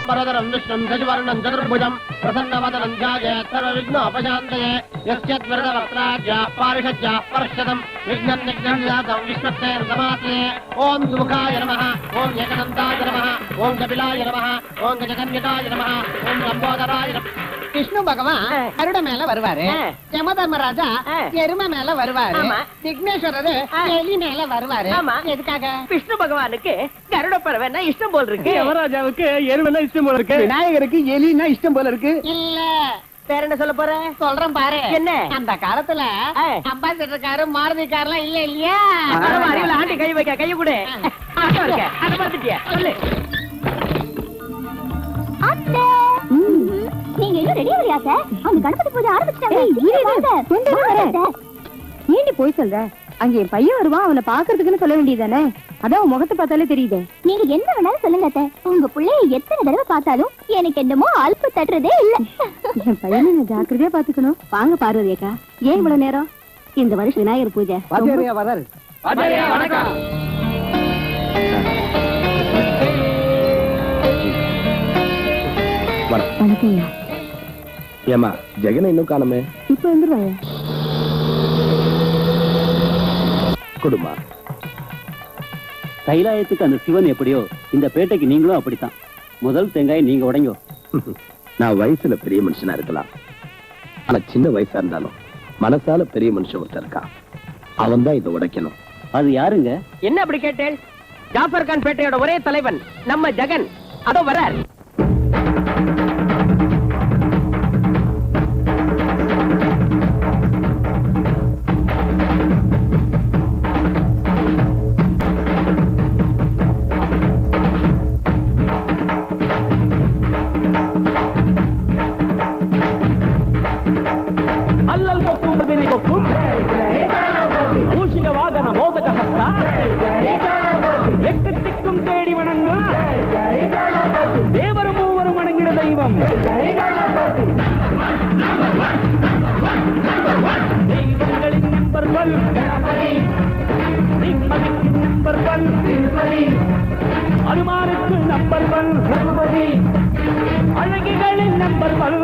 परदरं विष्णुं शशिवर्णं चतुर्भुजं प्रसन्नवदनं ध्यायेत् सर्वविघ्नोपशान्तये यस्यद्वरदवक्त्राद्याः पारिषद्याः परश्चतं विघ्नं निघ्नन्यातं विश्वक्सेर्नमाते ॐ सुमुखाय नमः ॐ एकदन्ताय नमः ॐ कपिलाय नमः ॐ गजकन्यकाय नमः ॐ लम्बोदराय नमः விஷ்ணு பகவான் கருட மேல வருவாரு, யமதர்மராஜா எருமை மேல வருவாரு, விக்னேஸ்வரர் எலி மேல வருவாரு. எதுக்காக? விஷ்ணு பகவானுக்கு கருட பறவைன்னா இஷ்டம் போல இருக்கு, யமராஜாவுக்கு எருமைனா இஷ்டம் போல இருக்கு, விநாயகருக்கு எலினா இஷ்டம் போல இருக்கு. இல்ல வேற என்ன சொல்ல போற? சொல்றேன் பாரு. என்ன? அந்த காலத்துல அம்பாசிடர் காரு மாருதி கார்லாம் இல்ல இல்லையா? அறிவுல ஆண்டி கை வைக்க கைய கூட அதை பார்த்துட்டியா சொல்லு. நீங்க இன்னும் ரெடி ஆகலையா சார்? அந்த கணபதி பூஜை ஆரம்பிச்சிட்டாங்க. ஏண்டி போய் சொல்ற? அங்க என் பையன் வருவான், அவனை பாக்குறதுக்குன்னு சொல்ல வேண்டியதானே? அதான் முகத்தை பார்த்தாலே தெரியுதே. நீங்க என்ன வேணாலும் சொல்லுங்க அத்தை. உங்க பிள்ளைய எத்தனை தடவை பார்த்தாலும் எனக்கு என்னமோ அல்ப தட்டுறதே இல்ல. என் பையனை நான் ஜாக்கிரதையா பாத்துக்கணும். வாங்க பார்வதி அக்கா, ஏன் இவ்வளவு நேரம்? இந்த வருஷம் விநாயகர் பூஜை. வணக்கம். ஏமா ஜெகனை இன்னும் காணுமே? இப்ப வந்துருவாங்க. கொடுமா. கைலாயத்துக்கு அந்த சிவன் எப்படியோ இந்த பேட்டைக்கு நீங்களும் அப்படித்தான். முதல் தேங்காய் நீங்க உடைங்கோ. நான் வயசுல பெரிய மனுஷனா இருக்கலாம், ஆனா சின்ன வயசா இருந்தாலும் மனசால பெரிய மனுஷன் ஒருத்தர் இருக்கான், அவன் தான் இதை உடைக்கணும். அது யாருங்க? என்ன அப்படி கேட்டேன்? ஜாஃபர் கான் பேட்டையோட ஒரே தலைவன் நம்ம ஜெகன் அதோ வரார். அல்லல் கொக்கும் பதினை கொக்கும் மூஷிக வாகன மோதக ஹஸ்தா எக்கத்திற்கும் தேடி வணங்கும் தேவரும் மூவரும் வணங்கிற தெய்வம். தெய்வங்களின் நம்பர் 1 நிம்மதிக்கு நம்பர் 1 அனுமானுக்கு நம்பர் 1 அழகிகளின் நம்பர் 1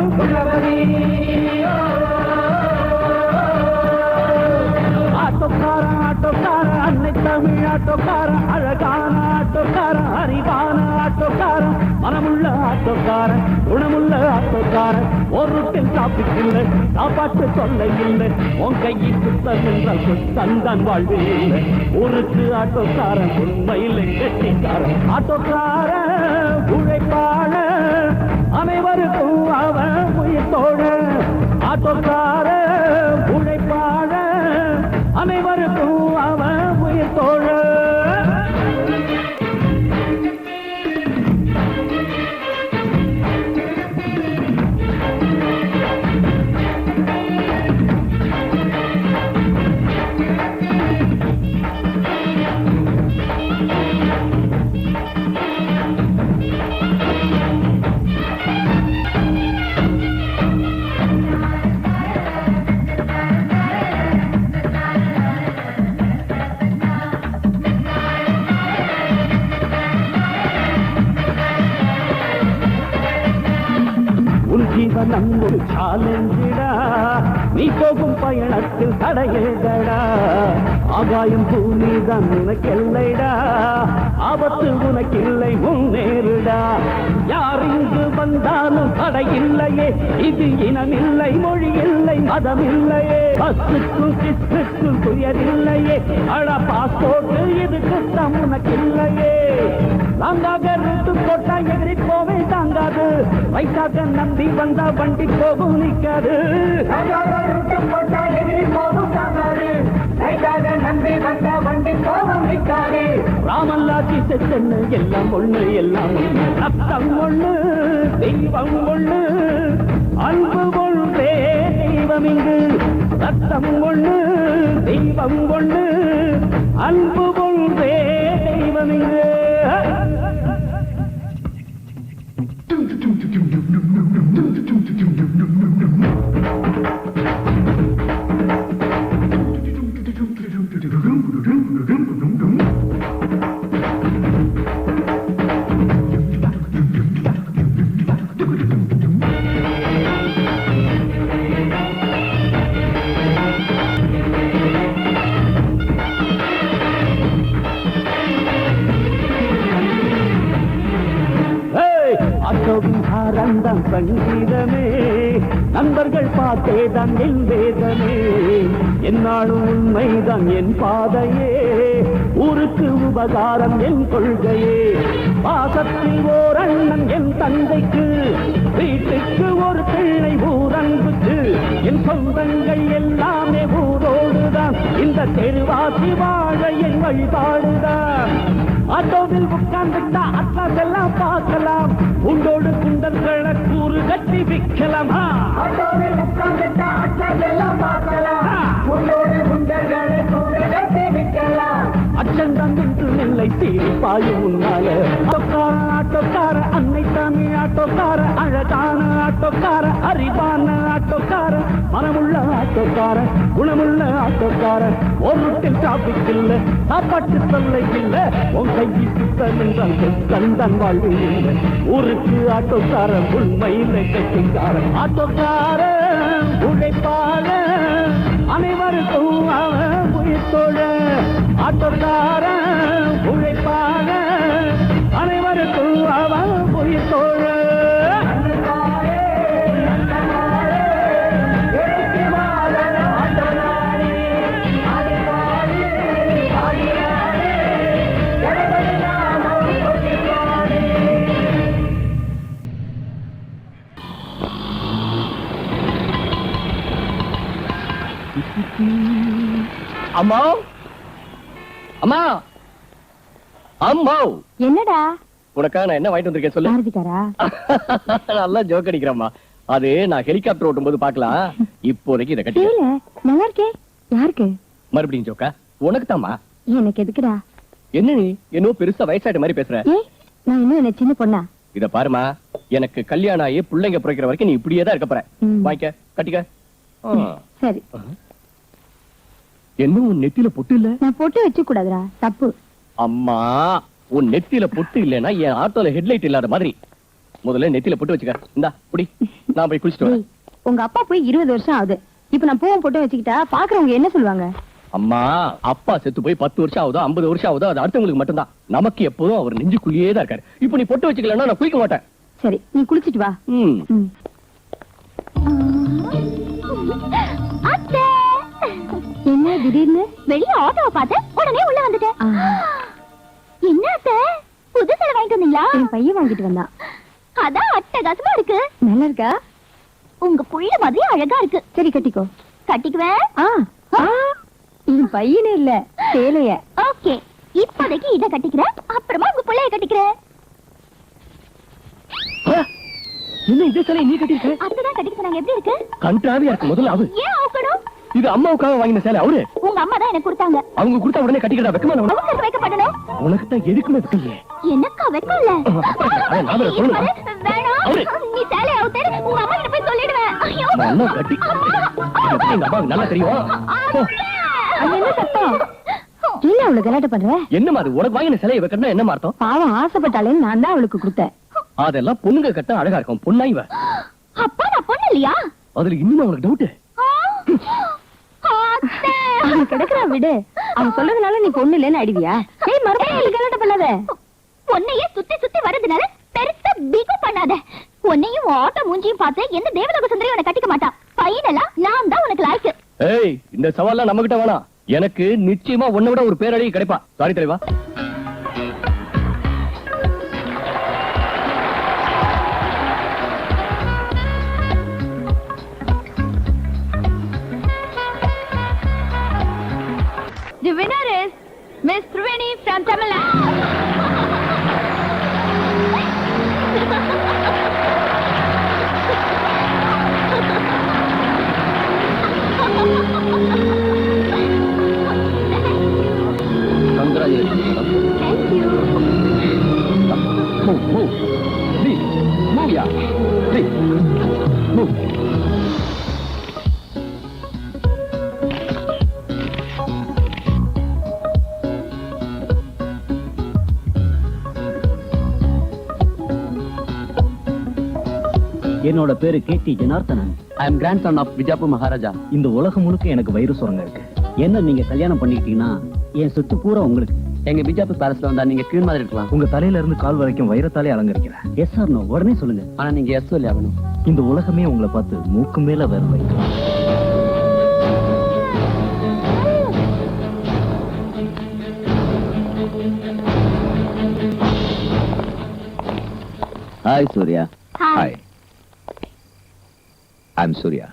ஆட்டோக்கார ஆட்டோக்கார அன்னை தமிழ் ஆட்டோக்கார அழகான ஆட்டோக்கார அறிவான ஆட்டோக்கார மனமுள்ள ஆட்டோக்கார குணமுள்ள ஆட்டோக்கார ஒரு ரூட்டில் டிராபிக் இல்லை, சாப்பாட்டு தொல்லை இல்லை, உன் கையில் சுத்தம் என்றால் சுத்தந்தான் வாழ்வு இல்லை. ஊருக்கு ஆட்டோக்கார உண்மையில் கெட்டிக்கார ஆட்டோக்கார உழைப்பாள அனைவருக்கும் அவன் உயிர்த்தோட ஆட்டோக்கார உழைப்பாள அனைவருக்கும் அவன் உயிர்த்தோழ. ஜீவனம் ஒரு சாலஞ்சிடா, நீ போகும் பயணத்தில் தடையேடா, ஆகாயம் பூமி தான் உனக்கெல்லைடா, ஆபத்து உனக்கில்லை முன்னேறுடா. யார் இங்கு வந்தாலும் தடையில்லையே, இது இனமில்லை மொழி இல்லை மதம் இல்லையே, பஸ்ஸுக்கும் கிஸ்ஸுக்கும் துயரில்லையே, அழ பாஸ்போர்ட் இது குத்தம் உனக்கில்லையே. தாங்காக ரூட்டு போட்டா எதிரி போவே தாங்காது, வயசாக நம்பி வந்தா வண்டி போகும் நிற்காது. ராமல்லாட்சி சென்னு எல்லாம் ஒண்ணு எல்லாம் ஒண்ணு, ரத்தம் ஒண்ணு தெய்வம் ஒண்ணு, அன்பு ஒன்றே தெய்வம் இங்கு. ரத்தம் ஒண்ணு தெய்வம் ஒண்ணு, அன்பு ஒன்றே தெய்வம் இங்கு. பாடும் சங்கீதமே நண்பர்கள் பார்த்தேதான் என் வேதமே என்னாலும் உண்மைதான் என் பாதையே ஊருக்கு உபகாரம் என் கொள்கையே பாசத்தில் ஓர் அண்ணன் என் தந்தைக்கு வீட்டுக்கு ஒரு பிள்ளை ஊரன்புக்கு என் சொந்தங்கள் எல்லாமே ஊரோடுதான் இந்த தெருவாசி வாழ என் வழிபாடுதான் ஆட்டோவில் உட்கார்ந்துட்டா அட்லாஸ் எல்லாம் பார்க்கலாம் உண்டோடு குண்டர்களை கூறு கட்டி விற்கலாம் ஆட்டோவில் உட்கார்ந்துட்டா அட்லாஸ் எல்லாம் பார்க்கலாம் உண்டோடு குண்டர்களை கூறு கட்டி விற்கலாம் அச்சந்தான் என்று நெல்லை தீரி பாயும் உன்னால ஆட்டோக்கார அன்னை தானே ஆட்டோக்கார அழகான ஆட்டோக்கார அறிவான ஆட்டோக்கார மனமுள்ள ஆட்டோக்கார குணமுள்ள ஆட்டோக்கார ஒரு டிராபிக் இல்ல சாப்பாட்டு தொல்லை இல்ல உன் கையை சுத்தம் என்றால் கண்தான் வாழ்வு இல்லை ஊருக்கு ஆட்டோக்கார உண்மையில கட்சிக்கார ஆட்டோக்கார உழைப்பாள அனைவருக்கும் அவன் உயிர்த்தோழ ஆட்டோக்கார உழைப்பாள அனைவருக்கும் அவன் உயிர்த்தோழ அம்மா அம்மா அம்மா என்னடா உனக்கா நான் என்ன வாங்கிட்டு வந்திருக்கேன் சொல்லு பாரதிக்காரா நல்லா ஜோக் அடிக்கிறம்மா அது நான் ஹெலிகாப்டர் ஓட்டும் போது பாக்கலாம் இப்போதைக்கு இதை கட்டி தெரியல நல்லா இருக்கே யாருக்கு மறுபடியும் ஜோக்கா உனக்கு தாமா எனக்கு எதுக்குடா என்ன நீ என்னோ பெருசா வயசாயிட்ட மாதிரி பேசுற ஏ நான் இன்னும் என்ன சின்ன பொண்ணா இத பாருமா எனக்கு கல்யாணம் ஆகி பிள்ளைங்க பிறக்கிற வரைக்கும் நீ இப்படியே தான் இருக்க போற ம். வாங்கிக்க கட்டிக்க சரி என்ன உன் நெத்தியில பொட்டு இல்ல நான் போட்டு வச்சு கூடாதுடா தப்பு அம்மா உன் நெத்தியில பொட்டு இல்லைன்னா என் ஆட்டோல ஹெட்லைட் இல்லாத மாதிரி முதல்ல நெத்தியில பொட்டு வச்சுக்க இந்தா புடி நான் போய் குளிச்சுட்டு வரேன் ஏய், உங்க அப்பா போய் 20 வருஷம் ஆகுது இப்ப நான் பூவை போட்டு வச்சுக்கிட்டா பாக்குறவங்க என்ன சொல்லுவாங்க அம்மா அப்பா செத்து போய் 10 வருஷம் ஆகுதோ 50 வருஷம் ஆகுதோ அது அடுத்தவங்களுக்கு மட்டும்தான் நமக்கு எப்போதும் அவர் நெஞ்சுக்குள்ளேயே தான் இருக்காரு இப்போ நீ பொட்டு வச்சுக்கலன்னா நான் குளிக்க மாட்டேன் சரி நீ குளிச்சிட்டு வா ம் ம். அத்தை என்ன திடீர்னு வெளிய ஆட்டோவை பார்த்தேன் உடனே உள்ள வந்துட்டேன் ஆ, என்ன அத்தை புது சேலை வாங்கிட்டு வந்தீங்களா என் பையன் வாங்கிட்டு வந்தான் அதான் அட்டகாசமா இருக்கு நல்லா இருக்கா உங்க புள்ள மாதிரி அழகா இருக்கு சரி கட்டிக்கோ கட்டிக்குவேன் ஆ ஆ, என் பையனே இல்ல சேலைய ஓகே இப்போதைக்கு இத கட்டிக்கிறேன் அப்புறமா உங்க புள்ளைய கட்டிக்கிறேன் என்ன இதே சிலை நீ கட்டிருக்க அத்தைதான் கட்டிக்க சொன்னாங்க எப்படி இருக்கு கண்டாவியா இருக்கு முதல்ல அவரு ஏன் அவுக்கணும் இது அம்மாவுக்காக வாங்கின சேலை அவரு உங்க அம்மா தான் எனக்கு கொடுத்தாங்க அவங்க கொடுத்தா உடனே கட்டிக்கிறா வெக்கமா இல்ல உனக்கு? அவங்களுக்கு வைக்கப்படணும் உனக்கு தான் எதுக்குமே வெக்கலையே எனக்கா வைக்கல அதான் நான் வேற சொல்லணும். வேணாம் அவரு. நீ சேலை அவுத்தேன் உங்க அம்மா கிட்ட போய் சொல்லிடுவேன் ஐயோ நல்லா கட்டி எப்படி எங்க அம்மாவுக்கு நல்லா தெரியும் போ. அது என்ன சத்தம் என்ன அவளை கலாட்ட பண்ற என்னம்மா அது உனக்கு வாங்கின சிலையை வைக்கணும்னா என்ன அர்த்தம் பாவம் ஆசைப்பட்டாலேன்னு நான் தான் அவளுக்கு கொடுத்தேன் அதெல்லாம் பொண்ணுங்க கட்ட அழகா இருக்கும் பொண்ணா இவ அப்பா நான் பொண்ணு இல்லையா அதுல இன்னும் அவனுக்கு டவுட் அத்தை. அவன் கிடக்குறா விடு அவன் சொல்றதுனால நீ பொண்ணு இல்லைன்னு அடிவியா ஏய் மறுபடியும் கலாட்ட பண்ணாத உன்னையே சுத்தி சுத்தி வரதுனால பெருசா பிகு பண்ணாத உன்னையும் ஆட்டோ மூஞ்சியும் பார்த்து எந்த தேவலோக சுந்தரி உன்னை கட்டிக்க மாட்டா பையனெல்லாம் நான் தான் உனக்கு லாய்க்கு ஏய் இந்த சவால்லாம் நம்ம கிட்ட வேணாம் எனக்கு நிச்சயமா உன்னை விட ஒரு பேரழகி கிடைப்பா சாரி தலைவா The winner is Miss Triveni from Tamil Nadu. Congratulations, madam. Thank you. Move. Please, move, yeah. Please, move. என்னோட பேரு கேடி Janarthanan. I am grandson of விஜாப்பூர் Maharaja. இந்த உலகம் முழுக்க எனக்கு வயிறு சுரங்க இருக்கு. என்ன நீங்க கல்யாணம் பண்ணிக்கிட்டீங்கன்னா என் சொத்து பூரா உங்களுக்கு. எங்க பிஜாப்பூர் பேலஸ்ல வந்தா நீங்க கீழ் மாதிரி இருக்கலாம். உங்க தலையில இருந்து கால் வரைக்கும் வைரத்தாலே அலங்கரிக்கிறேன். எஸ் ஆர் நோ உடனே சொல்லுங்க. ஆனா நீங்க எஸ் சொல்லி ஆகணும். இந்த உலகமே உங்களை பார்த்து மூக்கு மேல வேற வைக்கும். Hi Surya. Hi. I'm Surya.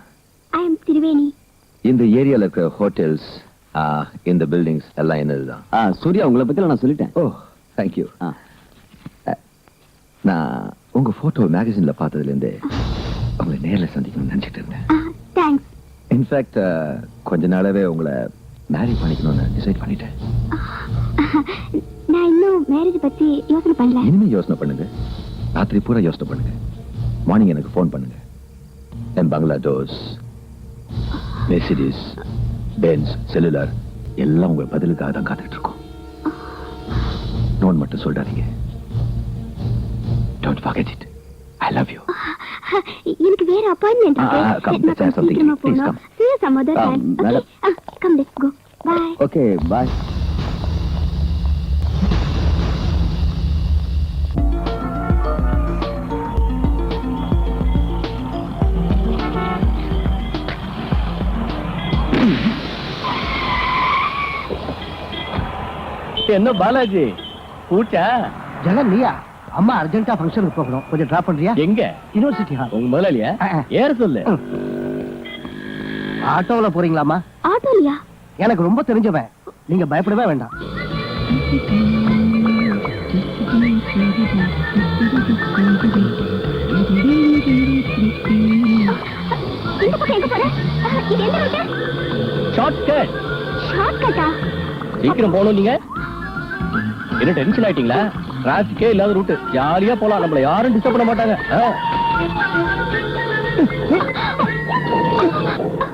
I am Triveni. இந்த ஏரியால இருக்கிற ஹோட்டல்ஸ் இந்த பில்டிங்ஸ் எல்லாம் என்னதுதான். சூர்யா உங்களை பத்தி நான் சொல்லிட்டேன். ஓ தேங்க்யூ. நான் உங்க போட்டோ மேகசின்ல பார்த்ததுல இருந்து உங்களை நேர்ல சந்திக்கணும்னு நினைச்சிட்டு இருந்தேன். Thanks. இன்ஃபேக்ட் கொஞ்ச நாளாவே உங்களை மேரி பண்ணிக்கணும்னு டிசைட் பண்ணிட்டேன். நான் இன்னும் மேரேஜ் பத்தி யோசனை பண்ணல. இனிமே யோசனை பண்ணுங்க. ராத்திரி பூரா யோசனை பண்ணுங்க. மார்னிங் எனக்கு ஃபோன் பண்ணுங்க. என் பங்களா டோர்ஸ், மெர்சிடிஸ், பென்ஸ், செல்லுலார் எல்லாம் உங்க பதிலுக்காக தான் காத்துட்டு இருக்கோம். நோன் மட்டும் சொல்றாதீங்க. Don't forget it. I love you. எனக்கு வேற appointment come, let's have something. Please come. See you some other time. madam. Okay. Come, let's go. Bye. Okay, bye. என்ன பாலாஜி கூச்சா? ஜெகன் நீயா? அம்மா அர்ஜென்ட்டா ஃபங்க்ஷனுக்கு போகணும், கொஞ்சம் டிராப் பண்றியா? எங்க? University hall. உங்க முதலாளியா? ஏற சொல்லு. ஆட்டோல போறீங்களாமா? ஆட்டோலியா? எனக்கு ரொம்ப தெரிஞ்சவன், நீங்க பயப்படவே வேண்டாம். இந்த பக்கம் எங்க போற? இது எந்த ரூட்? Short cut. ஷார்ட் கட்டா? சீக்கிரம் போகணும். நீங்க என்ன டென்ஷன் ஆயிட்டீங்களா? டிராபிக்கே இல்லாத ரூட், ஜாலியா போலாம். நம்மள யாரும் டிஸ்டர்ப் பண்ண மாட்டாங்க.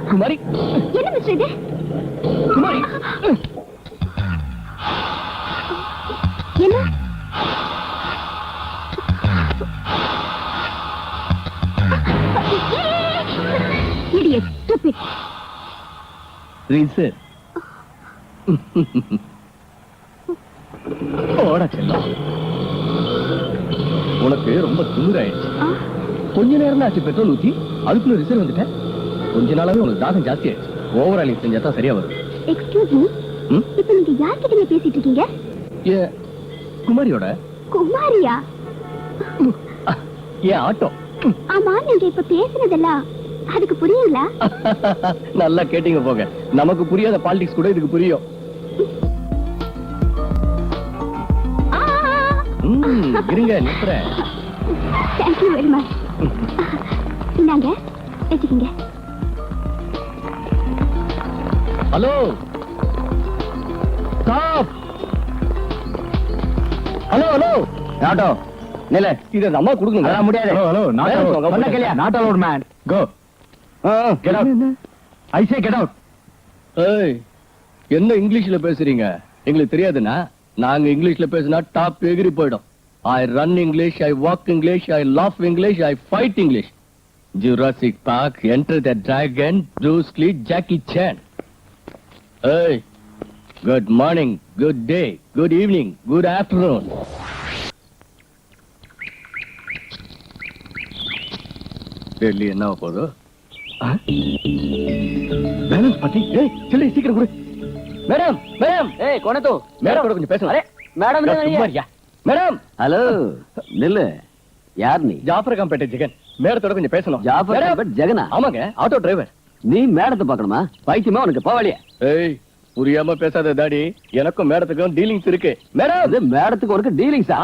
குமாரி. என்ன மிஸ்டர் இது? குமாரி. என்ன? Idiot, stupid. ரீசர். ஓடா செல்லம். உனக்கு ரொம்ப திமிராயிடுச்சு. கொஞ்ச நேரம் தான் ஆச்சு பெட்ரோல் ஊத்தி, அதுக்குள்ள ரிசர்வ் வந்துட்டேன். கொஞ்ச நாளாவே உனக்கு தாகம் ஜாஸ்தி ஆயிடுச்சு. ஓவராலிங் செஞ்சா தான் சரியா வரும். Excuse me. இப்ப நீங்க யார்கிட்ட பேசிட்டு இருக்கீங்க? ஏ குமாரியோட. குமாரியா? ஏ ஆட்டோ. ஆமா, நீங்க இப்ப பேசுனதெல்லாம் அதுக்கு புரியுங்களா? நல்லா கேட்டீங்க போங்க. நமக்கு புரியாத பாலிடிக்ஸ் கூட இதுக்கு புரியும். இருங்க நிக்கிறேன். Thank you very much. இந்தாங்க வச்சுக்கீங்க. Hello stop. Hello hello auto நில. இத அம்மா கொடுங்க. அதெல்லாம் முடியாது. ஹலோ ஹலோ சொன்ன கேளியா? Not allowed man. Go. Get out. I say get out. ஏய் என்ன இங்கிலீஷ்ல பேசுறீங்க? எங்களுக்கு தெரியாதுன்னா நாங்க இங்கிலீஷ்ல பேசினா டாப் எகிரி போய்டும். I run English, I walk English, I laugh English, I fight English. Jurassic Park, Enter the Dragon, Bruce Lee, Jackie Chan. Hey, good morning, good day, good evening, good afternoon. Delhi என்ன போகுது? Balance பத்தி. ஏய் சொல்லி சீக்கிரம் கொடு. Madam madam. ஏய் கோனது madam கூட கொஞ்சம் பேசணும். அரே மேடம் சும்மாரியா? மேடம். ஹலோ நில்லு. யார் நீ? ஜாஃபர் காம்பேட்டை ஜெகன். மேடத்தோட கொஞ்சம் பேசணும். ஜாஃபர் காம்பேட் ஜெகனா? ஆமாங்க, ஆட்டோ டிரைவர். நீ மேடத்தை பார்க்கணுமா? பைத்தியமா உனக்கு போவாளியா? ஏய் புரியாம பேசாத தாடி. எனக்கும் மேடத்துக்கும் டீலிங்ஸ் இருக்கு. மேடம் இது மேடத்துக்கு உனக்கு டீலிங்ஸா?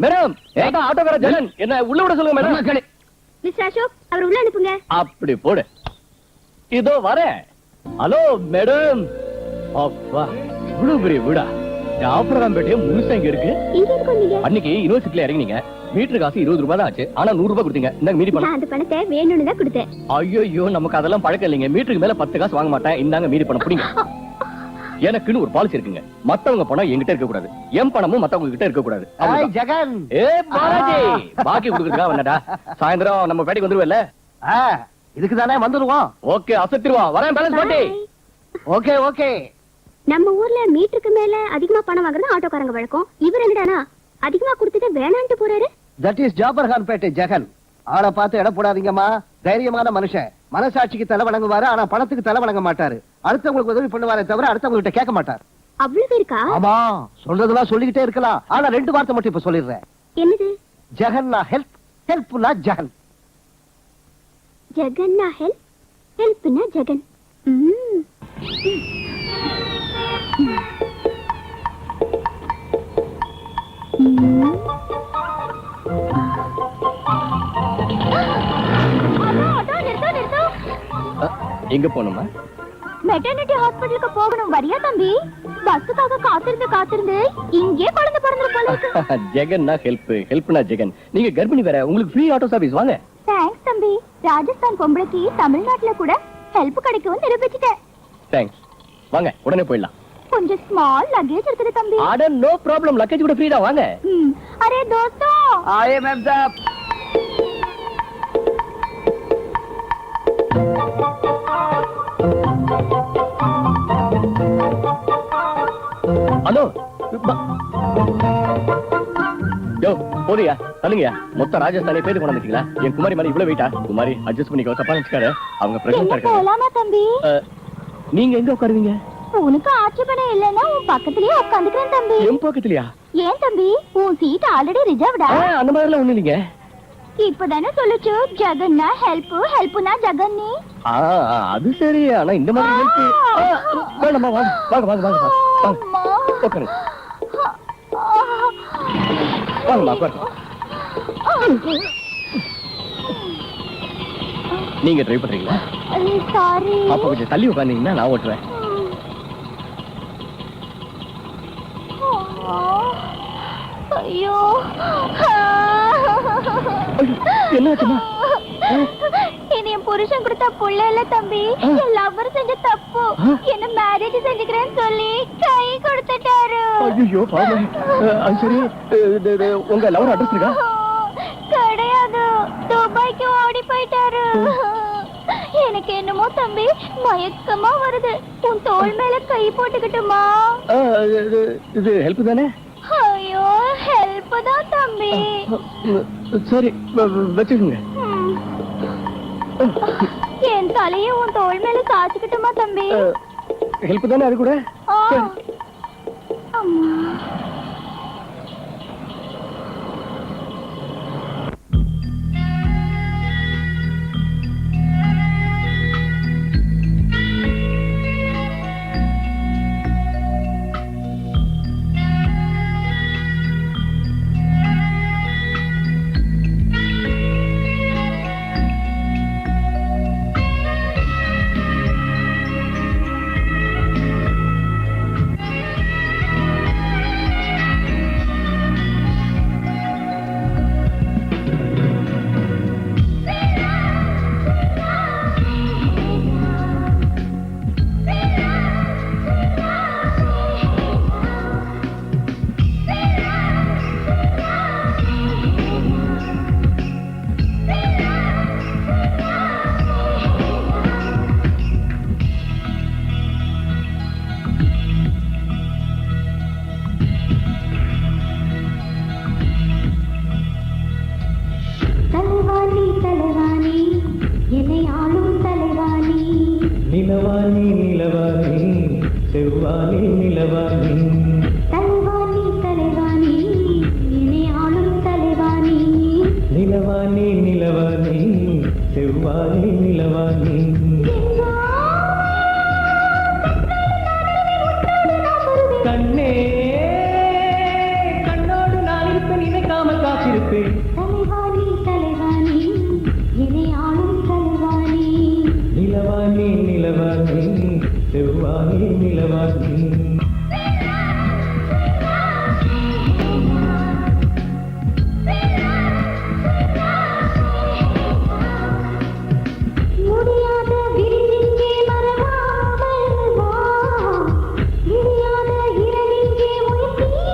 மேடம் ஏதா ஆட்டோக்கார ஜெகன் என்ன உள்ள விட சொல்லுங்க மேடம். மிஸ்டர் அசோக், அவர் உள்ள அனுப்புங்க. அப்படி போடு. இதோ வரேன். Hello madam. அப்பா இவ்வளவு பெரிய வீடா? ஜாஃபர் காம்பேட்டே முழுசா இங்க இருக்கு. இங்க இருக்கோம் நீங்க. அன்னைக்கு யூனிவர்சிட்டில இறங்கினீங்க. மீட்டர் காசு 20 ரூபாய் தான் ஆச்சு. ஆனா 100 ரூபாய் கொடுத்தீங்க. இந்தாங்க மீதி நான் பணம். அந்த பணத்தை வேணும்னு தான் கொடுத்தேன். ஐயோ நமக்கு அதெல்லாம் பழக்கம் இல்லைங்க. மீட்டருக்கு மேல 10 காசு வாங்க மாட்டேன். இந்தாங்க மீதி பணம் புடிங்க. எனக்குன்னு ஒரு பாலிசி இருக்குங்க. மத்தவங்க பணம் என்கிட்ட இருக்க கூடாது. என் பணமும் மத்தவங்க கிட்ட இருக்க கூடாது. ஹாய் ஜெகன். ஏ பாலாஜி பாக்கி கொடுக்கறதுக்கா வந்தடா. சாயந்தரம் நம்ம பேட்டிக்கு வந்துருவல்ல? இதுக்கு தானே வந்துருவோம். ஓகே அசத்திருவா. வரேன் பேலன்ஸ் பாட்டி. Okay okay. நம்ம ஊர்ல மீட்டருக்கு மேல அதிகமா பணம் வாங்குறது ஆட்டோக்காரங்க வழக்கம். இவர் என்னடானா அதிகமா கொடுத்துட்டு வேணான்ட்டு போறாரு. தட் இஸ் ஜாபர் கான் பேட்டை ஜெகன். ஆளை பார்த்து இட போடாதீங்கம்மா. தைரியமான மனுஷன், மனசாட்சிக்கு தலை வணங்குவாரு, ஆனா பணத்துக்கு தலை வணங்க மாட்டாரு. அடுத்தவங்களுக்கு உதவி பண்ணுவாரே தவிர அடுத்தவங்ககிட்ட கேட்க மாட்டார். அவ்வளவு இருக்கா? ஆமா, சொல்றதெல்லாம் சொல்லிக்கிட்டே இருக்கலாம். ஆனா 2 வார்த்தை மட்டும் இப்ப சொல்லிடுறேன். என்னது? ஜெகன்னா ஹெல்ப், ஹெல்ப்னா ஜெகன். ஜெகன்னா ஹெல்ப், ஹெல்ப்னா ஜெகன். எங்க போனோமா? மெட்டர்னிட்டி ஹாஸ்பிடலுக்கு போகணும். வரியா தம்பி? பஸ்ஸுக்காக காத்திருந்து இங்கே குழந்தை பிறந்து போல இருக்கு. ஜெகன்னா ஹெல்ப், ஹெல்ப்னா ஜெகன். நீங்க கர்ப்பிணி வேற, உங்களுக்கு ஃப்ரீ ஆட்டோ சர்வீஸ். வாங்க. தேங்க்ஸ் தம்பி. ராஜஸ்தான் பொம்பளைக்கு தமிழ்நாட்டுல கூட ஹெல்ப் கிடைக்கும் நிரூபிச்சிட்டேன். தேங்க்ஸ். வாங்க, உடனே போயிடலாம். கொஞ்சம் ஸ்மால் லக்கேஜ் இருக்குது தம்பி. அட நோ ப்ராப்ளம், லக்கேஜ் கூட ஃப்ரீ தான். வாங்க. அரே தோஸ்தோ, I am Abdab. ஹலோ. யோ, போறியா? தள்ளுங்கயா. மொத்த ராஜஸ்தானே பேரு கொண்டு வந்துட்டீங்களா? என் குமாரி மாதிரி இவ்வளவு வெயிட்டா? குமாரி அட்ஜஸ்ட் பண்ணிக்கோ, தப்பா நினைச்சுக்காரு. அவங்க பிரச்சனை இருக்காங்க. போலாமா தம்பி? நீங்க எங்க உட்காருவீங்க? உனக்கு ஆட்சேபணம் இல்லைன்னா உன் பக்கத்துலயே உட்காந்துக்கிறேன் தம்பி. என் பக்கத்துலயா? ஏன் தம்பி, உன் சீட் ஆல்ரெடி ரிசர்வ்டா. அந்த மாதிரிலாம் ஒண்ணு இல்லைங்க. இப்பதானே சொல்லுச்சு ஜெகன்னா ஹெல்ப், ஹெல்ப்னா ஜெகன்னி. அது சரி. ஆனா இந்த மாதிரி ஹெல்ப் வேணாமா? வாங்க வாங்க வாங்க வாங்க வாங்க. உட்காருங்க. வாங்கம்மா, உட்காருங்க. நீங்க டிரைவ் பண்றீங்களா? சாரி. அப்ப கொஞ்சம் தள்ளி உட்கார்ந்தீங்கன்னா நான் ஓட்டுறேன். ஐயோ, என்னாச்சுமா? இது என் புருஷன் கொடுத்த புள்ள இல்ல தம்பி, என் லவ்வர் செஞ்ச தப்பு. என்ன மேரேஜ் செஞ்சுக்கிறேன்னு சொல்லி கை கொடுத்துட்டாரு. ஐயோ பாவம். அது சரி, உங்க லவர் அட்ரஸ் இருக்கா? கிடையாது, துபாய்க்கு ஓடி போயிட்டாரு. எனக்கு என்னமோ தம்பி மயக்கமா வருது. உன் தோள் மேல கை போட்டுக்கிட்டுமா? இது ஹெல்ப் தானே? ஐயோ, ஹெல்ப் தான் தம்பி. சரி, வச்சுக்கோங்க. என் தலையை உன் தோள் மேல சாச்சுக்கிட்டுமா தம்பி? ஹெல்ப் தானே அது கூட? அம்மா. நிலவாணி நிலவாணி செவ்வாணி நிலவாணி தலைவாணி தலைவாணி இனி ஆளும் தலைவாணி. நிலவாணி நிலவாணி செவ்வாணி நிலவாணி கண்ணே கண்ணோடு நான் இருப்பேன், நினைக்காமல் காத்திருப்பேன். தலைவாணி தலைவாணி இனி ஆளும் தலைவாணி. நிலவாணி நிலவாணி செவ்வாணி நிலவாணி முடியாத விரிஞ்சிங்கே மறவாமல் வா, விரியாத இரவிங்கே உயிர்த்தீவா.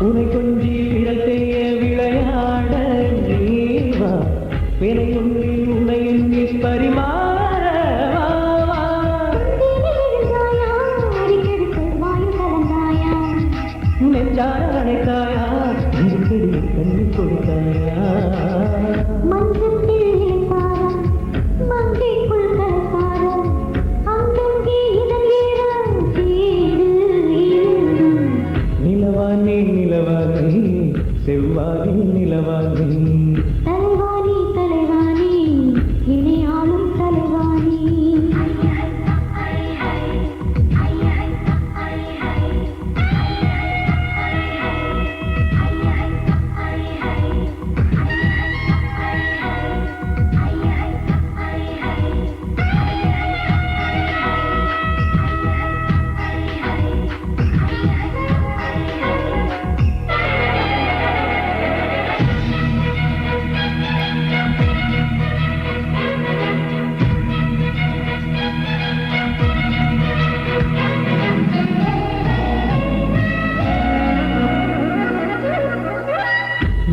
உனை கொஞ்சி விரல் செய்ய விளையாட நீவா, வினை ஒன்றில் உனை எண்ணி பரிமாற வா, வா. கொடுத்தாயா நிலவானே நிலவானே செவ்வானே நிலவானே தலைவாணி தலைவாணி இணையாளும் தலைவாணி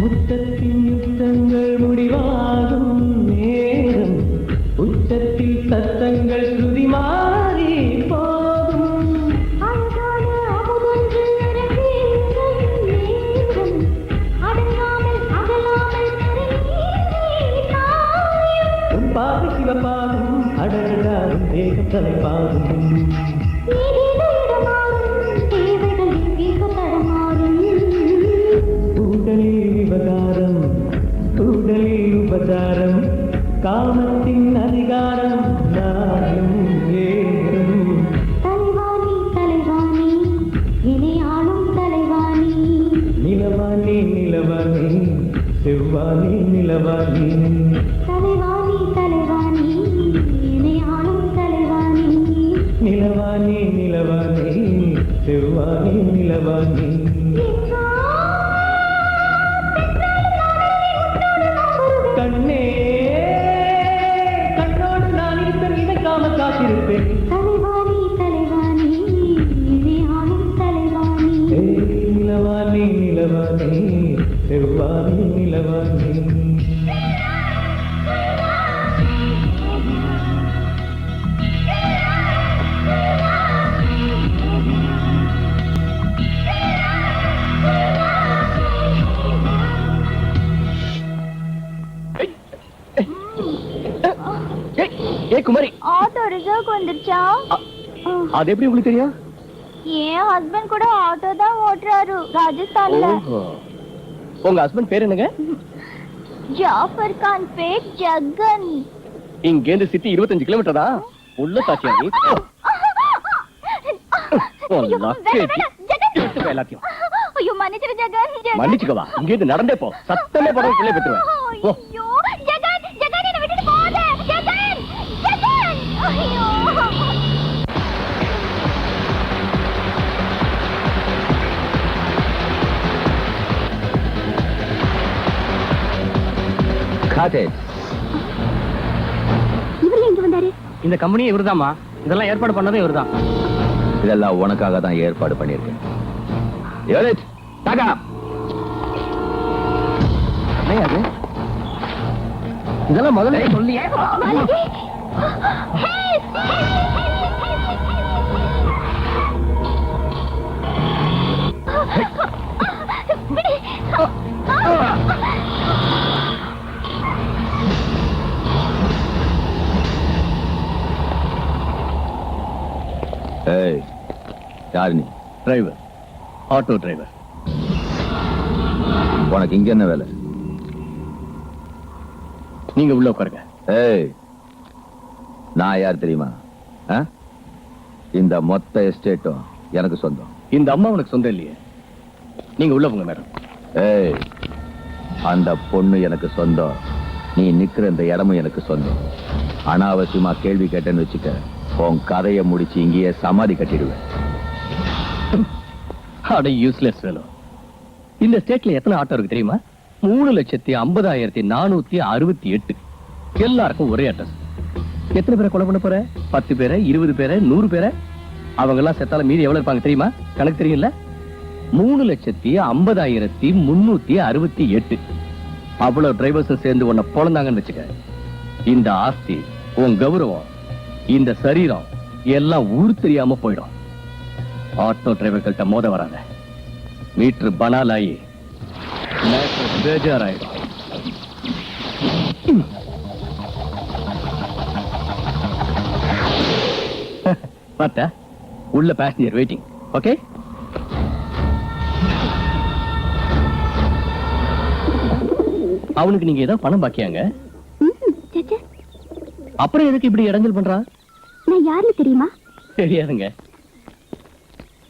முத்தத்தின் யுத்தங்கள் முடிவாகும் நேரம் உச்சத்தில் சத்தங்கள் சுதி மாறி போகும் அழகான அமுதொன்று அரங்கேறும் நேரம் அடங்காமல் அகலாமல் உன் பாதை சிவப்பாகும் அடர்ந்தாரும் தேகம் தலைப்பாகும் தேவைகள் எங்கே தடமாறும் உடலில் விவகாரம் உடலில் உபசாரம் காமத்தின் அதிகாரம் நானும் ஏறும் தலைவாணி தலைவாணி இணையாளும் தலைவாணி நிலவானே நிலவானே செவ்வானே நிலவானே தலைவாணி தலைவாணி இணையாளும் தலைவாணி நிலவானே நிலவானே செவ்வானே நிலவானே கண்ணே கண்ணோடு நான் இருக்க நினைக்காம காத்திருப்பேன் தலைவாணி தலைவாணி இணையாளும் தலைவாணி நிலவானே நிலவானே செவ்வானே நிலவானே ஏ குமாரி, ஆட்டோ ரிசர்வ் வந்துருச்சா அது எப்படி உங்களுக்கு தெரியும்? என் ஹஸ்பண்ட் கூட ஆட்டோ தான் ஓட்டுறாரு ராஜஸ்தான்ல ஓஹோ. உங்க ஹஸ்பண்ட் பேர் என்னங்க? ஜாஃபர் கான் பேட் ஜகன் இங்க இருந்து சிட்டி 25 கிலோமீட்டர் தான். உள்ள சாட்சியா நீ? ஐயோ, வேணாம், ஜகன். எடுத்து போ எல்லாத்தையும். ஐயோ மன்னிச்சிரு ஜகன் ஜகன். மன்னிச்சுக்கவா, இங்க இருந்து நடந்தே போ. சத்தமே போட பிள்ளை பெற்றுவேன். போ. ஐயோ ஜகன் ஜகன் என்ன விட்டுட்டு போகாத ஜகன் ஜகன் ஐயோ இவர் எங்க வந்தாரு? இந்த கம்பெனியே இவர்தாம்மா. இதெல்லாம் ஏற்பாடு பண்ணதும் இவர்தான். இதெல்லாம் உனக்காக தான் ஏற்பாடு பண்ணியிருக்கேன். யூனிட் டாடா. என்ன அது? இதெல்லாம் முதல்ல சொல்லியே. மாலதி ஹெல்ப் ஏய், யார் நீ? Driver, auto driver. உனக்கு இங்க என்ன வேலை? நீங்க உள்ள உட்காருங்க. ஏய், நான் யார் தெரியுமா? ஆ? இந்த மொத்த எஸ்டேட்டும் எனக்கு சொந்தம். இந்த அம்மா உனக்கு சொந்தம் இல்லையே. நீங்க உள்ள போங்க மேடம். ஏய், அந்த பொண்ணு எனக்கு சொந்தம். நீ நிக்கிற இந்த இடமும் எனக்கு சொந்தம். அனாவசியமா கேள்வி கேட்டேன்னு வச்சுக்க, உன் கதையை முடிச்சு இங்கேயே சமாதி கட்டிடுவேன். அட யூஸ்லெஸ் வேலோ. இந்த ஸ்டேட்ல எத்தனை ஆட்டோ இருக்கு தெரியுமா? 3,50,468. எல்லாருக்கும் ஒரே அட்ரஸ். எத்தனை பேரை கொலை பண்ண போற? 10 பேரை, 20 பேரை, 100 பேரை? அவங்க எல்லாம் செத்தால மீதி எவ்வளவு இருப்பாங்க தெரியுமா? கணக்கு தெரியும்ல? 3,50,368. அவ்வளவு டிரைவர்ஸ் சேர்ந்து உன்னை பொழந்தாங்கன்னு வச்சுக்க, இந்த ஆஸ்தி, உன் கௌரவம், இந்த சரீரம் எல்லாம் ஊர் தெரியாம போயிடும். ஆட்டோ டிரைவர்கள்ட்ட மோத வராத. மீட்டர் பனாலாயி பேஜாராயிடும். பார்த்தா உள்ள பேசஞ்சர் வெயிட்டிங். ஓகே, அவனுக்கு நீங்க ஏதோ பணம் பாக்கியாங்க. அப்புறம் எதுக்கு இப்படி இடைஞ்சல் பண்றான்? நான் யாருன்னு தெரியுமா? தெரியாதுங்க.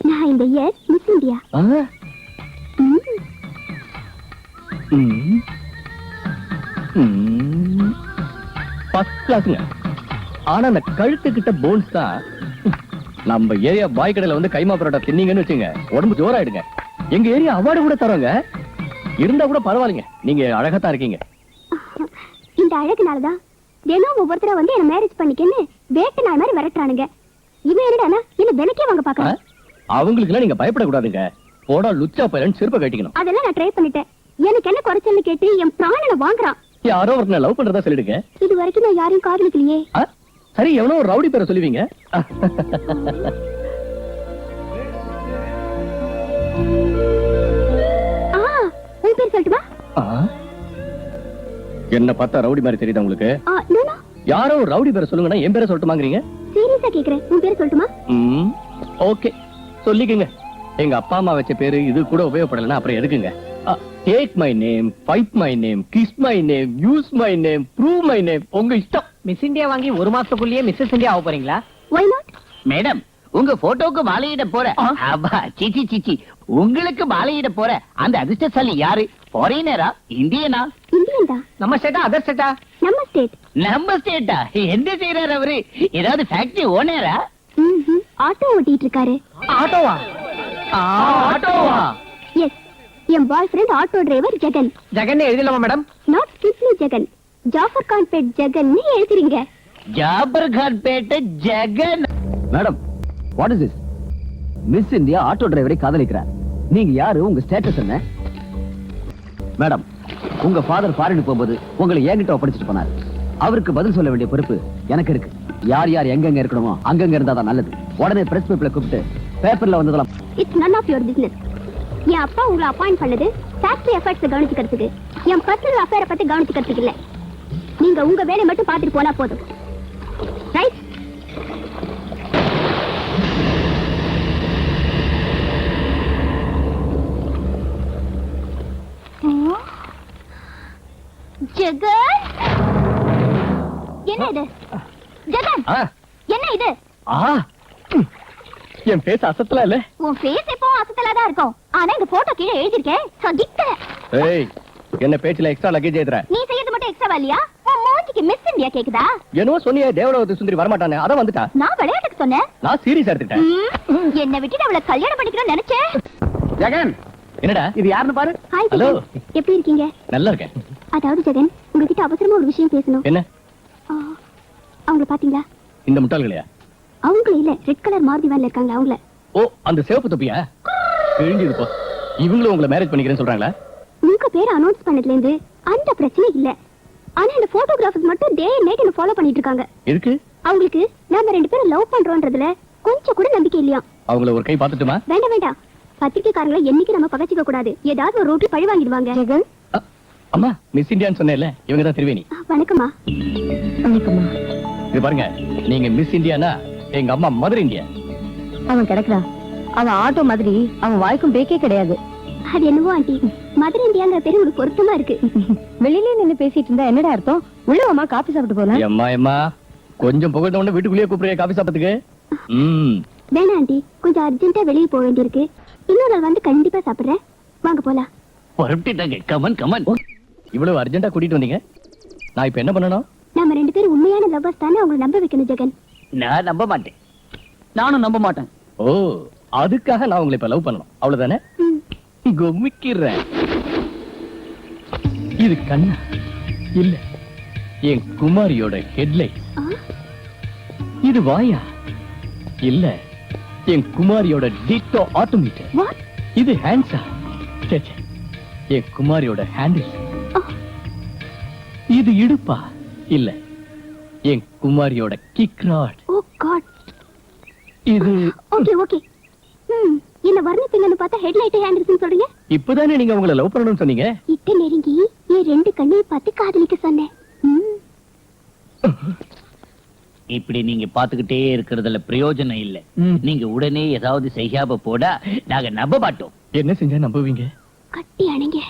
நான் இந்த இயர் மிஸ் இந்தியா. ஃபர்ஸ்ட் கிளாஸ்ங்க. ஆனா அந்த கழுத்து கிட்ட போன்ஸ் தான். நம்ம ஏரியா பாய் கடையில வந்து கைமா பரோட்டா தின்னீங்கன்னு வச்சுங்க, உடம்பு ஜோராயிடுங்க. எங்க ஏரியா அவார்டு கூட தரோங்க. இருந்தா கூட பரவாயில்லைங்க, நீங்க அழகாத்தான் இருக்கீங்க. இந்த அழகுனாலதான் தினம் ஒவ்வொருத்தர வந்து என்ன மேரேஜ் பண்ணிக்கன்னு வேட்டு நாள் மாதிரி விரட்டுறானுங்க. இவன் என்னடானா என்ன விலைக்கே வாங்க பாக்குறான். அவங்களுக்கு எல்லாம் நீங்க பயப்படக்கூடாதுங்க. போடா லுச்சா பையன் செருப்ப கட்டிக்கணும். அதெல்லாம் நான் ட்ரை பண்ணிட்டேன். எனக்கு என்ன குறைச்சல்னு கேட்டு என் பிராணனை வாங்குறான். யாரோ ஒருத்தனை லவ் பண்றதா சொல்லிடுங்க. இது வரைக்கும் நான் யாரையும் காதலிக்கலையே. சரி, எவனோ ஒரு ரவுடி பேரை சொல்லுவீங்க. உன் பேர் சொல்லட்டுமா? என்ன பார்த்தா ரவுடி மாதிரி தெரியுதா உங்களுக்கு? யாரோ ஒரு ரவுடி பேரை சொல்லுங்கன்னா என் பேரை சொல்லட்டுமாங்கிறீங்க? சீரியஸா கேக்குறேன், உன் பேர் சொல்லட்டுமா? ஓகே, சொல்லிக்கங்க. எங்க அப்பா அம்மா வச்ச பேரு இது கூட உபயோகப்படலன்னா அப்புறம் எதுக்குங்க? Take my name, fight my name, kiss my name, use my name, prove my name, உங்க இஷ்டம். மிஸ் இந்தியா வாங்கி ஒரு மாசத்துக்குள்ளேயே மிஸ்ஸஸ் இந்தியா ஆக போறீங்களா? Why not? மேடம், உங்க போட்டோக்கு மாலையிட போற சிச்சி சிச்சி உங்களுக்கு மாலையிட போற அந்த அதிர்ஷ்டசாலி யாரு? ஃபாரினரா இந்தியனா? இந்தியன் தான். நம்ம ஸ்டேட்டா அதர் ஸ்டேட்டா? நம்ம ஸ்டேட். நம்ம ஸ்டேட்டா? என்ன செய்யறாரு அவரு? ஏதாவது ஃபேக்டரி ஓனரா? ஆட்டோ ஓட்டிட்டு இருக்காரு. ஆட்டோவா? ஆட்டோவா? எஸ், என் boyfriend auto driver Jagan. Jagan எழுதலாமா madam? Not simply Jagan, Jafar Khan Pet Jagan எழுதுறீங்க. Jafar Khan Pet Jagan. Madam, what is this? Miss India auto டிரைவரை காதலிக்கிறார். நீங்க யாரு? உங்க ஸ்டேட்டஸ் என்ன? மேடம், உங்க ஃபாதர் ஃபாரின் போகும்போது உங்களை என்கிட்ட ஒப்படைச்சிட்டு போனார். அவருக்கு பதில் சொல்ல வேண்டிய பொறுப்பு எனக்கு இருக்கு. யார் யார் எங்கெங்க இருக்கணுமோ அங்கங்க இருந்தா தான் நல்லது. உடனே பிரஸ் பேப்பர்ல கூப்பிட்டு பேப்பர்ல வந்ததெல்லாம் it's none of your business. என் அப்பா உங்களை அப்பாயிண்ட் பண்ணது ஃபேக்டரி எஃபர்ட்ஸ் கவனிச்சுக்கிறதுக்கு, என் பர்சனல் அஃபேரை பத்தி கவனிச்சுக்கிறதுக்கு இல்ல. நீங்க உங்க வேலையை மட்டும் பார்த்துட்டு போனா போதும். ரைட்? ஜெகன், என்ன இது? ஜெகன், என்ன இது? என் பேச அசத்தல இல்ல? உன் ஃபேஸ் எப்போ அசத்தலா தான் இருக்கும். ஆனா இந்த போட்டோ கீழே எழுதிருக்கேன் சகித்த. ஏய், என்ன பேச்சுல எக்ஸ்ட்ரா லக்கேஜ் ஏத்துற? நீ செய்யறது மட்டும் எக்ஸ்ட்ரா இல்லையா? உன் மூஞ்சிக்கு மிஸ் இந்தியா கேக்குதா? என்னவோ சொன்னியே தேவலோகத்து சுந்தரி வரமாட்டானே, அத வந்துட்டா. நான் விளையாட்டுக்கு சொன்னேன். நான் சீரியஸா எடுத்துட்டேன். என்ன விட்டுட்டு அவளை கல்யாணம் பண்ணிக்கணும்னு நினைச்சேன். ஜெகன், என்னடா இது யாருன்னு பாரு. Hi hello. ஜெகன், எப்படி இருக்கீங்க? நல்லா இருக்கேன். அதாவது ஜெகன், உங்ககிட்ட அவசரமா ஒரு விஷயம் பேசணும். என்ன? அவங்கள பாத்தீங்களா? இந்த முட்டாள்களையா? அவங்கள இல்ல, ரெட் கலர் மாருதி வேன்ல இருக்காங்க அவங்கள. ஓ, அந்த சிவப்பு தொப்பியா? கிழிஞ்சது போ. இவங்களும் உங்களை மேரேஜ் பண்ணிக்கிறேன்னு சொல்றாங்களா? உங்க பேரை அனௌன்ஸ் பண்ணதுல இருந்து அந்த பிரச்சனை இல்ல. ஆனா இந்த போட்டோகிராஃபர்ஸ் மட்டும் டே அண்ட் நைட் என்ன ஃபாலோ பண்ணிட்டு இருக்காங்க. இருக்கு? அவங்களுக்கு நாம ரெண்டு பேரும் லவ் பண்றோம்ன்றதுல கொஞ்சம் கூட நம்பிக்கை இல்லையா? அவங்கள ஒரு கை பார்த்துட்டுமா? வேண்டாம் வேண்டாம், பத்திரிக்கைக்காரங்களை என்னைக்கு நம்ம பகச்சிக்க கூடாது. ஏதாவது ஒரு ரோட்டி பழி வாங்கிடுவாங்க. ஜெகன், அம்மா, மிஸ் இந்தியான்னு சொன்னேன்ல, இவங்க தான் திருவேணி. வணக்கம்மா. வணக்கம்மா. இது பாருங்க, நீங்க மிஸ் இந்தியானா எங்க அம்மா மதர் இந்தியா. அவன் கிடக்குறான். அவன் ஆட்டோ மாதிரி, அவன் வாய்க்கும் பேக்கே கிடையாது. அது என்னவோ ஆண்டி, மதர் இந்தியாங்கிற பேரு ஒரு பொருத்தமா இருக்கு. வெளியிலே நின்னு பேசிட்டு இருந்தா என்னடா அர்த்தம்? உள்ளவமா காபி சாப்பிட்டு போலாம். அம்மா அம்மா, கொஞ்சம் புகழ்ந்த உடனே வீட்டுக்குள்ளேயே கூப்பிடுறீங்க காபி சாப்பிட்டதுக்கு? வேணா ஆண்டி, கொஞ்சம் அர்ஜென்ட்டா வெளியே போக வேண்டியிருக்கு. இன்னொரு நாள் வந்து கண்டிப்பா சாப்பிடுறேன். வாங்க போலாம். புறப்பட்டுட்டாங்க. Come on come on. இவ்வளவு அர்ஜென்ட்டா கூட்டிட்டு வந்தீங்க, நான் இப்ப என்ன பண்ணணும்? நாம ரெண்டு பேரும் உண்மையான லவ்வர்ஸ் தானே, அவங்களை நம்ப வைக்கணும் ஜெகன். நான் நம்ப மாட்டேன். நானும் நம்ப மாட்டேன். ஓ, அதுக்காக நான் உங்களை இப்ப லவ் பண்ணணும், அவ்வளவுதானே? கும்மிக்கிறேன். இது கண்ணா இல்ல என் குமாரியோட ஹெட்லைட். இது வாயா இல்ல என் குமாரியோட டிட்டோ ஆட்டோமீட்டர். இது ஹேண்ட்ஸா என் குமாரியோட ஹேண்டில். இது இடுப்பா இல்ல என் குமாரியோட கிக் ராட். ஓ காட். இது ஓகே ஓகே, என்ன வர்ணிப்பீங்கன்னு பார்த்தா ஹெட்லைட் ஹேண்டில்ஸ் சொல்றீங்க. இப்பதானே நீங்க உங்களை லவ் பண்ணணும்னு சொன்னீங்க. இட்ட நெருங்கி என் 2 கண்ணையும் பார்த்து காதலிக்க சொன்னேன். இப்படி நீங்க பாத்துக்கிட்டே இருக்கிறதுல பிரயோஜனம் இல்ல. நீங்க உடனே ஏதாவது செய்யாம போடா நாங்க நம்ப மாட்டோம். என்ன செஞ்சா நம்புவீங்க? கட்டி அணைங்க.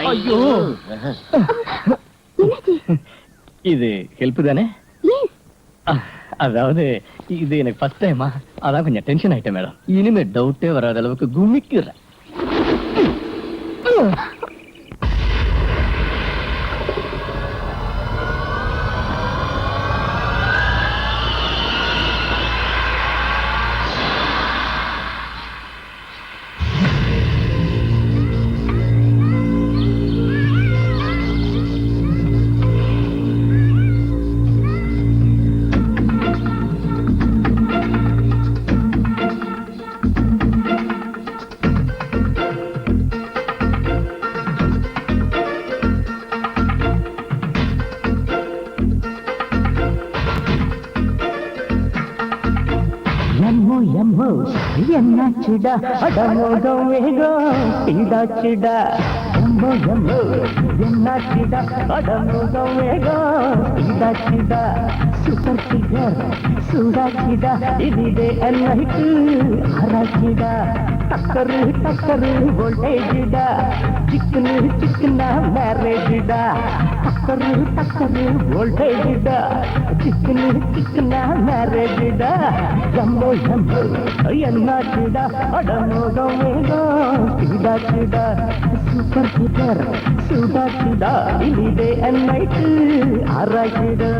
ஐயோ, இது ஹெல்ப் தானே? அதாவது இது எனக்கு ஃபர்ஸ்ட் டைமா, அதான் கொஞ்சம் டென்ஷன் ஆயிட்டேன் மேடம். இனிமே டவுட்டே வராத அளவுக்கு குமிக்கிறேன். என்னாச்சுடா அடமோகம் வேகம் இதாச்சுடா. எம்மோ எம்மோ என்னாச்சுடா அடமோகம் வேகம் இதாச்சுடா. Super figure சூடாச்சுடா. இதுவே அன்னைக்கு ஆராய்ச்சிடா. டக்கரு டக்கரு வோல்டேஜ்டா. சிக்கனு சிக்கனா மேரேஜ்டா. டக்கரு டக்கரு வோல்டேஜ்டா. சிக்கனு சிக்கனா மேரேஜ்டா. எம்மோ எம்மோ என்னாச்சுடா அடமோகம் வேகம் இதாச்சுடா. Super figure சூடாச்சுடா. இதுவே அன்னைக்கு ஆராய்ச்சிடா.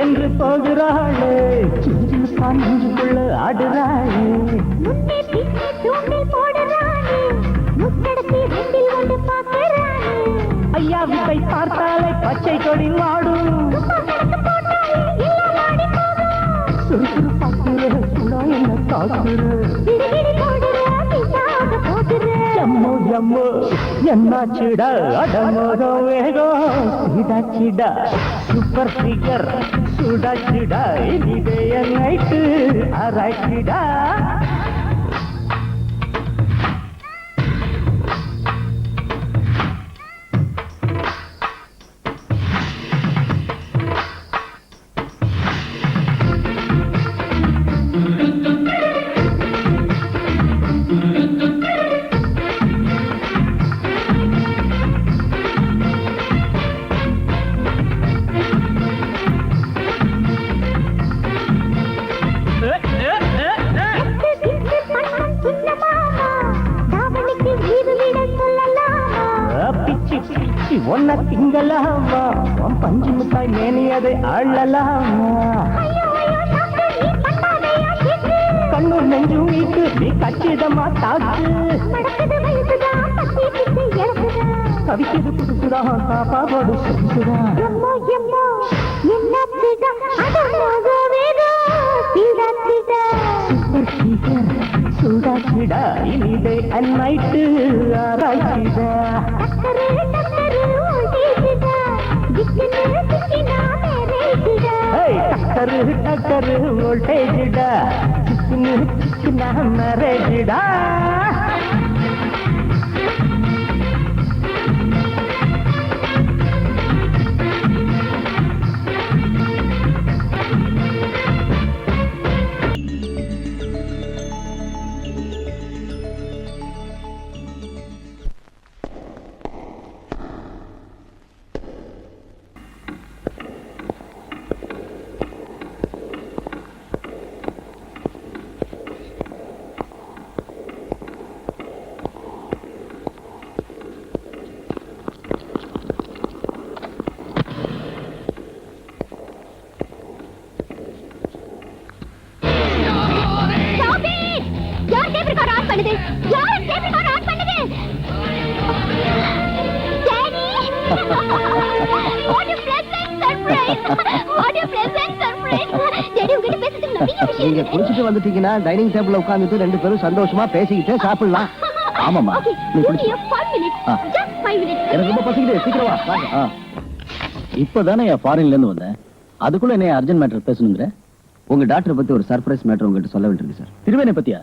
என்று போகிறாளே நெஞ்சுக்குள்ள ஆடுறாளே. ஐயா வித்தை பார்த்தாலே பச்சை கொடி வாடும். சுறுசுறுப்பாக்குற சுடா என்ன காக்குற. எம்மோ எம்மோ என்னாச்சுடா அடமோகம் வேகம் இதாச்சுடா. Super figure சூடாச்சுடா. இதுவே நைட்டு ஆராய்ச்சிடா. ஒன்ன திங்கலாமா பஞ்சு மிட்டாய் மேனியதை அள்ளலாமா. கண்ணு நெஞ்சு வீட்டு நீ கச்சிதமா தாக்கு. கவிக்குது புதுசுடா பாப்பாவோடு சொல்லுடா. சூப்பர் ஃபிகர் சூடாச்சுடா. இனிதே அன்னைட்டு ஆராய்ச்சிடா. டக்கரு டக்கரு வோல்டேஜ்டா. சிக்கனு சிக்கனா மேரேஜ்டா. நீங்க குளிச்சுட்டு வந்துட்டீங்கன்னா டைனிங் டேபிள்ல உட்கார்ந்துட்டு 2 பேரும் சந்தோஷமா பேசிக்கிட்டே சாப்பிடலாம். ஆமாமா, நீ குளிச்சு. எனக்கு ரொம்ப பசிக்குது, சீக்கிரம் வா. வாங்க. இப்பதானே ஃபாரின்ல இருந்து வந்தேன், அதுக்குள்ள என்ன அர்ஜென்ட் மேட்டர் பேசணுங்கிற? உங்க டாக்டர் பத்தி ஒரு சர்ப்ரைஸ் மேட்டர் உங்ககிட்ட சொல்ல வேண்டியிருக்கு சார். திருவேணி பத்தியா?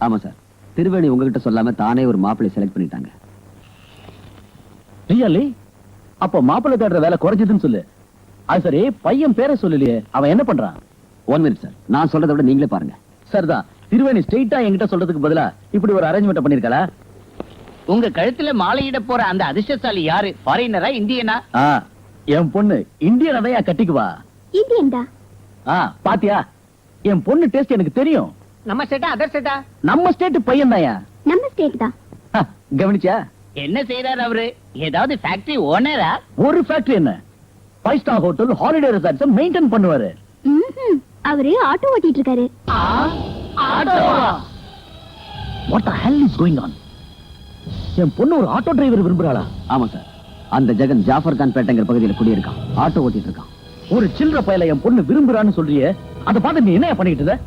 ஆமா சார், திருவேணி உங்ககிட்ட சொல்லாம தானே ஒரு மாப்பிள்ளை செலக்ட் பண்ணிட்டாங்க. ரியலி? அப்ப மாப்பிள்ளை தேடுற வேலை குறைஞ்சதுன்னு சொல்லு. அது சரி, பையன் பேரை சொல்லலையே, அவன் என்ன பண்றான்? 1 minute சார், நான் சொல்றதை விட நீங்களே பாருங்க. சரிதான், திருவேணி ஸ்ட்ரெயிட்டா என்கிட்ட சொல்றதுக்கு பதிலா இப்படி ஒரு அரேஞ்ச்மெண்ட் பண்ணிருக்கா? உங்க கழுத்துல மாலையிட போற அந்த அதிர்ஷ்டசாலி யாரு? ஃபாரினரா, இந்தியனா? என் பொண்ணு இந்தியன் அதையா கட்டிக்குவா. இந்தியன் தான். பாத்தியா, என் பொண்ணு டேஸ்ட் எனக்கு தெரியும். நம்ம ஸ்டேட்டா அதர் ஸ்டேட்டா? நம்ம ஸ்டேட் பையன் தாயா. நம்ம ஸ்டேட் தான். கவனிச்சா? என்ன செய்யறாரு அவரு? ஏதாவது ஃபேக்டரி ஓனரா? ஒரு ஃபேக்டரி என்ன, 5 star hotel, holiday resorts maintain பண்ணுவாரு. அவரு ஆட்டோ ஓட்டிட்டு இருக்காரு. What the hell is going on? என் பொண்ணு ஒரு ஆட்டோ டிரைவர் விரும்புறாளா? ஆமா சார், அந்த ஜெகன் ஜாஃபர் கான் பேட்டைங்கிற பகுதியில் குடியிருக்கான், ஆட்டோ ஓட்டிட்டு இருக்கான். ஒரு சில்லற பயல என் பொண்ணு விரும்புறான்னு சொல்றியே, அதை பார்த்து நீ என்ன பண்ணிட்டு இருக்க?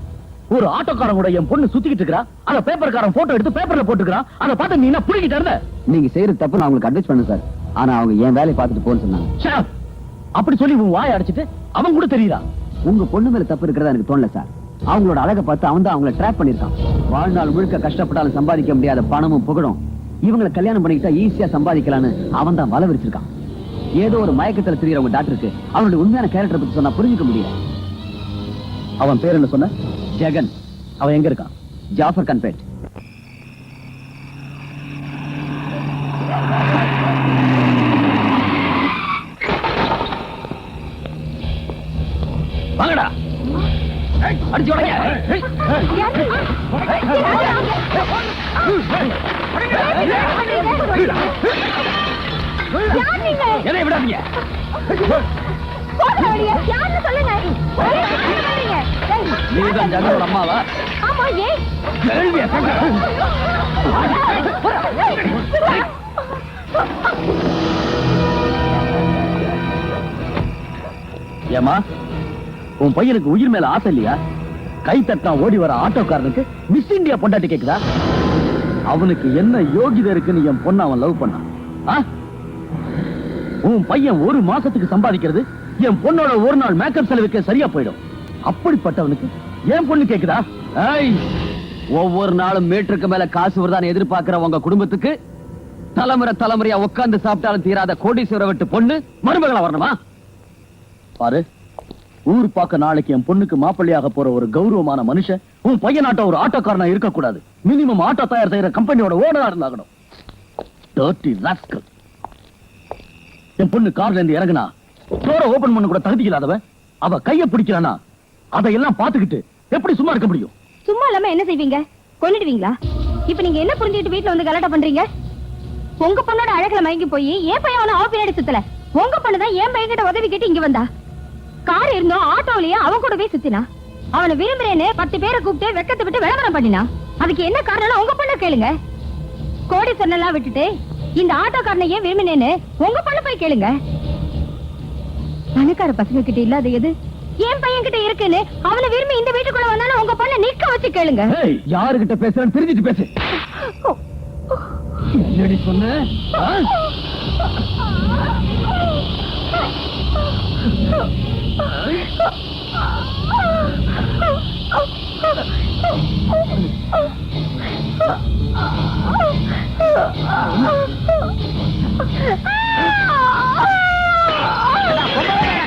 ஒரு ஆட்டோக்காரன் கூட என் பொண்ணு சுத்திக்கிட்டு இருக்கா, அத பேப்பர்காரன் போட்டோ எடுத்து பேப்பர்ல போட்டுக்கிறான், அதை பார்த்து நீ என்ன புடிக்கிட்டு இருந்த? நீங்க செய்யறது தப்பு நான் உங்களுக்கு அட்வைஸ் பண்ணேன் சார், ஆனா அவங்க என் வேலையை பார்த்துட்டு போன்னு சொன்னாங்க. அப்படி சொல்லி உன் வாயை அடிச்சிட்டு அவன் கூட தெரியுதா? உங்க பொண்ணு மேல தப்பு இருக்கிறதா எனக்கு தோணல சார். அவங்களோட அழகை பார்த்து அவன் தான் அவங்கள ட்ராப் பண்ணிருக்கான். வாழ்நாள் முழுக்க கஷ்டப்பட்டாலும் சம்பாதிக்க முடியாத பணமும் புகழும் இவங்களை கல்யாணம் பண்ணிக்கிட்டா ஈஸியா சம்பாதிக்கலான்னு அவன் தான் வலை விரிச்சிருக்கான். ஏதோ ஒரு மயக்கத்துல தெரியறவங்க டாக்டருக்கு அவனுடைய உண்மையான கேரக்டர் பத்தி சொன்னா புரிஞ்சுக்க முடியல. அவன் பேர் என்ன சொன்ன? ஜெகன். அவன் எங்க இருக்கான்? ஜாஃபர் கான் பேட். வாங்கடா, அடிச்சு உடைங்க. என்ன விடாதீங்க. நீதான் ஜெகனோட அம்மாவா? கேள்வியா ஏமா, உன் பையனுக்கு உயிர் மேல ஆசை இல்லையா? கை தட்டா ஓடி வர ஆட்டோக்காரனுக்கு மிஸ் இந்தியா பொண்டாட்டி கேக்குதா? அவனுக்கு என்ன யோகிதை இருக்குன்னு என் பொண்ணு அவன் லவ் பண்ணான். உன் பையன் 1 மாசத்துக்கு சம்பாதிக்கிறது என் பொண்ணோட ஒரு நாள் மேக்கப் செலவுக்கு சரியா போயிடும். அப்படிப்பட்டவனுக்கு என் பொண்ணு கேக்குதா? ஒவ்வொரு நாளும் மீட்டருக்கு மேல காசு வருதான்னு எதிர்பார்க்கிற உங்க குடும்பத்துக்கு தலைமுறை தலைமுறையா உட்கார்ந்து சாப்பிட்டாலும் தீராத கோடீஸ்வர விட்டு பொண்ணு மருமகளா வரணுமா? பாரு, ஊர் பார்க்க நாளைக்கு என் பொண்ணுக்கு மாப்பிள்ளையாக போற ஒரு கௌரவமான மனுஷன் உன் பையனாட்ட ஒரு ஆட்டோக்காரனா இருக்க கூடாது. மினிமம் ஆட்டோ தயார் செய்யற கம்பெனியோட ஓனரா இருந்தாகணும். Dirty rascal. என் பொண்ணு கார்ல இருந்து இறங்குனா டோர ஓபன் பண்ண கூட தகுதி இல்லாதவன் அவ கைய பிடிக்கிறானா அதையெல்லாம் பாத்துக்கிட்டு எப்படி சும்மா இருக்க முடியும்? சும்மா இல்லாம என்ன செய்வீங்க? கொன்னுடுவீங்களா? இப்ப நீங்க என்ன புரிஞ்சுட்டு வீட்டுல வந்து கலாட்டா பண்றீங்க? உங்க பொண்ணோட அழகுல மயங்கி போய் ஏன் பையன் அவ பின்னாடி சுத்தல? உங்க பொண்ணுதான் என் பையன் கிட்ட உதவி கேட்டு இங்க வந்தா. கார் இருந்தோம், ஆட்டோலயே அவன் கூட போய் சுத்தினா. அவனை விரும்புறேன்னு 10 பேரை கூப்பிட்டு வெக்கத்தை விட்டு விளம்பரம் பண்ணினா. அதுக்கு என்ன காரணம் உங்க பொண்ணு கேளுங்க. கோடி சொன்னெல்லாம் விட்டுட்டு இந்த ஆட்டோக்காரனை ஏன் விரும்பினேன்னு உங்க பொண்ணு போய் கேளுங்க. பணக்கார பசங்க கிட்ட இல்லாத எது என் பையன் கிட்ட இருக்குன்னு அவனை விரும்பி இந்த வீட்டுக்குள்ள வந்தாலும் உங்க பொண்ணை நிக்க வச்சு கேளுங்க. யாருகிட்ட பேசுறேன்னு தெரிஞ்சிட்டு பேசு. என்னடி சொன்ன?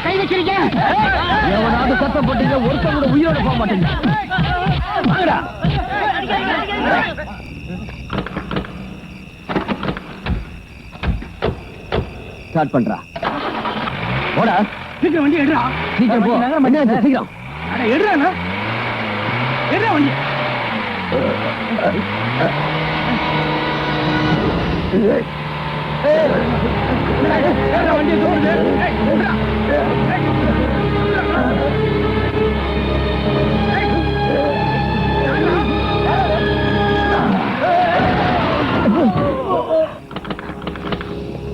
கை வச்சிருக்க. எவனாவது சத்தம் போட்டீங்க ஒருத்தவங்க உயிரோட போக மாட்டீங்க. ஸ்டார்ட் பண்றா. போடா, சீக்கிரம் வண்டி எடுறா. சீக்கிரம் போ. என்ன சீக்கிரம் எடுறா. எடுறா வண்டி. வண்டியை தோணுது.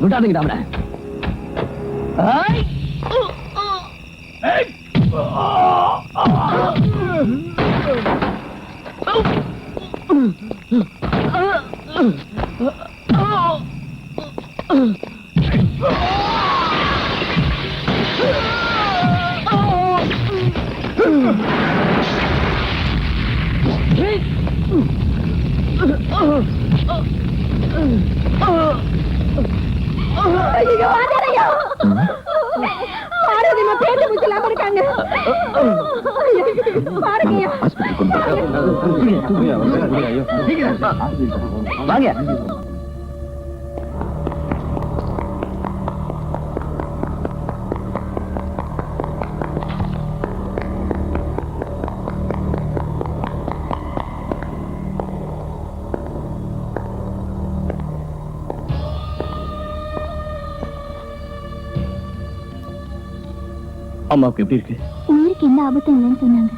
விடாதீங்க அவனை. ஐயோ, ஆண்டாளையா. பார்வதி அம்மா பேச்சு முச்சலாம இருக்காங்க. பாருங்கய்யா. வாங்க. அம்மாவுக்கு எப்படி இருக்கு? உயிருக்கு எந்த ஆபத்தும் இல்லைன்னு சொன்னாங்க.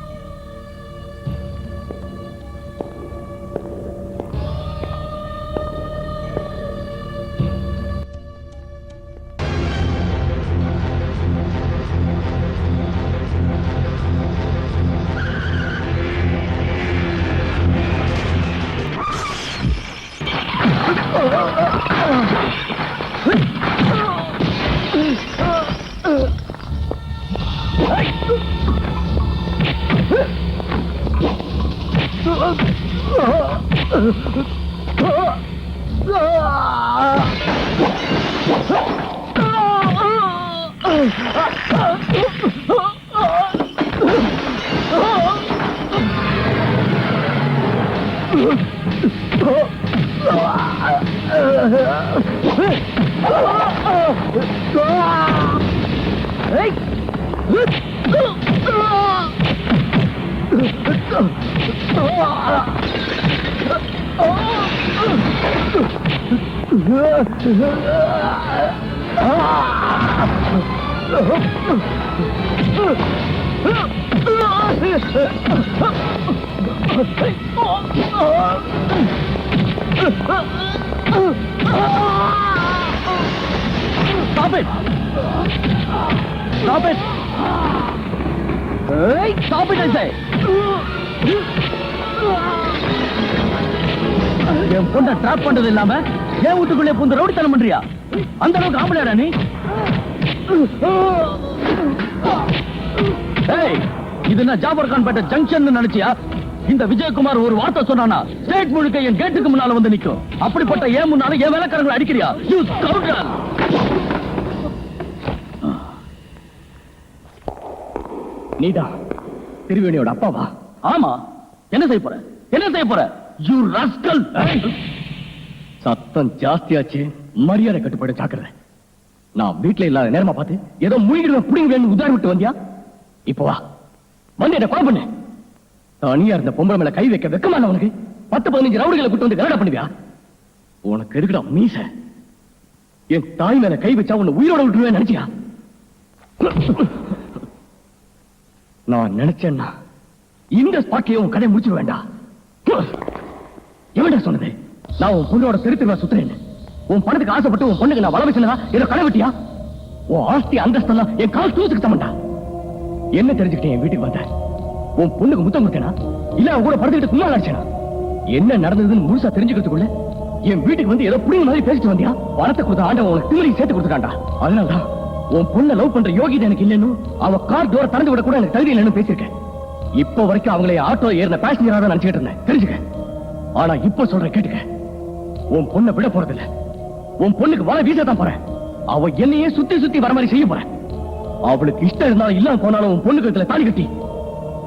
Stop it! Stop it! Hey, stop it, I say! என் பொண்ண ட்ராப் பண்றது இல்லாம என் வீட்டுக்குள்ளே புந்து ரவுடித்தனம் பண்றியா? அந்த அளவுக்கு ஆம்பளையாடா நீ? ஏய், இது என்ன ஜாபர் கான் பேட்ட ஜங்ஷன் நினைச்சியா? இந்த விஜயகுமார் ஒரு வார்த்தை சொன்னானா ஸ்டேட் முழுக்க என் கேட்டுக்கு முன்னால வந்து நிக்கும். அப்படிப்பட்ட ஏன் முன்னால என் வேலைக்காரங்களை அடிக்கிறியா? யூ ஸ்கவுண்டர்! நீதான் திருவேணியோட அப்பாவா? ஆமா. என்ன செய்ய போற? என்ன செய்ய போற? You rascal! சத்தம் ஜாஸ்தியாச்சு. மரியாதை கட்டுப்பாடு ஜாக்கிரதை. நான் வீட்டுல இல்லாத நேரமா பார்த்து ஏதோ முழுகிடுவேன் புடிங்க உதாரி விட்டு வந்தியா? இப்போ வா, வந்து என்ன கொலை பண்ணு. தனியா இருந்த பொம்பளை மேல கை வைக்க வெக்கமான உனக்கு 10-15 ரவுடிகளை கூட்டு வந்து கலடா பண்ணுவியா? உனக்கு எதுக்குடா மீச? என் தாய் மேல கை வச்சா உன்னை உயிரோட விட்டுருவேன் நினைச்சியா? நான் நினைச்சேன்னா இந்த ஸ்பாட்லயே உன் கடை முடிச்சிட வேண்டாம். எவன்டா சொன்னது நான் உன் பொண்ணோட திருத்திருவா சுத்துறேன்னு? உன் பணத்துக்கு ஆசைப்பட்டு உன் பொண்ணுக்கு நான் வள வச்சுனா என்ன கடை வெட்டியா? உன் ஆஸ்தி அந்தஸ்தெல்லாம் என் கால் தூசுக்கு தமண்டா. என்ன தெரிஞ்சுக்கிட்டேன் என் வீட்டுக்கு வந்த? உன் பொண்ணுக்கு முத்தம் கொடுத்தேனா இல்ல அவன் கூட படுத்துக்கிட்டு சும்மா அடிச்சேனா? என்ன நடந்ததுன்னு முழுசா தெரிஞ்சுக்கிறதுக்குள்ள என் வீட்டுக்கு வந்து ஏதோ புடிங்க மாதிரி பேசிட்டு வந்தியா? பணத்தை கொடுத்த ஆண்டவன் உனக்கு திமிரி சேர்த்து கொடுத்துட்டான்டா. அதனாலதான் உன் பொண்ணை லவ் பண்ற யோகிதை எனக்கு இல்லைன்னு அவ கார் டோரை திறந்து விட கூட எனக்கு தகுதி இல்லைன்னு பேசியிருக்கேன். இப்ப வரைக்கும் அவங்களை ஆட்டோ ஏறின பேசஞ்சரா தான் நினைச்சுட்டு இருந்தேன். தெரிஞ்சுக்க. ஆனா இப்ப சொல்றேன் கேட்டுக்க. உன் பொண்ணை விட போறதில்ல. உன் பொண்ணுக்கு வர வீச தான் போறேன். அவ என்னையே சுத்தி சுத்தி வர மாதிரி செய்ய போறேன். அவளுக்கு இஷ்டம் இருந்தாலும் இல்லாம போனாலும் உன் பொண்ணுக்கு இதுல தாலி கட்டி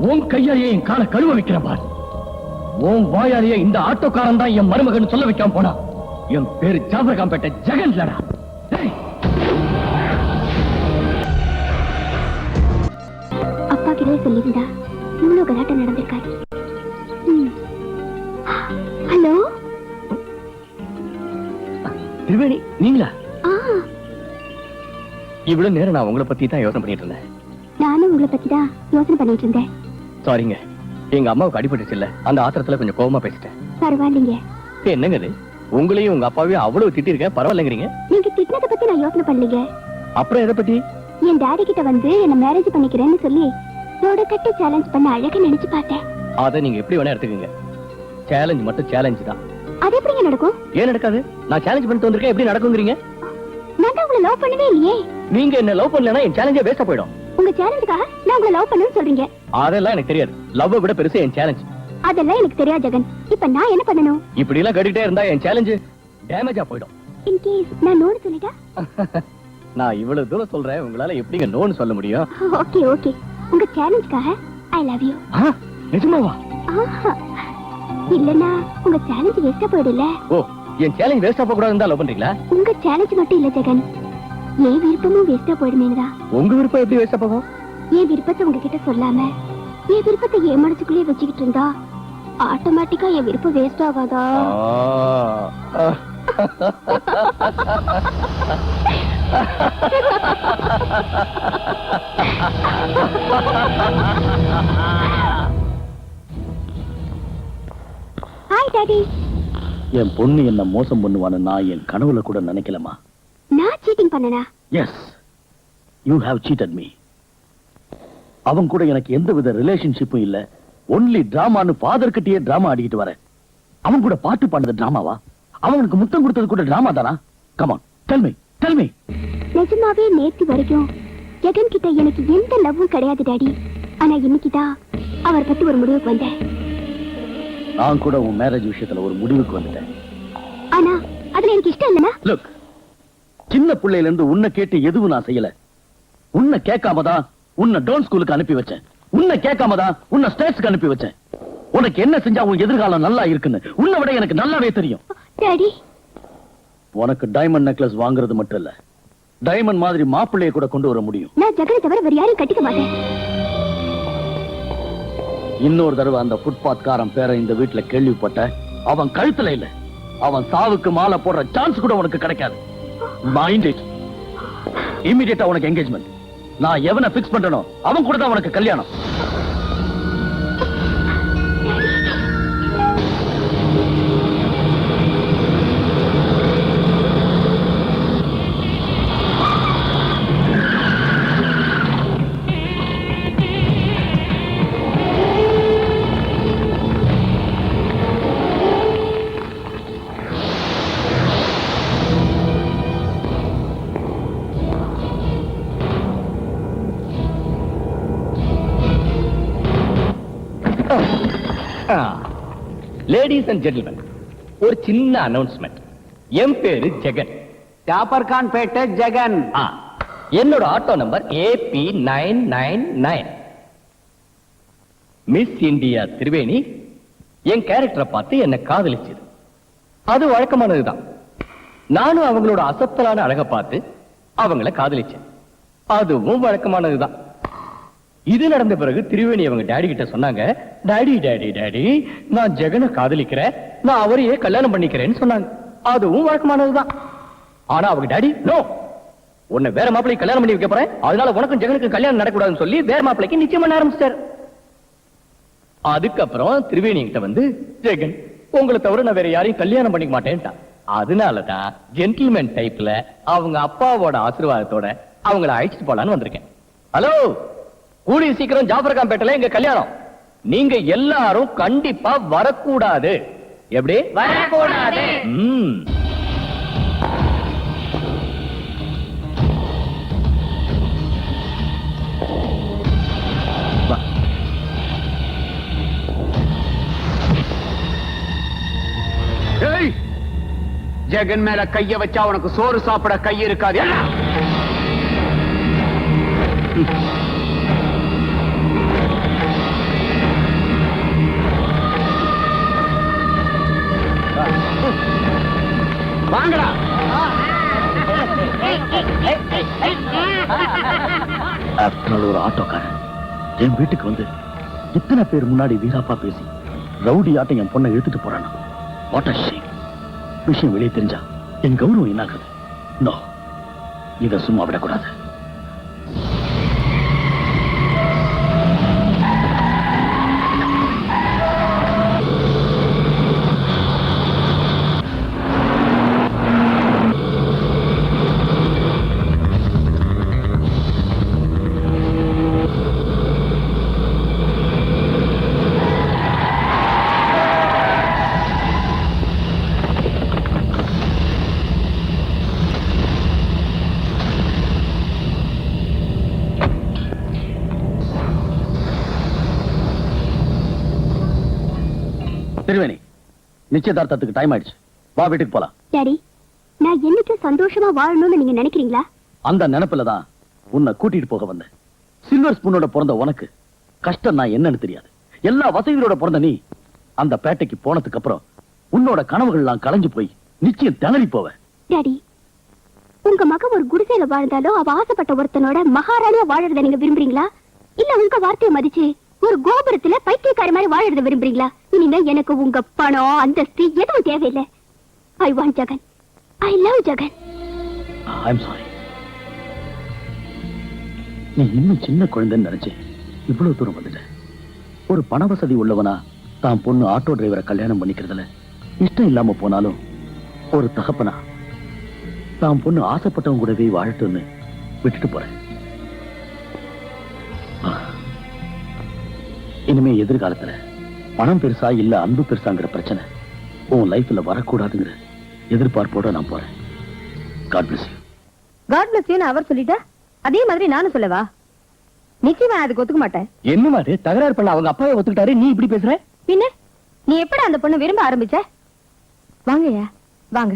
உன் கையாலேயே என் காலை கழுவ வைக்கிறேன் பார். உன் வாயாலேயே இந்த ஆட்டோக்காரன் தான் என் மருமகன் சொல்ல வைக்காம போனா என் பேரு ஜாபர்காம்பேட்டை ஜெகன் லடா. அப்பா கிட்டே சொல்லியிருந்தா இவ்வளவு கலாட்டம் நடந்திருக்காரு. ஹலோ திரிவேணி, நீங்களா? இவ்வளவு நேரம் நான் உங்களை பத்தி தான் யோசனை பண்ணிட்டு இருந்தேன். நானும் உங்களை பத்தி தான் யோசனை பண்ணிட்டு இருந்தேன். சாரிங்க, எங்க அம்மாவுக்கு அடிபட்டுச்சு இல்ல, அந்த ஆத்திரத்துல கொஞ்சம் கோவமா பேசிட்டேன். பரவாயில்லைங்க. என்னங்க இது, உங்களையும் உங்க அப்பாவையும் அவ்வளவு திட்டிருக்கேன், பரவாயில்லைங்கிறீங்க? நீங்க திட்டினதை பத்தி நான் யோசனை பண்ணலீங்க. அப்புறம் எதை பத்தி? என் டாடி கிட்ட வந்து என்ன மேரேஜ் பண்ணிக்கிறேன்னு சொல்லி ரோட கட்டி சேலஞ்ச் பண்ண அழகா நினைச்சு பார்த்தேன். அதை நீங்க எப்படி வேணா எடுத்துக்கங்க. சேலஞ்ச் மட்டும் சேலஞ்ச் தான். அது எப்படிங்க நடக்கும்? ஏன் நடக்காது? நான் சேலஞ்ச் பண்ணிட்டு வந்திருக்கேன், எப்படி நடக்குங்கிறீங்க? நான் தான் உங்களை லவ் பண்ணவே இல்லையே. நீங்க என்ன லவ் பண்ணலனா என் சேலஞ்சே வேஸ்டா போயிடும். உங்க சேலஞ்சுக்காக நான் உங்களை லவ் பண்ணனும்னு சொல்றீங்க. அதெல்லாம் எனக்கு தெரியாது. லவ்வை விட பெருசு என் சேலஞ்ச். அதெல்லாம் எனக்கு தெரியாது ஜெகன். இப்போ நான் என்ன பண்ணனும்? இப்படி எல்லாம் கேட்டுட்டே இருந்தா என் சேலஞ்ச் டேமேஜா போயிடும். இன் கேஸ் நான் நோன்னு சொல்லிட்டா? நான் இவ்வளவு தூரம் சொல்றேன், உங்களால எப்படிங்க நோன்னு சொல்ல முடியும்? Okay okay. உங்க சேலஞ்சுக்காக ஐ லவ் யூ. நிஜமாவா? இல்லனா உங்க சேலஞ்ச் வேஸ்டா போயிடும்ல. ஓ, என் சேலஞ்ச் வேஸ்டா போக கூடாதுன்னு லவ் பண்றீங்களா? உங்க சேலஞ்ச் மட்டும் இல்ல ஜெகன், என் விருப்பமும் வேஸ்டா போயிடுமேடா. உங்க விருப்பம் எப்படி வேஸ்டா போகும்? என் விருப்பத்தை உங்ககிட்ட சொல்லாம என் விருப்பத்தை என் மனசுக்குள்ளே வச்சுக்கிட்டு இருந்தா ஆட்டோமேட்டிக்கா என் விருப்பம் வேஸ்ட் ஆகாதா? Hi daddy. என் பொண்ணு என்ன மோசம் பண்ணுவான்னு நான் என் கனவுல கூட நினைக்கலமா. நான் சீட்டிங் பண்ணனா? Yes, you have cheated me. அவன் கூட எனக்கு எந்தவித ரிலேஷன்ஷிப்பும் இல்ல. ஒன்லி டிராமான்னு ஃபாதர் கிட்டயே டிராமா ஆடிக்கிட்டு வரேன். அவன் கூட பாட்டு பாடுறது டிராமாவா? அவனுக்கு முத்தம் கொடுத்தது கூட டிராமா தானா? Come on, tell me, tell me. நிஜமாவே நேத்து வரைக்கும் ஜெகன் கிட்ட எனக்கு எந்த லவ்வும் கிடையாது டாடி. ஆனா இன்னைக்கு தான் அவர் பத்தி ஒரு முடிவுக்கு வந்தேன். நான் கூட உன் மேரேஜ் விஷயத்துல ஒரு முடிவுக்கு வந்துட்டேன். ஆனா அதுல எனக்கு இஷ்டம் இல்லனா? லுக், சின்ன பிள்ளையில இருந்து உன்னை கேட்டு எதுவும் நான் செய்யல. உன்னை கேட்காம தான் உன்னை டோன் ஸ்கூலுக்கு அனுப்பி வச்சேன். உன்னை கேட்காம தான் உன்னை ஸ்டேட்ஸ்க்கு அனுப்பி வச்சேன். உனக்கு என்ன செஞ்சா உன் எதிர்காலம் நல்லா இருக்குன்னு உன்னை விட எனக்கு நல்லாவே தெரியும். டாடி, உனக்கு டைமண்ட் நெக்லஸ் வாங்குறது மட்டும் இல்ல, டைமண்ட் மாதிரி மாப்பிள்ளைய கூட கொண்டு வர முடியும். நான் ஜெகனை தவிர வேற யாரையும் கட்டிக்க மாட்டேன். இன்னொரு தடவை அந்த ஃபுட்பாத் காரன் பேரை இந்த வீட்டுல கேள்விப்பட்ட, அவன் கழுத்துல இல்ல, அவன் சாவுக்கு மாலை போடுற சான்ஸ் கூட உனக்கு கிடைக்காது. Mind it. இமிடியேட்டா உனக்கு என்கேஜ்மெண்ட். நான் எவனை பிக்ஸ் பண்றனோ அவன் கூட தான் உனக்கு கல்யாணம். லேடிஸ் அண்ட் ஜென்டில்மேன், ஒரு சின்ன அனௌன்ஸ்மெண்ட். என் பேரு ஜெகன், ஜாபர்கான் பேட்டை ஜெகன். என்னோட auto number AP999. Miss India Triveni என் கேரக்டரை பார்த்து என்ன காதலிச்சது. அது வழக்கமானதுதான். நானும் அவங்களோட அசத்தலான அழகை பார்த்து அவங்கள காதலிச்சேன். அதுவும் வழக்கமானதுதான். இது நடந்த பிறகு திரிவேணி அவங்க டாடி கிட்ட சொன்னாங்க, டாடி டாடி டாடி, நான் ஜெகனை காதலிக்கிறேன், நான் அவரையே கல்யாணம் பண்ணிக்கிறேன்னு சொன்னாங்க. அதுவும் வழக்கமானதுதான். ஆனா அவங்க டாடி, நோ, உன்னை வேற மாப்பிள்ளைக்கு கல்யாணம் பண்ணி வைக்க போறேன், அதனால உனக்கும் ஜெகனுக்கு கல்யாணம் நடக்கூடாதுன்னு சொல்லி வேற மாப்பிள்ளைக்கு நிச்சயம் பண்ண ஆரம்பிச்சிட்டாரு. அதுக்கப்புறம் திரிவேணி கிட்ட வந்து, ஜெகன் உங்களை தவிர நான் வேற யாரையும் கல்யாணம் பண்ணிக்க மாட்டேன்ட்டான். அதனாலதான் ஜென்டில்மேன் டைப்ல அவங்க அப்பாவோட ஆசீர்வாதத்தோட அவங்கள அழைச்சிட்டு போலான்னு வந்திருக்கேன். ஹலோ, கூடிய சீக்கிரம் ஜாஃபர்கான் பேட்டையில எங்க கல்யாணம். நீங்க எல்லாரும் கண்டிப்பா வரக்கூடாது. எப்படி வரக்கூடாது? ஜெகன் மேல கைய வச்சா உனக்கு சோறு சாப்பிட கை இருக்காது. வாங்கடா. ஒரு ஆட்டோக்காரன் என் வீட்டுக்கு வந்து இத்தனை பேர் முன்னாடி வீராப்பா பேசி ரவுடி ஆட்டம் என் பொண்ணை இழுத்துட்டு போறானா? What a shame. விஷயம் வெளியே தெரிஞ்சா என் கௌரவம் என்னாகுது? நோ, இதை சும்மா விடக்கூடாது. நிச்சயதார்த்தத்துக்கு டைம் ஆயிடுச்சு, வா வீட்டுக்கு போலாம். டாடி, நான் என்னைக்கும் சந்தோஷமா வாழணும்னு நீங்க நினைக்கிறீங்களா? அந்த நினைப்புலதான் உன்னை கூட்டிட்டு போக வந்தேன். சில்வர் ஸ்பூனோட பிறந்த உனக்கு கஷ்டம் நான் என்னன்னு தெரியாது. எல்லா வசதிகளோட பிறந்த நீ அந்த பேட்டைக்கு போனதுக்கு அப்புறம் உன்னோட கனவுகள்லாம் கலைஞ்சு போய் நிச்சயம் திணறி போவ. டாடி, உங்க மக ஒரு குடிசையில வாழ்ந்தாலும் அவ ஆசைப்பட்ட ஒருத்தனோட மகாராணியா வாழறத நீங்க விரும்புறீங்களா? இல்ல உங்க வார்த்தையை மதிச்சு ஒரு கோபுரத்துல பைத்தியக்காரி மாதிரி வாழறத விரும்புறீங்களா? இனிமே எனக்கு உங்க பணம் அந்தஸ்து எதுவும் தேவையில்லை. I want Jagan. I love Jagan. I'm sorry. நீ இன்னும் சின்ன குழந்தைன்னு நினைச்சு இவ்வளவு தூரம் வந்துட்ட. ஒரு பண வசதி உள்ளவனா தான் பொண்ணு ஆட்டோ டிரைவரை கல்யாணம் பண்ணிக்கிறதுல இஷ்டம் இல்லாம போனாலும் ஒரு தகப்பனா தான் பொண்ணு ஆசைப்பட்டவங்க கூடவே வாழட்டும்னு விட்டுட்டு போறேன். இனிமே எதிர்காலத்துல பணம் பெருசா இல்ல அன்பு பெருசாங்கிற பிரச்சனை உன் லைஃப்ல வரக்கூடாதுங்கிற எதிர்பார்ப்போட நான் போறேன். God bless you. God bless you ன்னு அவர் சொல்லிட்டா அதே மாதிரி நானும் சொல்லவா? நிச்சயமா நான் அதுக்கு ஒத்துக்க மாட்டேன். என்ன மாதிரி தகராறு பண்ண அவங்க அப்பாவே ஒத்துக்கிட்டாரு, நீ இப்படி பேசுற? பின்ன நீ எப்படி அந்த பொண்ணு விரும்ப ஆரம்பிச்ச? வாங்கய்யா வாங்க.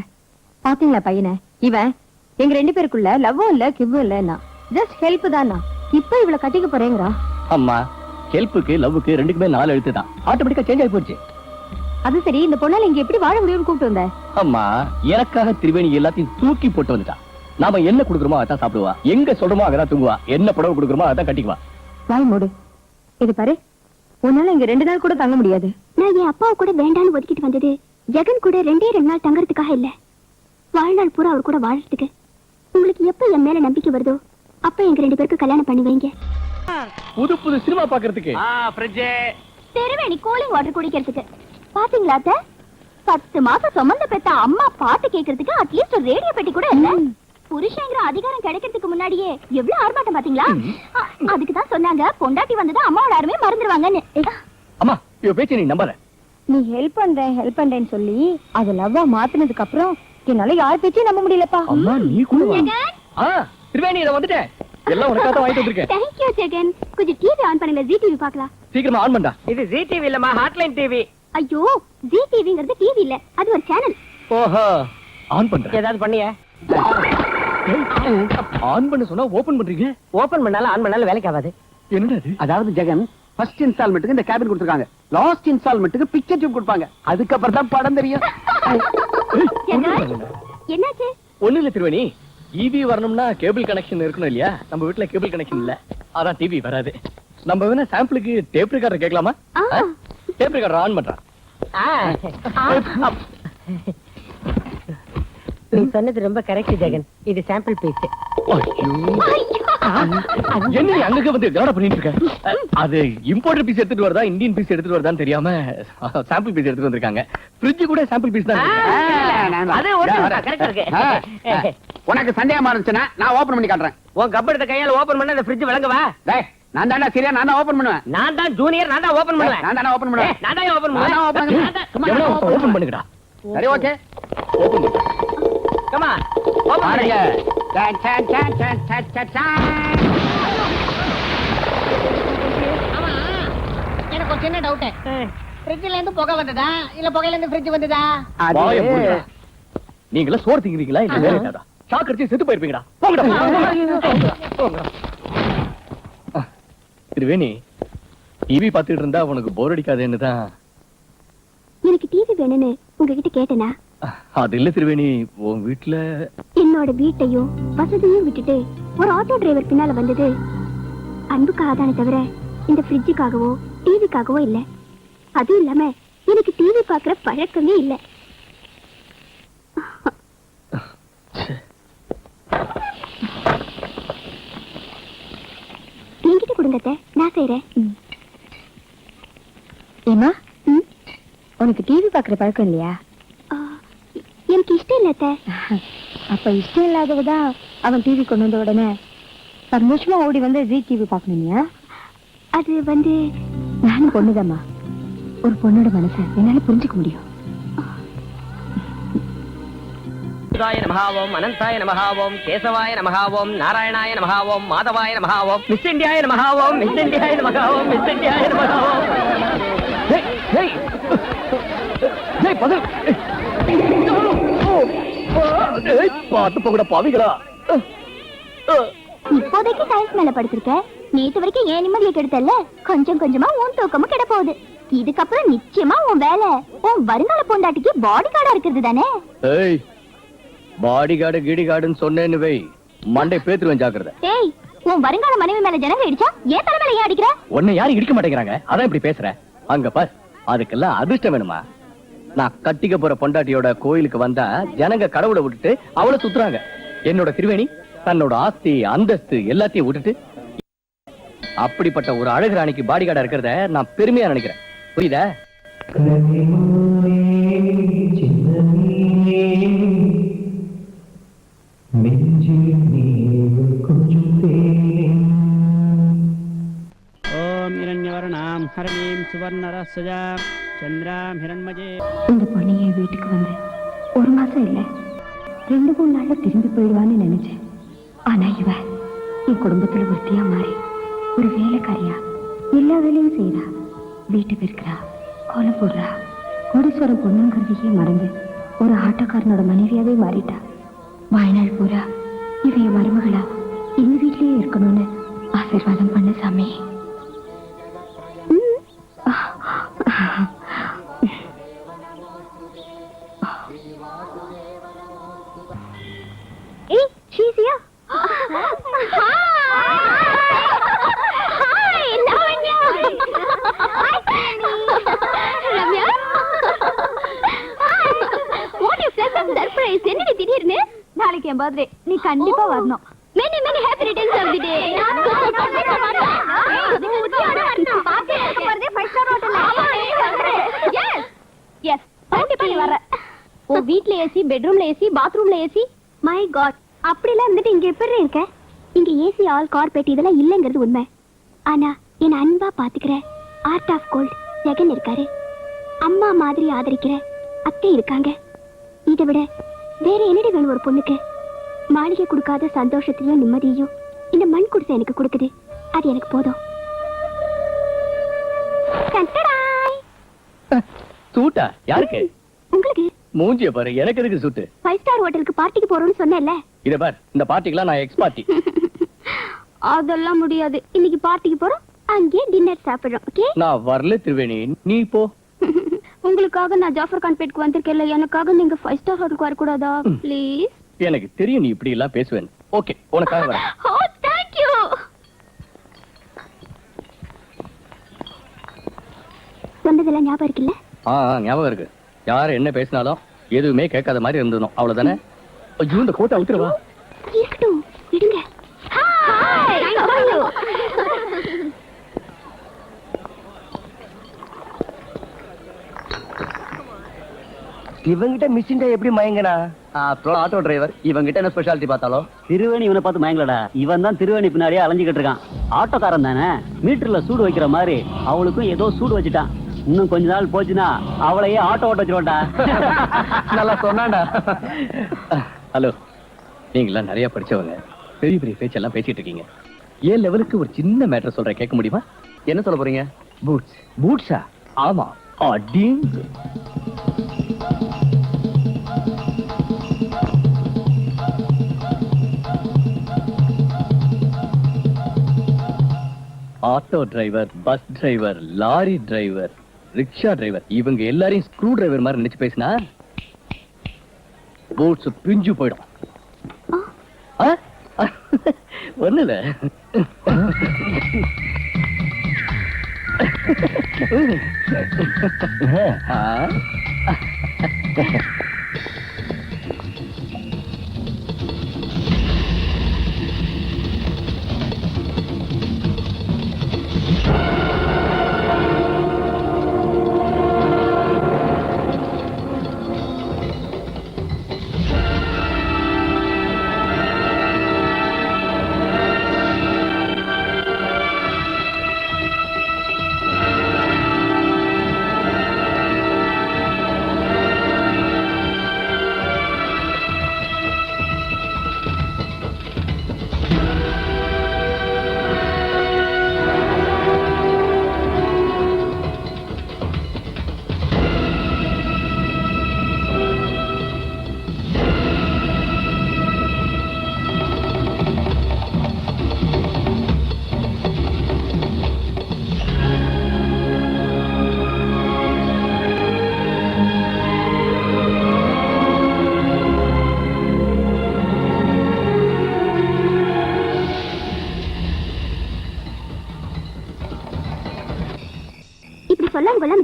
பாத்தீங்களா பையனை? இவன் எங்க 2 பேருக்குள்ள லவ்வும் இல்ல கிவ்வும் இல்ல, ஜஸ்ட் ஹெல்ப் தானா. இப்ப இவள கட்டிக்க போறேங்கறா. அம்மா, ஹெல்ப்புக்கு லவ்வுக்கு ரெண்டுக்குமே 4 எழுத்து தான். ஆட்டோமேட்டிக்கா சேஞ்ச் ஆகி போச்சு. அது சரி, இந்த பொண்ணால இங்க எப்படி வாழ முடியும்னு கூப்பிட்டு வந்த? அம்மா, எனக்காக திரிவேணி எல்லாத்தையும் தூக்கி போட்டு வந்துட்டான். நாம என்ன குடுக்குறோமோ அதான் சாப்பிடுவா, எங்க சொல்றோமோ அதான் தூங்குவா, என்ன புடவை குடுக்குறோமோ அதான் கட்டிக்குவா. வாய் மூடு. இது பாரு, உன்னால இங்க 2 நாள் கூட தங்க முடியாது. நான் என் அப்பாவை கூட வேண்டான்னு ஒதுக்கிட்டு வந்தது ஜெகன் கூட 2 நாள் தங்கறதுக்காக இல்ல, வாழ்நாள் பூரா அவர் கூட வாழறதுக்கு. உங்களுக்கு எப்ப என் மேல நம்பிக்கை வருதோ அப்ப எங்க 2 பேருக்கு கல்யாணம் பண்ணி வைங்க. புது புது சினிமா பாக்குறதுக்கு திருவேணி கூலிங் வாட்டர் குடிக்கிறதுக்கு. பாத்தீங்களா அத்தை, 10 மாசம் சுமந்த பெத்த அம்மா பாட்டு கேட்கறதுக்கு அட்லீஸ்ட் ஒரு ரேடியோ பெட்டி கூட இல்ல. புருஷங்கிற அதிகாரம் கிடைக்கிறதுக்கு முன்னாடியே எவ்வளவு ஆர்ப்பாட்டம் பாத்தீங்களா? அதுக்கு தான் சொன்னாங்க பொண்டாட்டி வந்ததா அம்மாவோட அருமே மறந்துடுவாங்கன்னு. அம்மா, இவ பேச்ச நீ நம்பற? நீ ஹெல்ப் பண்றேன்னு சொல்லி அது லவ்வா மாத்துனதுக்கு அப்புறம் என்னால யார் பேச்சையும் நம்ப முடியலப்பா. அம்மா, நீ கூட வா. திரிவேணி, இத வந்துட்டேன். எல்லாம் உனக்காக தான் வாங்கிட்டு வந்திருக்கேன். Thank you Jagan. கொஞ்சம் டிவி ஆன் பண்ணுங்க, ஜி டிவி பார்க்கலாம். சீக்கிரமா ஆன் பண்ணடா. இது ஜி டிவி இல்லம்மா, ஹாட்லைன் டிவி. ஐயோ, ஜி டிவிங்கிறது டிவி இல்ல, அது ஒரு சேனல். ஓஹோ, ஆன் பண்றேன். ஏதாவது பண்ணிய? ஆன் பண்ண சொன்னா ஓபன் பண்றீங்க? ஓபன் பண்ணாலும் ஆன் பண்ணாலும் வேலைக்கு ஆகாது. என்னடா இது? அதாவது ஜெகன், ஃபர்ஸ்ட் இன்ஸ்டால்மெண்ட்டுக்கு இந்த கேபின் கொடுத்துருக்காங்க, லாஸ்ட் இன்ஸ்டால்மெண்ட்டுக்கு பிக்சர் டியூப் கொடுப்பாங்க, அதுக்கப்புறம் தான் படம் தெரியும். ஜெகன், என்னாச்சு? ஒண்ணு இல்ல திரிவேணி, டிவி வரணும்னா கேபிள் கனெக்ஷன் இருக்கணும் இல்லையா? நம்ம வீட்ல கேபிள் கனெக்ஷன் இல்ல, அதான் டிவி வராது. நம்ம வேணா சாம்பிளுக்கு டேப் ரெக்கார்டர் கேட்கலாமா? டேப் ரெக்கார்டர் ஆன் பண்றேன். நீ சொன்னது ரொம்ப கரெக்ட் ஜெகன், இது சாம்பிள் பீஸ். என்ன நீ அங்க வந்து கலடா பண்ணிட்டு இருக்க? அது இம்போர்ட்டட் பீஸ் எடுத்துட்டு வரதா இந்தியன் பீஸ் எடுத்துட்டு வரதான்னு தெரியாம சாம்பிள் பீஸ் எடுத்துட்டு வந்திருக்காங்க. ஃப்ரிட்ஜ் கூட சாம்பிள் பீஸ் தான். அது கரெக்ட் இருக்கு. உனக்கு சந்தேகமா இருந்துச்சுன்னா நான் ஓபன் பண்ணி காட்டுறேன். உன் கப் எடுத்த கையால ஓபன் பண்ண இந்த ஃப்ரிட்ஜ் விளங்கவா? டேய், நான் தான்டா சரியா, நான் தான் ஓபன் பண்ணுவேன். நான் தான் ஜூனியர், நான் தான் ஓபன் பண்ணுவேன். நான் தானே ஓபன் பண்ணுவேன். நான் தான் ஓபன் பண்ணுவேன். ஓபன் பண்ணுங்கடா. சரி, ஓகே, ஓபன் பண்ணு. கமா ஓபன் பாருங்க. ஆமா, எனக்கு ஒரு சின்ன டவுட். ஃப்ரிட்ஜ்ல இருந்து புகை வந்ததா இல்ல புகையில இருந்து ஃப்ரிட்ஜ் வந்ததா? வாயை மூடுடா. நீங்களா சோறு திங்கிறீங்களா இல்ல வேற ஏதாவது ஷாக் அடிச்சு செத்து போயிருப்பீங்கடா. போங்கடா. திரிவேணி, டிவி பார்த்துட்டு இருந்தா உனக்கு போர் அடிக்காதுன்னு தான். எனக்கு டிவி வேணும்னு உங்ககிட்ட கேட்டேனா? அது இல்ல திரிவேணி, உன் வீட்டுல என்னோட வீட்டையும் வசதியும் விட்டுட்டு ஒரு ஆட்டோ டிரைவர் பின்னால வந்தது அன்புக்காக தானே தவிர இந்த ஃப்ரிட்ஜுக்காகவோ டிவிக்காகவோ இல்ல. அதுவும் இல்லாம எனக்கு டிவி பாக்குற பழக்கமே இல்ல. என்கிட்ட கொடுங்க அத்தை, நான் செய்யறேன். ஏமா, உனக்கு டிவி பாக்குற பழக்கம் இல்லையா? எனக்கு இஷ்டம் இல்ல அத்தை. அப்ப இஷ்டம் இல்லாதவதான் அவன் டிவி கொண்டு வந்த உடனே சந்தோஷமா ஓடி வந்து ஜி டிவி பாக்கணும்யா? அது வந்து நானும் பொண்ணுதாம்மா, ஒரு பொண்ணோட மனசை என்னால புரிஞ்சுக்க முடியும். நமஹாவோம், அனந்தாய நமஹாவோம், கேசவாய நமஹாவோம், நாராயணாய நமஹாவோம், மாதவாய நமஹாவோம், மிஸ் இந்தியாய நமஹாவோம், மிஸ் இந்தியாய நமஹாவோம், மிஸ் இந்தியாய நமஹாவோம். பார்த்து போகட பாவிகளா. இப்போதைக்கு டைல்ஸ் மேல படுத்திருக்க, நேத்து வரைக்கும் ஏன் நிம்மதியை கெடுத்தல்ல, கொஞ்சம் கொஞ்சமா உன் தூக்கமும் கெட போகுது. இதுக்கப்புறம் நிச்சயமா உன் வேலை உன் வருங்கால பொண்டாட்டிக்கு பாடி கார்டா இருக்கிறது தானே. ஏய், பாடி கார்டு கீடி கார்டுன்னு சொன்னேன்னு வை, மண்டை பேத்துருவேன் ஜாக்கிரதை. டேய், உன் வருங்கால மனைவி மேல ஜனங்க இடிச்சா ஏன் தலைமையில ஏன் அடிக்கிற? உன்னை யாரும் இடிக்க மாட்டேங்கிறாங்க, அதான் இப்படி பேசுற. அங்க பார், அதுக்கெல்லாம் அதிர்ஷ்டம் வேணுமா? நான் கட்டிக்க போற பொண்டாட்டியோட கோயிலுக்கு வந்தா ஜனங்க கடவுளை விட்டுட்டு அவளை சுத்துறாங்க. என்னோட திருவேணி தன்னோட ஆஸ்தி அந்தஸ்து எல்லாத்தையும் விட்டுட்டு அப்படிப்பட்ட ஒரு அழகு ராணிக்கு பாடி கார்டா இருக்கிறத நான் பெருமையா நினைக்கிறேன். புரியுதா? ஓம் இரண்யவர்ணாம் ஹரணீம் சுவர்ணரஸ்ஸஜா சந்திராம் ஹிரண்மஜே. இந்த பொண்ணைய வீட்டுக்கு வந்து ஒரு மாசம் இல்ல 2-3 நாள்ல திரும்பி போயிடுவான்னு நினைச்சேன். ஆனா இவ என் குடும்பத்துல ஒருத்தியா மாறி ஒரு வேலைக்காரியா எல்லா வேலையும் செய்யறா. வீட்டு பெருக்கிறா, கோலம் போடுறா. கோடீஸ்வரம் பொண்ணுங்கிறதையே மறந்து ஒரு ஆட்டோக்காரனோட மனைவியாவே மாறிட்டா. வாழ்நாள் பூரா இவ என் மருமகளா இந்த வீட்லயே இருக்கணும்னு ஆசீர்வாதம் பண்ண சாமி. ஏய், ஷீசியா. என்னடி திடீர்னு? நாளைக்கு என் பர்த்டே, நீ கண்டிப்பா வரணும். Many many happy returns of the day. Yes, கண்டிப்பா நீ வர. ஓ வீட்ல ஏசி, பெட்ரூம்ல ஏசி, பாத்ரூம்ல ஏசி. மை காட், அப்படிலாம் இருந்துட்டு இங்க எப்படி இருக்க? இங்க ஏசி ஆல் கார்பெட் இதெல்லாம் இல்லங்கிறது உண்மை. ஆனா என் அன்பா பாத்துக்கிற ஆர்ட் ஆஃப் கோல்ட் ஜெகன் இருக்காரு. அம்மா மாதிரி ஆதரிக்கிற அத்தை இருக்காங்க. இதை விட வேற என்னடி வேணும் ஒரு பொண்ணுக்கு? மாளிகை கொடுக்காத சந்தோஷத்தையும் நிம்மதியையும் இந்த மண் குடிசை எனக்கு கொடுக்குது. அது எனக்கு போதும். சூட்டா யாருக்கு? உங்களுக்கு. மூஞ்சிய பாரு, எனக்கு எதுக்கு சூட்டு? 5 ஸ்டார் ஹோட்டலுக்கு பார்ட்டிக்கு போறோம்னு சொன்னேன்ல. இத பார், இந்த பார்ட்டிக்குலாம் நான் எக்ஸ் பார்ட்டி. அதெல்லாம் முடியாது. இன்னைக்கு பார்ட்டிக்கு போறோம், அங்கே டின்னர் சாப்பிடுறோம். ஓகே? நான் வரல திருவேணி, நீ போ. உங்களுக்காக நான் ஜாஃபர் கான் பேட்க்கு வந்திருக்கேன்ல, எனக்காக நீங்க 5 ஸ்டார் ஹோட்டலுக்கு வர கூடாதா? ப்ளீஸ். எனக்கு தெரியும் நீ இப்படி எல்லாம் பேசுவேன். ஓகே, உனக்காக வரேன். ஓ தேங்க் யூ. சொன்னதெல்லாம் ஞாபகம் இருக்குல்ல? ஞாபகம் இருக்கு. யார் என்ன பேசினாலும் எதுவுமே கேட்காத மாதிரி இருந்தணும், அவ்வளவுதானே? ஐயோ, இந்த கோட்டை அவுத்துறவா? இருக்கட்டும், விடுங்க. Hi, how are you? இவங்கிட்ட மிஷின்ட எப்படி மயங்கனா? ஆட்டோ டிரைவர் இவங்கிட்ட என்ன ஸ்பெஷாலிட்டி பார்த்தாலும் திருவேணி இவனை பார்த்து மயங்கலடா. இவன் தான் திருவேணி பின்னாடியே அலைஞ்சிக்கிட்டு இருக்கான். ஆட்டோக்காரன் தானே, மீட்டர்ல சூடு வைக்கிற மாதிரி அவளுக்கும் ஏதோ சூடு வச்சுட்டான். இன்னும் கொஞ்ச நாள் போச்சுன்னா அவளையே ஆட்டோ ஓட்ட வச்சிருவான்டா. நல்லா சொன்னாண்டா. ஹலோ, நீங்களாம் நிறைய படிச்சவங்க, பெரிய பெரிய பேச்செல்லாம் பேசிட்டு இருக்கீங்க. ஏன் லெவலுக்கு ஒரு சின்ன மேட்டர் சொல்றேன், கேட்க முடியுமா? என்ன சொல்ல போறீங்க? பூட்ஸ். பூட்ஸா? ஆமா. அடிங். Auto driver, bus driver, lorry driver, rickshaw driver, இவங்க எல்லாரையும் ஸ்க்ரூ டிரைவர் மாதிரி நினைச்சு பேசினா பூட்ஸ் பிஞ்சு போயிடும். ஒண்ணுல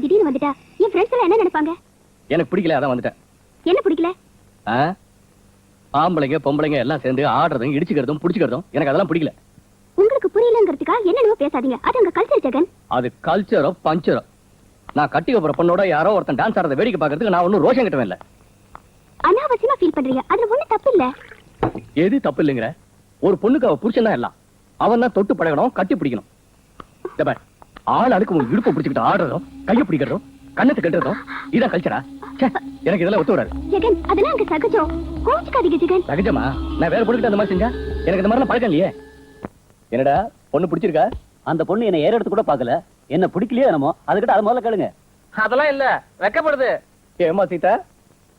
திடீர்னு வந்துட்டா என் ஃப்ரெண்ட்ஸ் எல்லாம் என்ன நினைப்பாங்க? எனக்கு பிடிக்கல, அதான் வந்துட்டேன். என்ன பிடிக்கல? ஆம்பளைங்க பொம்பளைங்க எல்லாம் சேர்ந்து ஆடுறதும் இடிச்சுக்கிறதும் புடிச்சுக்கிறதும் எனக்கு அதெல்லாம் பிடிக்கல. உங்களுக்கு புரியலங்கிறதுக்கா என்னென்னவோ பேசாதீங்க. அது உங்க கல்ச்சர் ஜெகன். அது கல்ச்சரோ பஞ்சரோ. நான் கட்டிக்க போற பொண்ணோட யாரோ ஒருத்தன் டான்ஸ் ஆடுறத வேடிக்கை பார்க்கறதுக்கு நான் ஒன்னும் ரோஷம் கட்டவே இல்ல. அனாவசியமா ஃபீல் பண்றீங்க. அதுல ஒண்ணும் தப்பு இல்ல. எது தப்பு இல்லைங்கிற? ஒரு பொண்ணுக்கு அவ புருஷன் தான் எல்லாம். அவன் தான் தொட்டு பழகணும், கட்டி பிடிக்கணும். ஆள் அதுக்கு உன் இடுப்பு பிடிச்சிக்கிட்டு ஆடுறதும் கையை பிடிக்கிறதும் கண்ணத்தை கட்டுறதும் இதான் கல்ச்சரா? எனக்கு இதெல்லாம் ஒத்து வராது. ஜெகன், அதெல்லாம் அங்க சகஜம். கோச்சுக்காதீங்க ஜெகன். சகஜமா? நான் வேற பொண்ணுகிட்ட அந்த மாதிரி செஞ்சா எனக்கு இந்த மாதிரிலாம் பழக்கம் இல்லையே. என்னடா பொண்ணு பிடிச்சிருக்கா? அந்த பொண்ணு என்ன ஏற எடுத்து கூட பாக்கல. என்ன பிடிக்கலையே என்னமோ அதுக்கிட்ட அது முதல்ல கேளுங்க. அதெல்லாம் இல்ல, வெக்கப்படுது. ஏமா சீதா,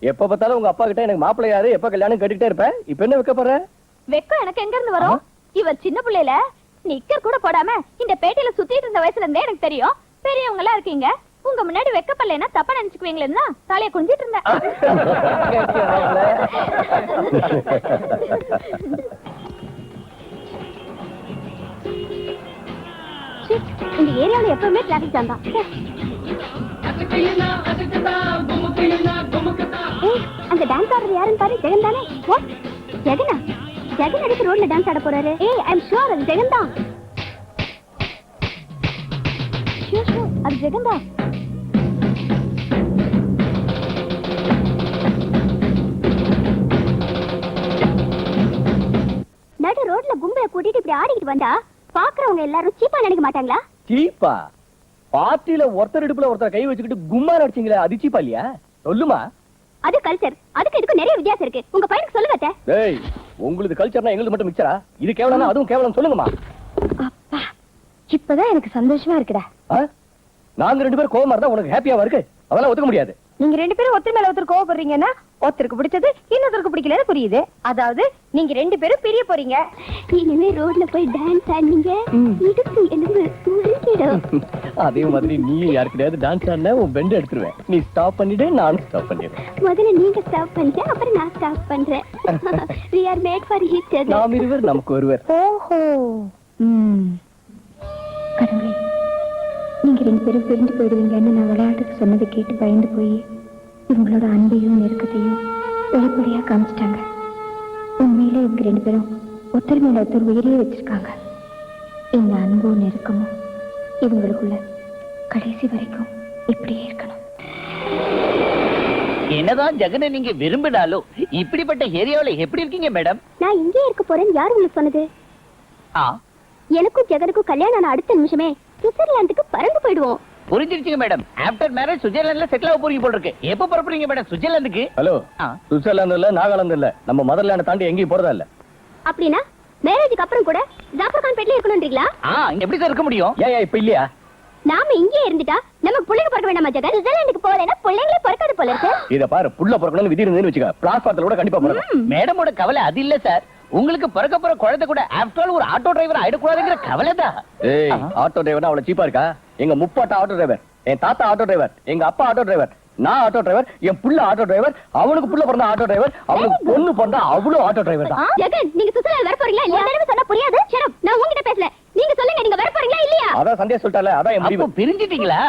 எப்ப பார்த்தாலும் உங்க அப்பா கிட்ட எனக்கு மாப்பிள்ளை யாரு, எப்ப கல்யாணம் கேட்டுக்கிட்டே இருப்பேன். இப்ப என்ன வெக்கப்படுற? வெக்கம் எனக்கு எங்க இருந்து வரும்? இவர் சின்ன பிள்ளையில நிக்கர் கூட போடாம இந்த பேட்டையில சுத்திட்டு இருந்த வயசுல இருந்தே எனக்கு தெரியும். பெரியவங்க எல்லாம் இருக்கீங்க, உங்க முன்னாடி வெக்கப்படலைன்னா தப்பா நினைச்சுக்குவீங்களா? தலைய குஞ்சிட்டு இருந்தேன். இந்த ஏரியால எப்பவுமே டிராபிக் ஜாம் தான். அந்த டான்ஸ் ஆடுறது யாருன்னு பாரு. ஜெகன் தானே? ஜெகனா? ஜெகன் அடிக்க ரோட்ல டான்ஸ் ஆட போறாரு. ஐ அம் ஷூர் அது ஜெகன் தான். ஷூர் அது ஜெகன் தான். நடு ரோட்ல கும்பல கூட்டிட்டு இப்படி ஆடிக்கிட்டு வந்தா பாக்குறவங்க எல்லாரும் சீப்பா நினைக்க மாட்டாங்களா? சீப்பா? பார்ட்டில ஒருத்தர் இடுப்புல ஒருத்தர் கை வச்சுக்கிட்டு கும்மா அடிச்சீங்களே, அது சீப்பா இல்லையா? சொல்லுமா. அது கல்ச்சர். அதுக்கு இதுக்கு நிறைய வித்தியாசம் இருக்கு. உங்க பையனுக்கு சொல்லுங்க. டேய், உங்களுக்கு கல்ச்சர்னா எங்களுக்கு மட்டும் மிக்சரா? இது கேவலம்னா அதுவும் கேவலம், சொல்லுங்கம்மா. அப்பா, இப்பதான் எனக்கு சந்தோஷமா இருக்குடா. நாங்க ரெண்டு பேரும் கோவமா இருந்தா உனக்கு ஹாப்பியாவா இருக்கு? அதெல்லாம் ஒத்துக்க முடியாது. நீங்க ரெண்டு பேரும் ஒருத்தர் மேல ஒருத்தர் கோவப்படுறீங்கன்னா ஒருத்தருக்கு பிடிச்சது இன்னொருத்தருக்கு பிடிக்கலன்னு புரியுது. அதாவது நீங்க ரெண்டு பேரும் பிரிய போறீங்க. இனிமே ரோட்ல போய் டான்ஸ் ஆடுனீங்க, இடுப்பு எலும்பு உருக்கிடும். அதே மாதிரி நீ யாருக்கிட்டயாவது டான்ஸ் ஆடினா உன் பெண்ட் எடுத்துருவேன். நீ ஸ்டாப் பண்ணிடு, நானும் ஸ்டாப் பண்ணிடுறேன். முதல்ல நீங்க ஸ்டாப் பண்ணுங்க, அப்புறம் நான் ஸ்டாப் பண்றேன். We are made for each other. நாம் இருவர் நமக்கு ஒருவர். ஓஹோ. கடவுளே, நீங்க ரெண்டு பேரும் பிரிஞ்சு போயிடுவீங்கன்னு நான் விளையாட்டுக்கு சொன்னதை கேட்டு பயந்து போய் இவங்களோட அன்பையும் நெருக்கத்தையும் வெளிப்படையா காமிச்சிட்டாங்க. உண்மையில இவங்க ரெண்டு பேரும் ஒருத்தர் மேல ஒருத்தர் உயிரியே வச்சிருக்காங்க. இந்த அன்பும் நெருக்கமும் இவங்களுக்குள்ள கடைசி வரைக்கும் இப்படியே இருக்கணும். என்னதான் ஜெகனை நீங்க விரும்பினாலும் இப்படிப்பட்ட ஏரியாவுல எப்படி இருக்கீங்க மேடம்? நான் இங்கே இருக்க போறேன்னு யார் உங்களுக்கு சொன்னது? எனக்கும் ஜெகனுக்கும் கல்யாணம் ஆன அடுத்த நிமிஷமே சுவிட்சர்லாந்துக்கு பறந்து போயிடுவோம். புரிஞ்சிருச்சுங்க மேடம். ஆஃப்டர் மேரேஜ் சுவிட்சர்லாந்துல செட்டில் ஆக போறீங்க போல இருக்கு. எப்ப புறப்படுறீங்க மேடம் சுவிட்சர்லாந்துக்கு? ஹலோ, சுவிட்சர்லாந்து இல்ல, நாகாலாந்து இல்ல, நம்ம மதர்லாந்து தாண்டி எங்கேயும் போறதா இல்ல. அப்படின்னா மேரேஜுக்கு அப்புறம் கூட ஜாஃபர்கான் பேட்ல இருக்கணும்ன்றீங்களா? எப்படி சார் இருக்க முடியும்? ஏன் இப்ப இல்லையா? நாம இங்கே இருந்துட்டா நமக்கு பிள்ளைங்க பிறக்க வேண்டாமா ஜெகன்? சுவிட்சர்லாந்துக்கு போறேன்னா பிள்ளைங்களே பிறக்காது போல இருக்கு. இத பாரு, புள்ள பிறக்கணும்னு விதி இருந்தேன்னு வச்சுக்க, பிளாட்ஃபார்ம்ல கூட கண்டிப்பா பிறக்கும். மேடமோட கவலை அது இல்ல சார். உங்களுக்கு பிறக்க போற குழந்தை கூட ஆஃப்டர் ஆல் ஒரு ஆட்டோ டிரைவர் ஆயிடக்கூடாதுங்கிற கவலை தான். ஏய், ஆட்டோ டிரைவர்னா அவ்வளவு சீப்பா இருக்கா? எங்க முப்பாட்டா ஆட்டோ டிரைவர், என் தாத்தா ஆட்டோ டிரைவர், எங்க அப்பா ஆட்டோ டிரைவர், நான் ஆட்டோ டிரைவர், என் புள்ள ஆட்டோ டிரைவர், அவனுக்கு புள்ள பிறந்தா ஆட்டோ டிரைவர், அவனுக்கு பொண்ணு பிறந்தா அவளும் ஆட்டோ டிரைவர் தான். ஜெகன், நீங்க சுவிட்சர்லாந்து வர போறீங்களா இல்லையா? என்ன சொன்னா புரியாது. Shut up. நான் உங்ககிட்ட பேசல. நீங்க சொல்லுங்க, நீங்க வர போறீங்களா இல்லையா? அதான் சந்தேஷ் சொல்லிட்டால, அதான் என் முடிவு. அப்ப பிரிஞ்சிட்டீங்களா?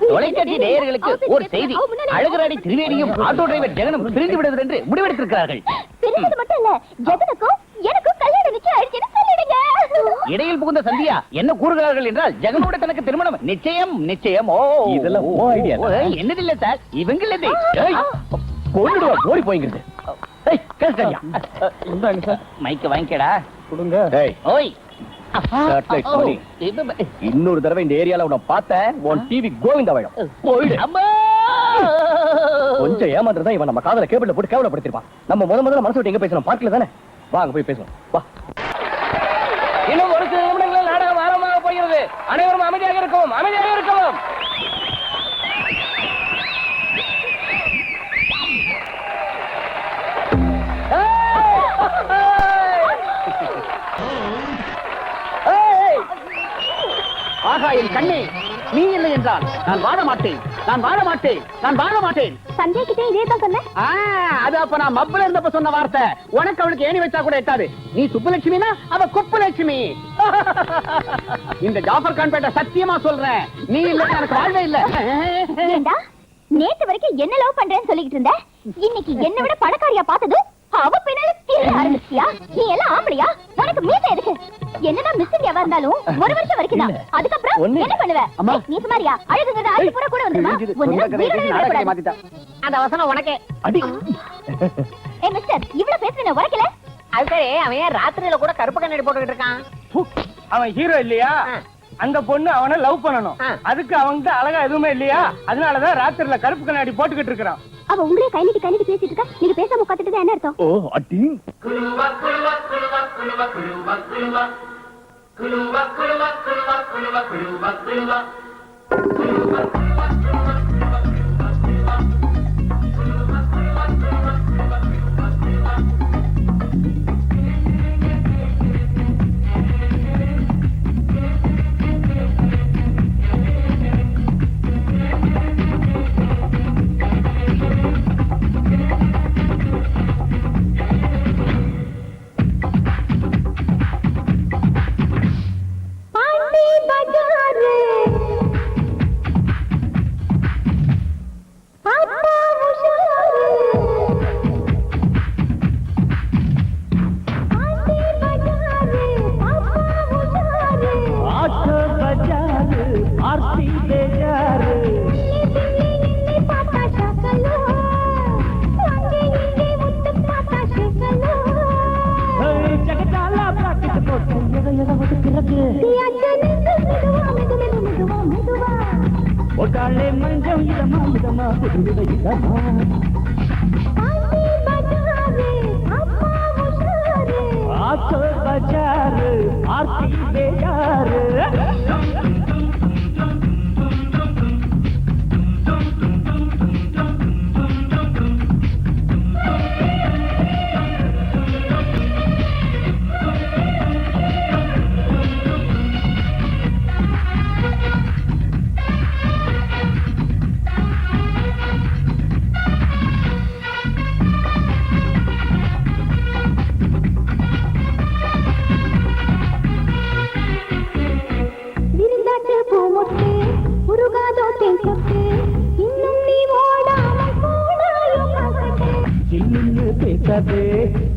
தொலைக்காட்சி நேயர்களுக்கு ஒரு செய்தி. அழகராடி திரிவேணியும் ஆட்டோ டிரைவர் ஜெகனும் பிரிந்து விடுவது என்று முடிவெடுத்திருக்கிறார்கள். பிரிஞ்சது மட்டும் இல்ல, ஜெகனுக்கும் எனக்கும் கல்யாணம் நிச்சயம் ஆயிடுச்சுன்னு சொல்லிடுங்க. இடையில் புகுந்த சந்தியா என்ன கூறுகிறார்கள் என்றால் ஜெகனோட தனக்கு திருமணம் நிச்சயம் நிச்சயம். ஓ, இதெல்லாம் ஓ ஐடியா. என்னதில்ல சார், இவங்களது கொன்னுடுவா, ஓடி போய்ங்கிறது. ஏய், கேஸ்டரியா இந்தாங்க சார், மைக்க வாங்கிக்கடா கொடுங்க. ஏய், ஓய், இன்னொரு தடவை இந்த ஏரியால உன்னை பார்த்தேன், உன் டிவி கோவிந்தாவாயிடும். போயிடு. கொஞ்சம் ஏமாந்துதான் இவன் நம்ம காதல கேபிள்ல போட்டு கேவலப்படுத்திருப்பான். நம்ம முதல்ல மனசு விட்டு எங்க பேசணும்? பார்க்கல தானே? வாங்க போய் பேசணும். வா. இன்னும் ஒரு சில நிமிடங்களில் நாடகம் ஆரம்பமாக போகிறது. அனைவரும் அமைதியாக இருக்கவும், அமைதியாக இருக்கவும். ஆகா, என் கண்ணே, நீ இல்லை என்றால் நான் வாழ மாட்டேன், நான் வாழ மாட்டேன், நான் வாழ மாட்டேன். சந்தியா கிட்டே இதே தான் சொன்னேன். அது அப்ப நான் மப்பல இருந்தப்ப சொன்ன வார்த்தை. உனக்கு அவளுக்கு ஏணி வச்சா கூட எட்டாது. நீ சுப்புலட்சுமினா அவ குப்புலட்சுமி. இந்த ஜாஃபர் கான் பேட்ட சத்தியமா சொல்றேன், நீ இல்ல எனக்கு வாழ்வே இல்ல. ஏண்டா நேத்து வரைக்கும் என்ன லவ் பண்றேன்னு சொல்லிட்டு இருந்த, இன்னைக்கு என்ன விட பணக்காரியா பார்த்தது அவ பின்னால தீர ஆரம்பிச்சியா? நீ எல்லாம் ஆம்பளையா? உனக்கு மீசை எதுக்கு? என்னதான் மிஸ்ஸிங் எவா இருந்தாலும் ஒரு வருஷம் வரைக்கும் தான். அதுக்கப்புறம் என்ன பண்ணுவ? நீ சுமாரியா? அழுகுங்கிறது ஆளு பூரா கூட வந்துருமா? அந்த வசனம் உனக்கே. ஏ மிஸ்டர், இவ்வளவு பேசுறேன் உரைக்கல? அது சரி, அவன் ராத்திரியில கூட கருப்பு கண்ணாடி போட்டுக்கிட்டு இருக்கான். அவன் ஹீரோ இல்லையா? அந்த பொண்ணு அவனை லவ் பண்ணணும். அதுக்கு அவன்கிட்ட அழகா எதுவுமே இல்லையா? அதனாலதான் ராத்திரில கருப்பு கண்ணாடி போட்டுக்கிட்டு இருக்கான். அவ உங்களே கை நீட்டி பேசிட்டு இருக்கா. நீங்க பேசாம உட்காந்துட்டு என்ன அர்த்தம்? ஓ அட்டி ஒட்டாளே மஞ்சம் இதமா இதமா புதுவித இதமா ஆசோ பஜாரு ஆர்த்தி பேஜாரு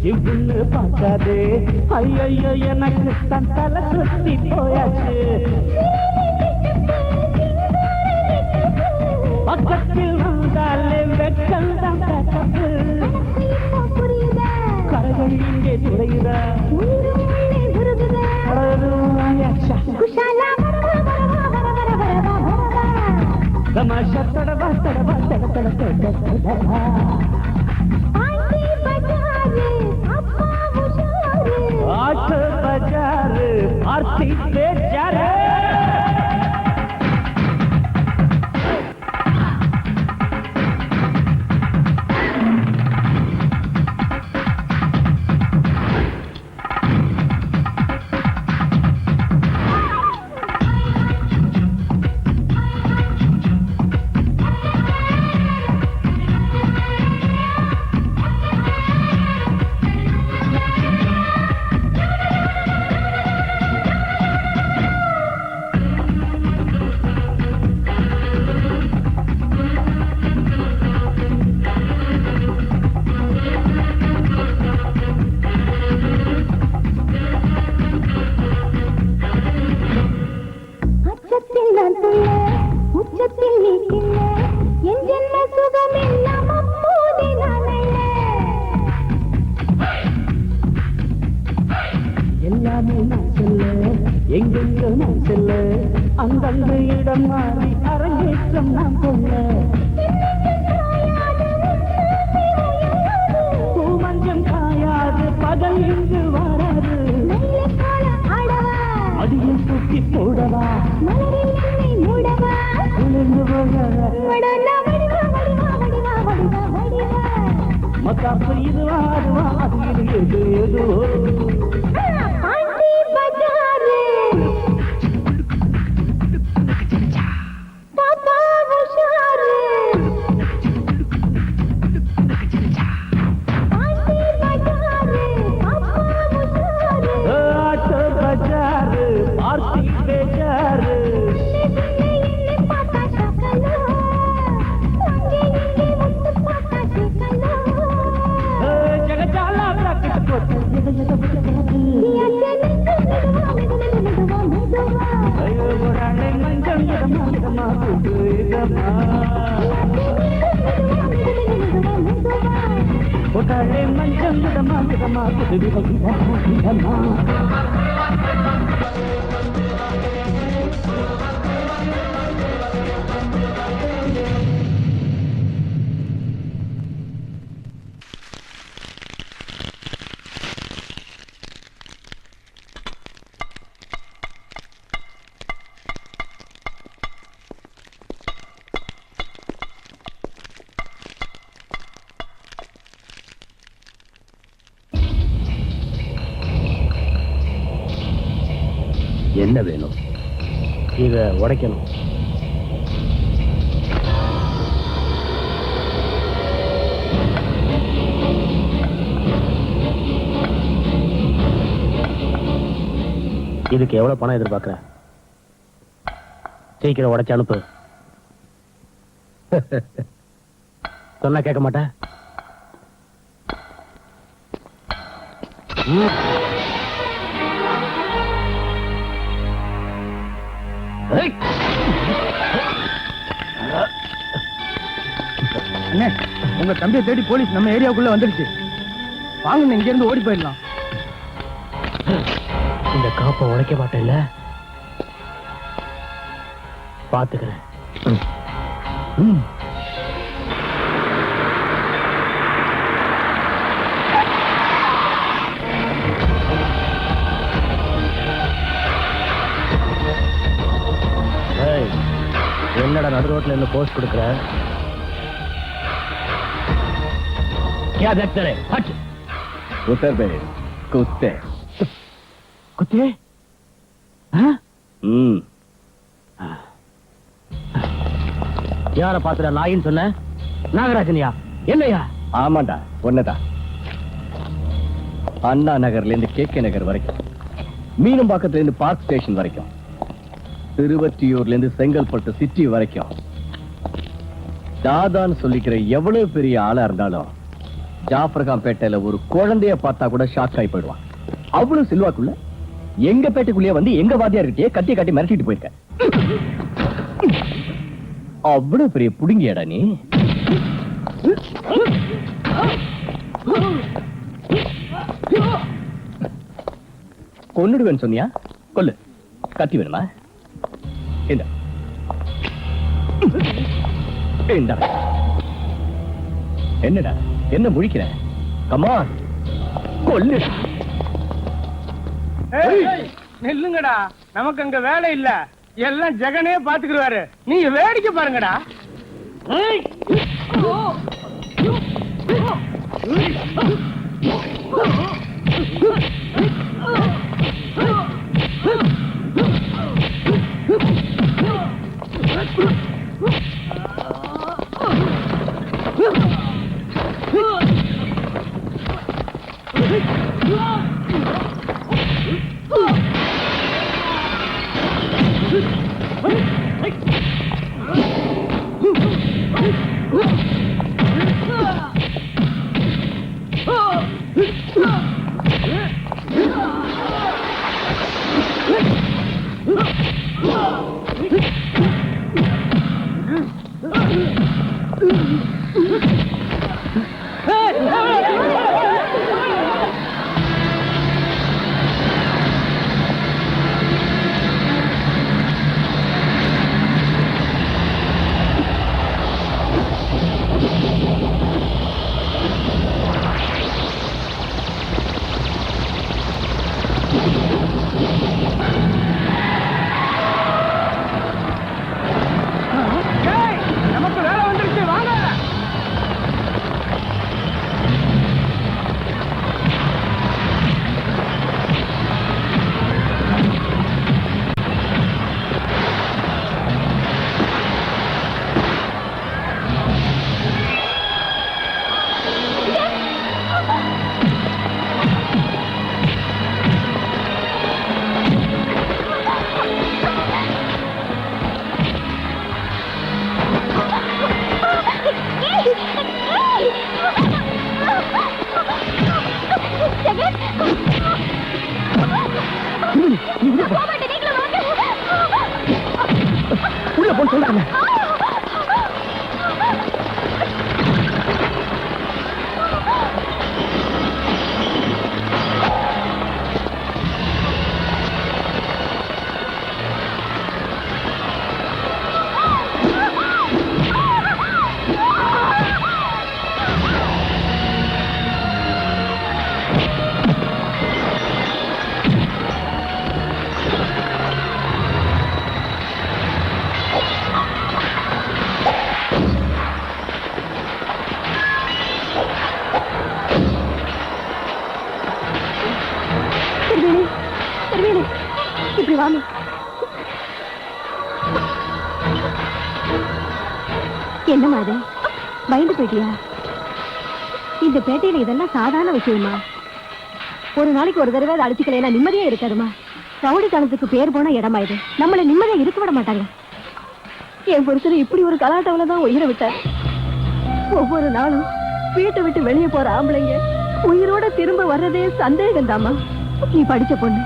இவ்வுன்னு பார்க்காதே ஐயோ எனக்கு தன் தலை சுத்தி போயாச்சு பக்கத்தில் வந்தாலே வெக்கல் தான் கட்டப்பு கரைகள் இங்கே துறையுதா தமாஷா தடவா தடவா தட தட தட தடவா ஆட்டோ பஜாரு ஆர்த்தி பேஜாரு எல்லாமே நான் சொல்ல எங்கெங்க நான் செல்ல அந்தந்த இடம் மாறி அரங்கேற்றம் நான் கொள்ள பூமஞ்சம் காயாது பகல் இங்கு வராது அடியில் தூக்கி போடவா குளிர்ந்து மக்காப்பு இதுவா அதுவா அது எது எதுவோ என்ன வேணும்? இத உடைக்கணும். இதுக்கு எவ்வளவு பணம் எதிர்பார்க்கிற? சீக்கிரம் உடைச்சு அனுப்பு. சொன்னா கேட்க மாட்டேன். அண்ணே, உங்க தம்பியை தேடி போலீஸ் நம்ம ஏரியாவுக்குள்ள வந்துடுச்சு. வாங்க, இங்க இருந்து ஓடி போயிடலாம். இந்த காப்பை உடைக்க மாட்டேன்ல, பாத்துக்கிறேன். என்னடா நடு ரோட்ல இருந்து போஸ்ட் கொடுக்குற? क्या देखते रहे? हट! उतर बे कुत्ते। कुत्ते? யார பாத்துற நாயின்னு சொன்ன? நாகராஜனியா? என்னையா? ஆமாண்டா, ஒன்னதான். அண்ணா நகர்ல இருந்து கேகே நகர் வரைக்கும், மீனம்பாக்கத்துல இருந்து பார்க் ஸ்டேஷன் வரைக்கும், திருவற்றியூர்ல இருந்து செங்கல்பட்டு சிட்டி வரைக்கும் தாதான்னு சொல்லிக்கிற எவ்வளவு பெரிய ஆளா இருந்தாலும் ஜாஃபர்கான் பேட்டையில ஒரு குழந்தைய பார்த்தா கூட ஷாக் ஆகி போயிடுவான். அவ்வளவு செல்வாக்குள்ள எங்க பேட்டைக்குள்ளேயே வந்து எங்க வாத்தியார் கிட்டே கட்டி காட்டி மிரட்டிட்டு போயிருக்க. அவ்வளவு பெரிய புடுங்கியடா நீ. கொன்னுடுவேன்னு சொன்னியா? கொல்லு. கத்தி வேணுமா? என்னடா என்ன முழிக்கிற? கமான், கொல்லுடா. நில்லுங்கடா, நமக்கு அங்க வேலை இல்ல. எல்லாம் ஜெகனே பாத்துக்குவாரு. நீங்க வேடிக்கை பாருங்கடா. நான் சொல்றேன். இப்படி வாங்க. என்னமா அது, பயந்து போயிட்டியா? இந்த பேட்டையில இதெல்லாம் சாதாரண விஷயமா? ஒரு நாளைக்கு ஒரு தடவை அடிச்சுக்கல நிம்மதியா இருக்காதுமா. ரவுடித்தனத்துக்கு பேர் போன இடமா இது. நம்மள நிம்மதியா இருக்க விட மாட்டாங்க. என் புருஷன் இப்படி ஒரு கலாட்டாவில தான் உயிரை விட்டார். ஒவ்வொரு நாளும் வீட்டை விட்டு வெளியே போற ஆம்பளைங்க உயிரோட திரும்ப வர்றதே சந்தேகம் தாமா. நீ படிச்ச பொண்ணு,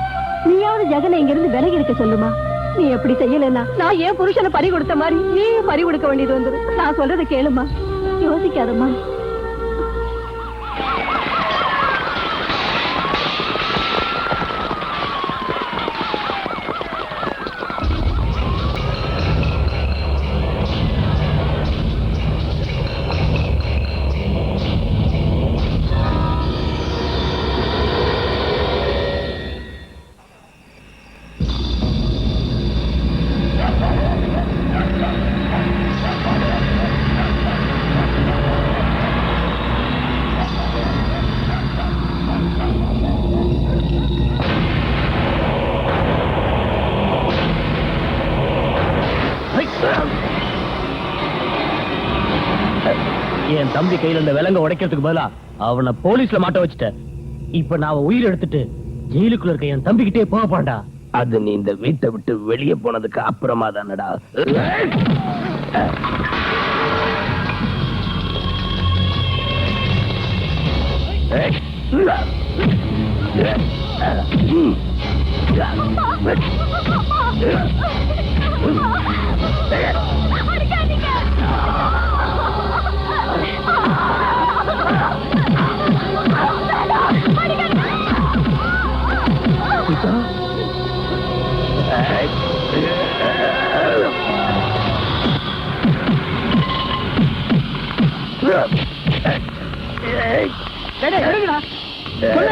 நீயாவது ஜெகனை இங்க இருந்து விலகி இருக்க சொல்லுமா. நீ எப்படி செய்யலன்னா நான் ஏன் புருஷனை பறி கொடுத்த மாதிரி நீ பறி கொடுக்க வேண்டியது வந்துடும். நான் சொல்றதை கேளுமா, யோசிக்காதம்மா. என் தம்பி கையில இந்த விலங்க உடைக்கிறதுக்கு பதிலா அவனை போலீஸ்ல மாட்ட வச்சுட்டேன். இப்ப நான் உயிர் எடுத்துட்டு ஜெயிலுக்குள்ள இருக்க என் தம்பிக்கிட்டே போக போறேன்டா. அது நீ இந்த வீட்டை விட்டு வெளியே போனதுக்கு அப்புறமா தானடா.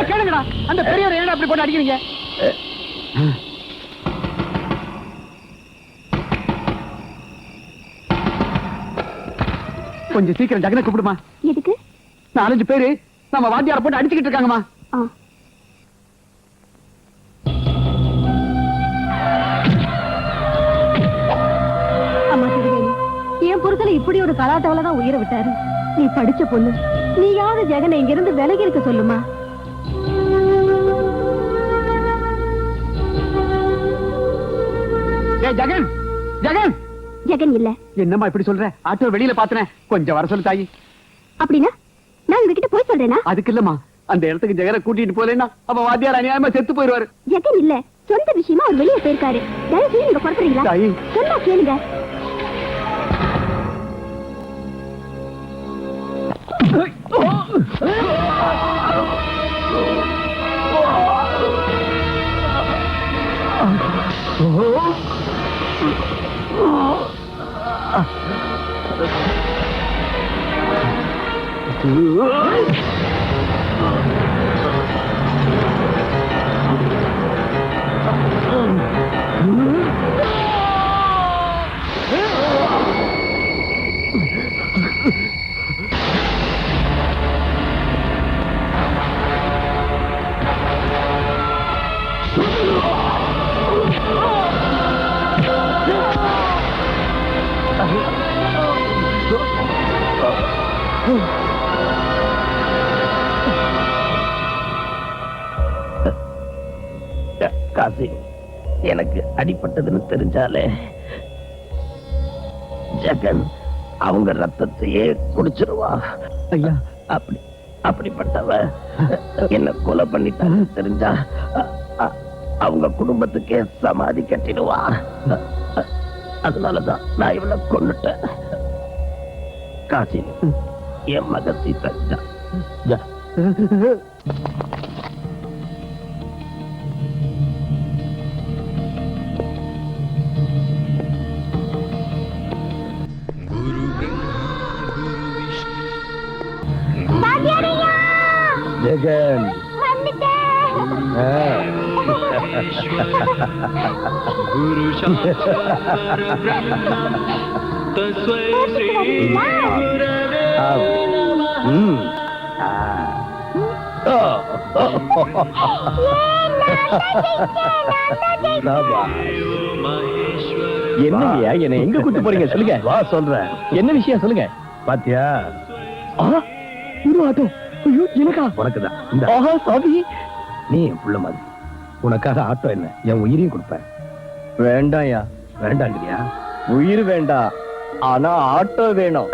கேளுங்கடா, அந்த பெரியவர் ஏன் அப்படி போட்டு அடிக்கிறீங்க? கொஞ்சம் சீக்கிரம் ஜெகனை கூப்பிடுமா. எதுக்கு? 4-5 பேரு நம்ம வாத்தியார போட்டு அடிச்சுக்கிட்டு இருக்காங்கம்மா. அம்மா திருவேணி, என் புருஷனை இப்படி ஒரு கலாட்டாவில தான் உயிரை விட்டாரு. நீ படிச்ச பொண்ணு, நீயாவது ஜெகனை இங்க இருந்து விலகி இருக்க சொல்லுமா. ஜெகன், ஜெகன், ஜெகன் இல்ல. என்னம்மா இப்படி சொல்ற? ஆட்டோ வெளியில பாத்துனேன், கொஞ்சம் வர சொல்லு தாயி. அப்படின்னா நான் உங்ககிட்ட போய் சொல்றேனா? அதுக்கு இல்லம்மா, அந்த இடத்துக்கு ஜெகனை கூட்டிட்டு போலேன்னா அவன் வாத்தியார் அநியாயமா செத்து போயிருவாரு. ஜெகன் இல்ல, சொந்த விஷயமா அவர் வெளியே போயிருக்காரு. தயவு செய்து நீங்க புறப்படுறீங்களா? தாயி, சொன்னா கேளுங்க. காசி, எனக்கு அடிபட்டதுன்னு தெரிஞ்சாலே ஜெகன் அவங்க ரத்தத்தையே குடிச்சிருவா. ஐயா, அப்படிப்பட்டவ என்ன கொலை பண்ணிட்டான்னு தெரிஞ்சா அவங்க குடும்பத்துக்கே சமாதி கட்டிடுவா. அதனாலதான் நான் இவளை கொண்டுட்டேன். காசி என் மக சீதா. ஜெகன் குரு சாஸ்திர பிரம்ம தஸ்மை ஸ்ரீ குரவே என்னங்கய்யா என்ன எங்க கூட்டு போறீங்க சொல்லுங்க. வா சொல்றேன். என்ன விஷயம் சொல்லுங்க. பாத்தியா ஆட்டோ எனக்கா? உனக்குதான். சாமி நீ என் புள்ள மாதிரி. உனக்காக ஆட்டோ என்ன என் உயிரையும் கொடுப்பேன். வேண்டாம்யா. வேண்டாங்கிறியா? உயிர் வேண்டாம், ஆனா ஆட்டோ வேணும்.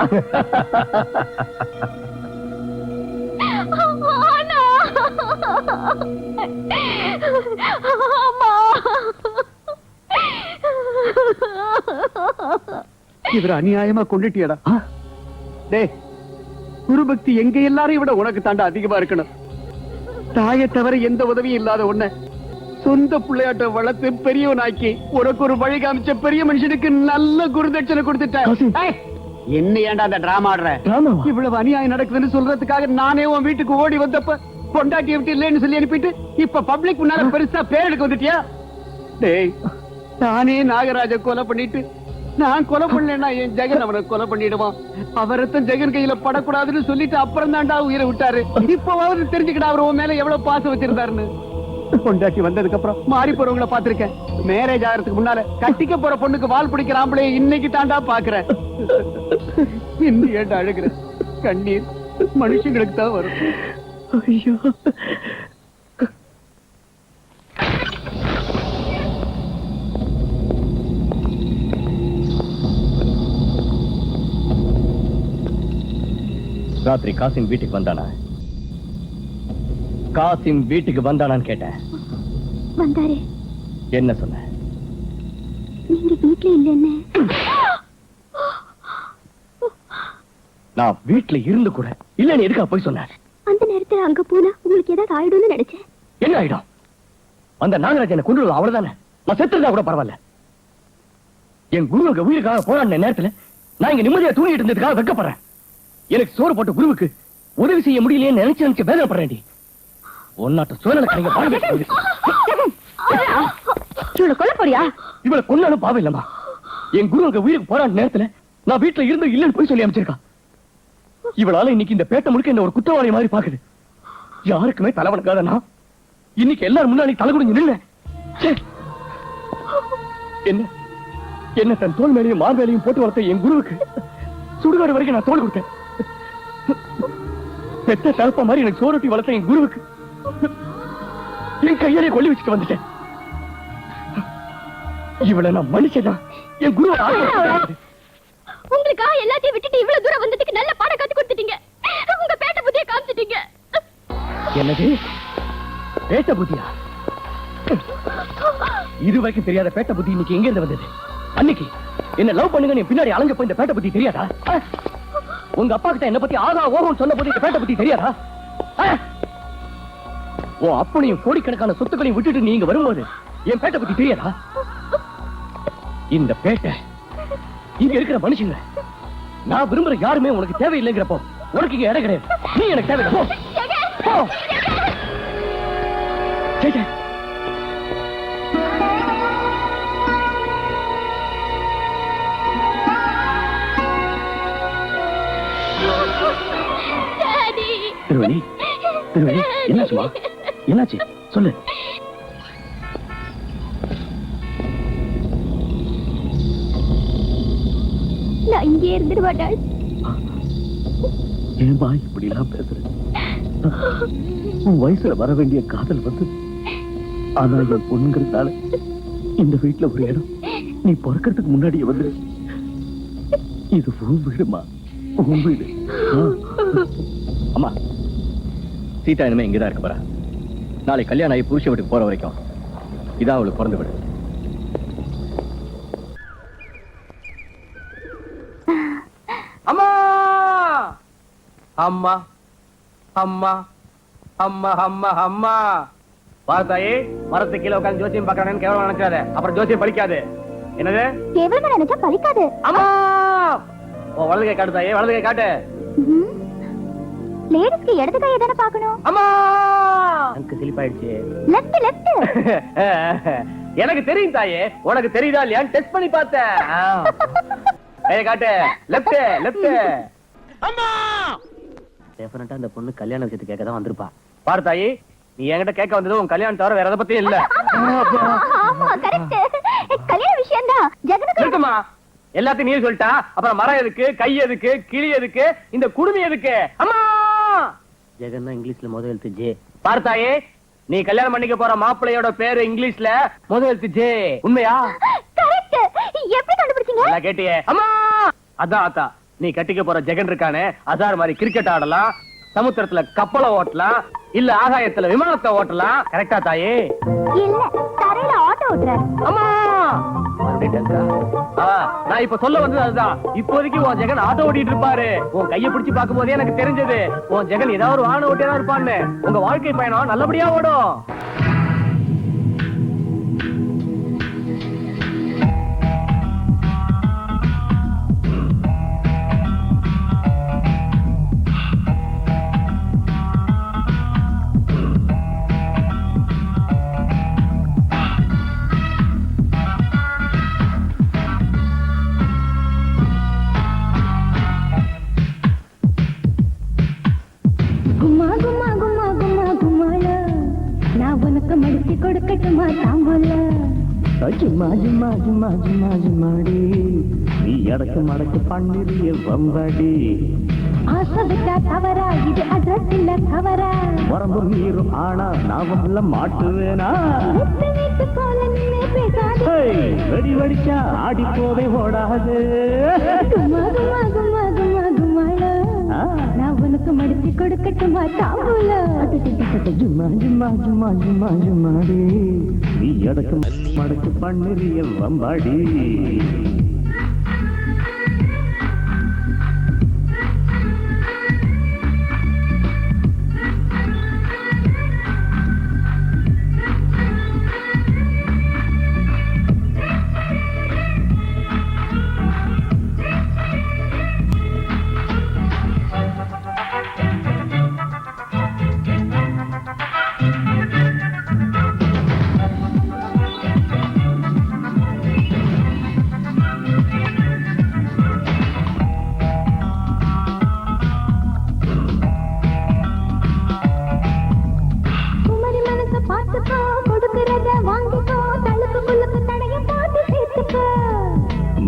இவர் அநியாயமா கொண்டுட்டியடா. டேய், குருபக்தி எங்க எல்லாரையும் விட உனக்கு தாண்டா அதிகமா இருக்கணும். தாயை தவிர எந்த உதவியும் இல்லாத உன்னை சொந்த பிள்ளையாட்ட வளர்த்து பெரியவனாக்கி உனக்கு ஒரு வழி காமிச்ச பெரிய மனுஷனுக்கு நல்ல குருதட்சணை கொடுத்துட்டேன். என்ன ஏன்டா அந்த டிராமா ஆடுற? இவ்வளவு அநியாயம் நடக்குதுன்னு சொல்றதுக்காக நானே உன் வீட்டுக்கு ஓடி வந்தப்ப பொண்டாட்டியை விட்டு இல்லைன்னு சொல்லி அனுப்பிட்டு இப்ப பப்ளிக் முன்னால பெருசா பேர் எடுக்க வந்துட்டியா? டேய், நானே நாகராஜ கொலை பண்ணிட்டு நான் கொலை பண்ணலன்னா என் ஜெகன் அவனை கொலை பண்ணிடுவான். அவரத்தான் ஜெகன் கையில படக்கூடாதுன்னு சொல்லிட்டு அப்புறம் தான்டா உயிரை விட்டாரு. இப்பவாவது தெரிஞ்சுக்கிட்டா அவர் உன் மேல எவ்வளவு பாசம் வச்சிருந்தாருன்னு. பொண்டாட்டி வந்ததுக்கு அப்புறம் மாறி போறவங்களை பாத்திருக்கேன். மேரேஜ் ஆகிறதுக்கு முன்னால கட்டிக்க போற பொண்ணுக்கு வால் பிடிக்கிற ஆம்பளை இன்னைக்கு தாண்டா பாக்குறேன். இன்னும் ஏண்டா அழுகிற? கண்ணீர் மனுஷங்களுக்கு தான் வரும். ஐயோ, ராத்திரி காசிம் வீட்டுக்கு வந்தானா? காசிம் வீட்டுக்கு வந்தானான்னு கேட்டேன். வந்தாரு. என்ன சொன்ன? நீங்க வீட்ல இல்லன்னு. நான் வீட்டுல இருந்து கூட இல்லன்னு எதுக்கா போய் சொன்னேன்? அந்த நேரத்துல அங்க போனா உங்களுக்கு ஏதாவது ஆயிடும்னு நினைச்சேன். என்ன ஆயிடும்? அந்த நாகராஜனை கொண்டு அவ்வளவுதானே. நான் செத்துருந்தா கூட பரவாயில்ல. என் குருவுக்கு உயிருக்காக போராடின நேரத்துல நான் இங்க நிம்மதியா தூங்கிட்டு இருந்ததுக்காக வெட்கப்படுறேன். எனக்கு சோறு போட்ட குருவுக்கு உதவி செய்ய முடியலையே நினைச்சு வேதனைப்படுறேன். ஒன்னாட்ட சோழனை கலைங்க கொல்ல போறியா? இவளை கொன்னாலும் பாவம் இல்லம்மா. என் குருவுக்கு உயிருக்கு போராடின நேரத்துல நான் வீட்டுல இருந்து இல்லன்னு போய் சொல்லி அமைச்சிருக்கா. இவளால இன்னைக்கு இந்த பேட்டை முழுக்க என்ன ஒரு குற்றவாளி மாதிரி பாக்குது. யாருக்குமே தலைவனுக்காத நான் இன்னைக்கு எல்லாரும் முன்னாடி தலை குடிஞ்சு நின்ன. என்ன என்ன தன் தோல் மேலையும் மார் மேலையும் போட்டு வளர்த்த என் குருவுக்கு சுடுகாடு வரைக்கும் நான் தோல் கொடுத்தேன். பெத்த தலப்ப மாதிரி எனக்கு சோறுட்டி வளர்த்த என் குருவுக்கு என் கையாலே கொல்லி வச்சுட்டு வந்துட்டேன். இவளை நான் மனுஷன். என் குரு உங்களுக்காக எல்லாத்தையும் விட்டுட்டு இவ்வளவு தூரம் வந்ததுக்கு நல்ல பாடம் கத்து கொடுத்துட்டீங்க. உங்க பேட்ட புத்தியை காமிச்சிட்டீங்க. என்னது பேட்ட புத்தியா? இது வரைக்கும் தெரியாத பேட்ட புத்தி இன்னைக்கு எங்க இருந்து வந்தது? அன்னைக்கு என்ன லவ் பண்ணுங்க நீ பின்னாடி அலைஞ்ச போய் இந்த பேட்ட புத்தி தெரியாதா? உங்க அப்பா கிட்ட என்ன பத்தி ஆகா ஓகம் சொன்ன போது இந்த பேட்ட புத்தி தெரியாதா? உன் அப்பனையும் கோடிக்கணக்கான சொத்துக்களையும் விட்டுட்டு நீங்க வரும்போது என் பேட்ட புத்தி தெரியாதா? இந்த பேட்டை இங்க இருக்கிற மனுஷங்க நான் விரும்புற யாருமே உனக்கு தேவையில்லைங்கிறப்போ உனக்கு இங்க இடம் கிடையாது. நீ எனக்கு தேவையில்லை. திருவணி, திருவணி, என்னாச்சுமா? என்னாச்சு சொல்லு. நான் இங்கே இருந்துருவாடாள். ஏன்பா இப்படி எல்லாம் பேசுற? உன் வயசுல வர வேண்டிய காதல் வந்து ஆனா என் பொண்ணுங்கிறதுனால இந்த வீட்டுல ஒரு இடம் நீ பிறக்கிறதுக்கு முன்னாடியே வந்து இது உன் வீடுமா, உன் வீடு. அம்மா சீதா இனிமே இங்கதான் இருக்க போறா. நாளை கல்யாணம் ஆகி புருஷ வீட்டுக்கு போற வரைக்கும் இதான் அவளுக்கு பிறந்து விடு. அம்மா அம்மா அம்மா அம்மா அம்மா பார்த்தாயே மரத்து கீழே உட்காந்து ஜோசியம் பாக்குறானு கேவலம் நினைக்காத, அப்புறம் ஜோசியம் பலிக்காது. என்னது கேவலமா நினைச்சா பலிக்காது. அம்மா ஓ வலது கை காட்டு தாயே, வலது கை காட்டு. லேடிஸ்க்கு இடது கையை தானே பார்க்கணும். அம்மா எனக்கு சிலிப்பாயிடுச்சு. Left left. எனக்கு தெரியும் தாயே, உனக்கு தெரியுதா இல்லையா டெஸ்ட் பண்ணி பார்த்தேன். கையை காட்டு. Left left. அம்மா டெஃபினட்டா அந்த பொண்ணு கல்யாண விஷயத்தை கேட்க தான் வந்திருப்பா. பாரு தாயே, நீ என்கிட்ட கேட்க வந்தது உன் கல்யாணம் தவிர வேற எதை பத்தியும் இல்ல. ஆமா கரெக்ட். கல்யாண விஷயம் தான். ஜெகனுக்கு இருக்குமா எல்லாத்தையும் நீ சொல்லிட்டா, அப்புறம் மரம் எதுக்கு, கை எதுக்கு, கிளி எதுக்கு, இந்த குடுமி எதுக்கு? அம்மா ஜெகன் இங்கிலீஷ்ல முதல் எழுத்து ஜே. பார்த்தாயே, நீ கல்யாணம் பண்ணிக்க போற மாப்பிள்ளையோட பேரு இங்கிலீஷ்ல முதல் எழுத்து ஜே. உண்மையா? கரெக்ட். எப்படி கண்டுபிடிச்சீங்க? நல்லா கேட்டியே. அம்மா அதான் அத்தா, நீ கட்டிக்க போற ஜெகன் இருக்கானே, அசார் மாதிரி கிரிக்கெட் ஆடலாம், சமுத்திரத்துல கப்பலை ஓட்டலாம், இல்ல ஆகாயத்துல விமானத்தை ஓட்டலாம். கரெக்டா தாயே? இல்ல, தரையில ஆட்டோ ஓட்டுறாரு. அம்மா நான் இப்ப சொல்ல வந்தது அதுதான். இப்போதைக்கு உன் ஜெகன் ஆட்டோ ஓட்டிட்டு இருப்பாரு. உன் கையை பிடிச்சு பார்க்கும் போதே எனக்கு தெரிஞ்சது உன் ஜெகன் ஏதாவது ஒரு வாகனம் ஓட்டியா இருப்பான்னு. உங்க வாழ்க்கை பயணம் நல்லபடியா ஓடும். கொடுக்கட்டுமா தாம்பூல? ஜும்மா ஜும்மா ஜும்மா ஜும்மா ஜும்மாடி, நீ அடக்கு மடக்கு பண்ணிரிய வம்பாடி. ஆசை விட்டா தவறா, இது அட்ரஸ் இல்ல கவரா. வரம்பு மீறும் ஆனா நாவம் மாட்டுவேனா? வீட்டு போல நின்று பேசாது. வெடி வெடிச்சா ஆடி போவே ஓடாது. குமா குமா குமா குமா குமாளா, நான் உனக்கு மடிச்சு கொடுக்கட்டுமா தாம்பூல? ஜும்மா ஜும்மா ஜும்மா ஜும்மா ஜும்மாடி, நீ அடக்கு மடக்கு பண்ணிரிய வம்பாடி.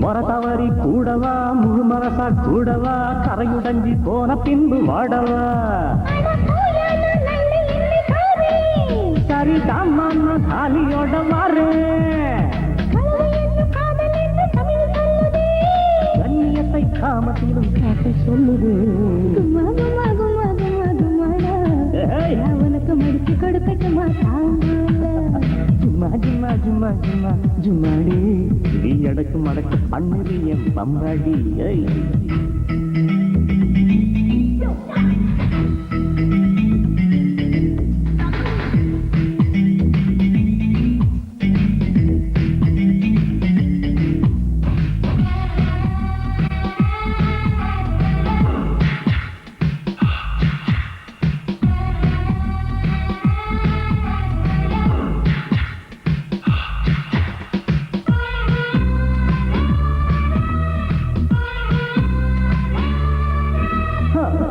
மரதவரி கூடவா முழுமரசா கூடவா, கரையுடஞ்சி போன பின்பு வாடவா. சரி தாமா காலியோட வாரு, கண்ணியத்தை காமத்திலும் காட்ட சொல்லுது. உனக்கு முடிச்சு கொடுக்கட்டுமா தாம்பூல? ஜும்மா ஜும்மா ஜும்மா ஜும்மா ஜும்மாடி, நீ அடக்கு மடக்கு பண்ணிரிய பம்பாடி.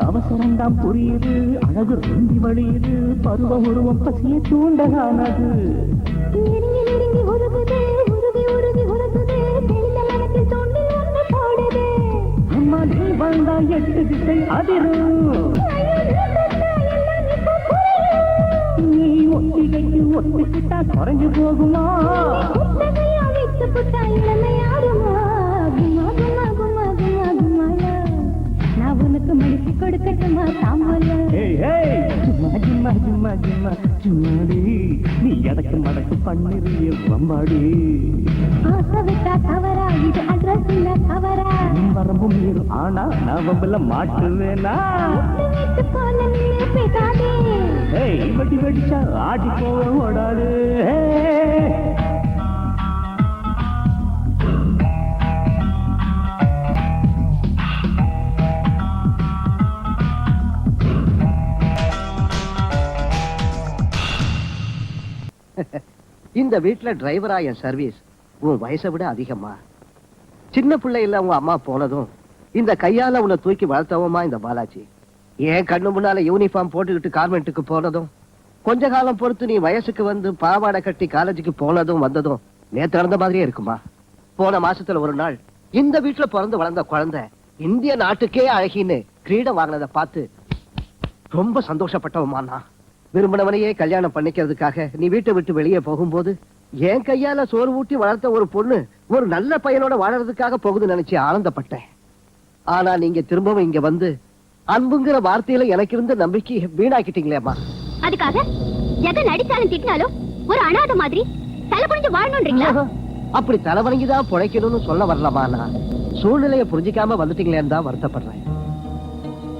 அவசரந்தாம் புரியுது, அழகு ரொம்பி வழியுது, பருவ உருவம் பசிய தூண்டலானது. நெருங்கி நெருங்கி உருகுது, உருகி உருகி உருகுது, தெளிந்த மனத்தில் தோண்டில் ஒன்று போடுது. அம்மா நீ வந்தா 8 திசை அதிரும். நீ ஒத்திகைக்கு ஒத்துக்கிட்டா குறைஞ்சு போகுமா? விட்டு புட்டா இளமை ஆடுமா? குமா குமா குமா குமா குமாளா, நான் உனக்கு மடிச்சு கொடுக்கட்டுமா தாம்பூல? ஜும்மா ஜும்மா ஜிம்மா ஜிம்மா ஜிம்மா ஜிம்மாடி நீ எடக்கு மடக்கு பண்ணிருவிய வம்பாடி வரம்பு மீறும் ஆனா நான் வம்பல மாட்டுவேனா வெடி வெடிச்சா ஆடி போக ஓடாது இந்த வீட்டுல டிரைவரா என் சர்வீஸ் உன் வயசை விட அதிகமா. சின்ன பிள்ளையில உங்க அம்மா போனதும் இந்த கையால உன்னை தூக்கி வளர்த்தவமா இந்த பாலாஜி. ஏன் கண்ணு முன்னால யூனிஃபார்ம் போட்டுக்கிட்டு கார்மெண்ட்டுக்கு போனதும், கொஞ்ச காலம் பொறுத்து நீ வயசுக்கு வந்து பாவாடை கட்டி காலேஜுக்கு போனதும் வந்ததும் நேத்து நடந்த மாதிரியே இருக்குமா? போன மாசத்துல ஒரு நாள் இந்த வீட்டுல பிறந்து வளர்ந்த குழந்தை இந்திய நாட்டுக்கே அழகின்னு கிரீடம் வாங்கினதை பார்த்து ரொம்ப சந்தோஷப்பட்டவமா. நான் விரும்பினவனையே கல்யாணம் பண்ணிக்கிறதுக்காக நீ வீட்டை விட்டு வெளியே போகும்போது என் கையால சோறு ஊட்டி வளர்த்த ஒரு பொண்ணு ஒரு நல்ல பையனோட வாழறதுக்காக போகுது நினைச்சு ஆனந்தப்பட்டேன். ஆனா நீங்க திரும்பவும் இங்க வந்து அன்புங்கிற வார்த்தையில எனக்கு இருந்த நம்பிக்கை வீணாக்கிட்டீங்களேம்மா. அதுக்காக எதை நடிச்சாலும் திட்டினாலும் ஒரு அனாதை மாதிரி தலை புரிஞ்சு வாழணும்ன்றீங்களா? அப்படி தலைவணங்கிதான் பிழைக்கணும்னு சொல்ல வரலாமா? நான் சூழ்நிலையை புரிஞ்சிக்காம வந்துட்டீங்களேன்னு தான் வருத்தப்படுறேன்.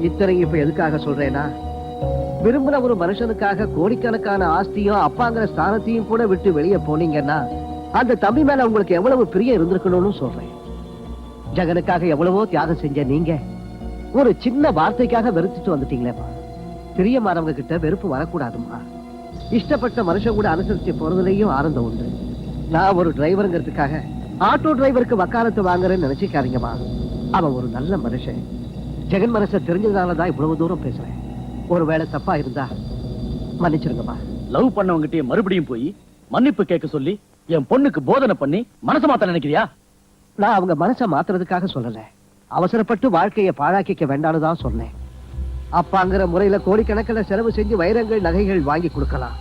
இத்தனை இப்ப எதுக்காக சொல்றேன்னா, விரும்பின ஒரு மனுஷனுக்காக கோடிக்கணக்கான ஆஸ்தியும் அப்பாங்கிற ஸ்தானத்தையும் கூட விட்டு வெளியே போனீங்கன்னா அந்த தம்பி மேல உங்களுக்கு எவ்வளவு பிரியம் இருந்திருக்கணும்னு சொல்றேன். ஜெகனுக்காக எவ்வளவோ தியாகம் செஞ்ச நீங்க ஒரு சின்ன வார்த்தைக்காக வெறுத்துட்டு வந்துட்டீங்களேப்பா. பிரியமானவங்க கிட்ட வெறுப்பு வரக்கூடாதுமா. இஷ்டப்பட்ட மனுஷன் கூட அனுசரிச்சு போறதுலயும் ஆனந்தம் உண்டு. நான் ஒரு டிரைவருங்கிறதுக்காக ஆட்டோ டிரைவருக்கு வக்காலத்து வாங்குறேன்னு நினைச்சுக்காதீங்கம்மா. அவன் ஒரு நல்ல மனுஷன். ஜெகன் மனசை தெரிஞ்சதுனாலதான் இவ்வளவு தூரம் பேசுறேன். ஒருவேளை தப்பா இருந்தா மன்னிச்சிருங்கம்மா. லவ் பண்ணவங்கிட்டே மறுபடியும் போய் மன்னிப்பு கேட்க சொல்லி என் பொண்ணுக்கு போதனை பண்ணி மனசு மாத்த நினைக்கிறியா? நான் அவங்க மனசை மாத்துறதுக்காக சொல்லல, அவசரப்பட்டு வாழ்க்கையை பாழாக்கிக்க வேண்டான்னு தான் சொன்னேன். அப்பாங்கிற முறையில கோடிக்கணக்கில் செலவு செஞ்சு வைரங்கள் நகைகள் வாங்கி கொடுக்கலாம்.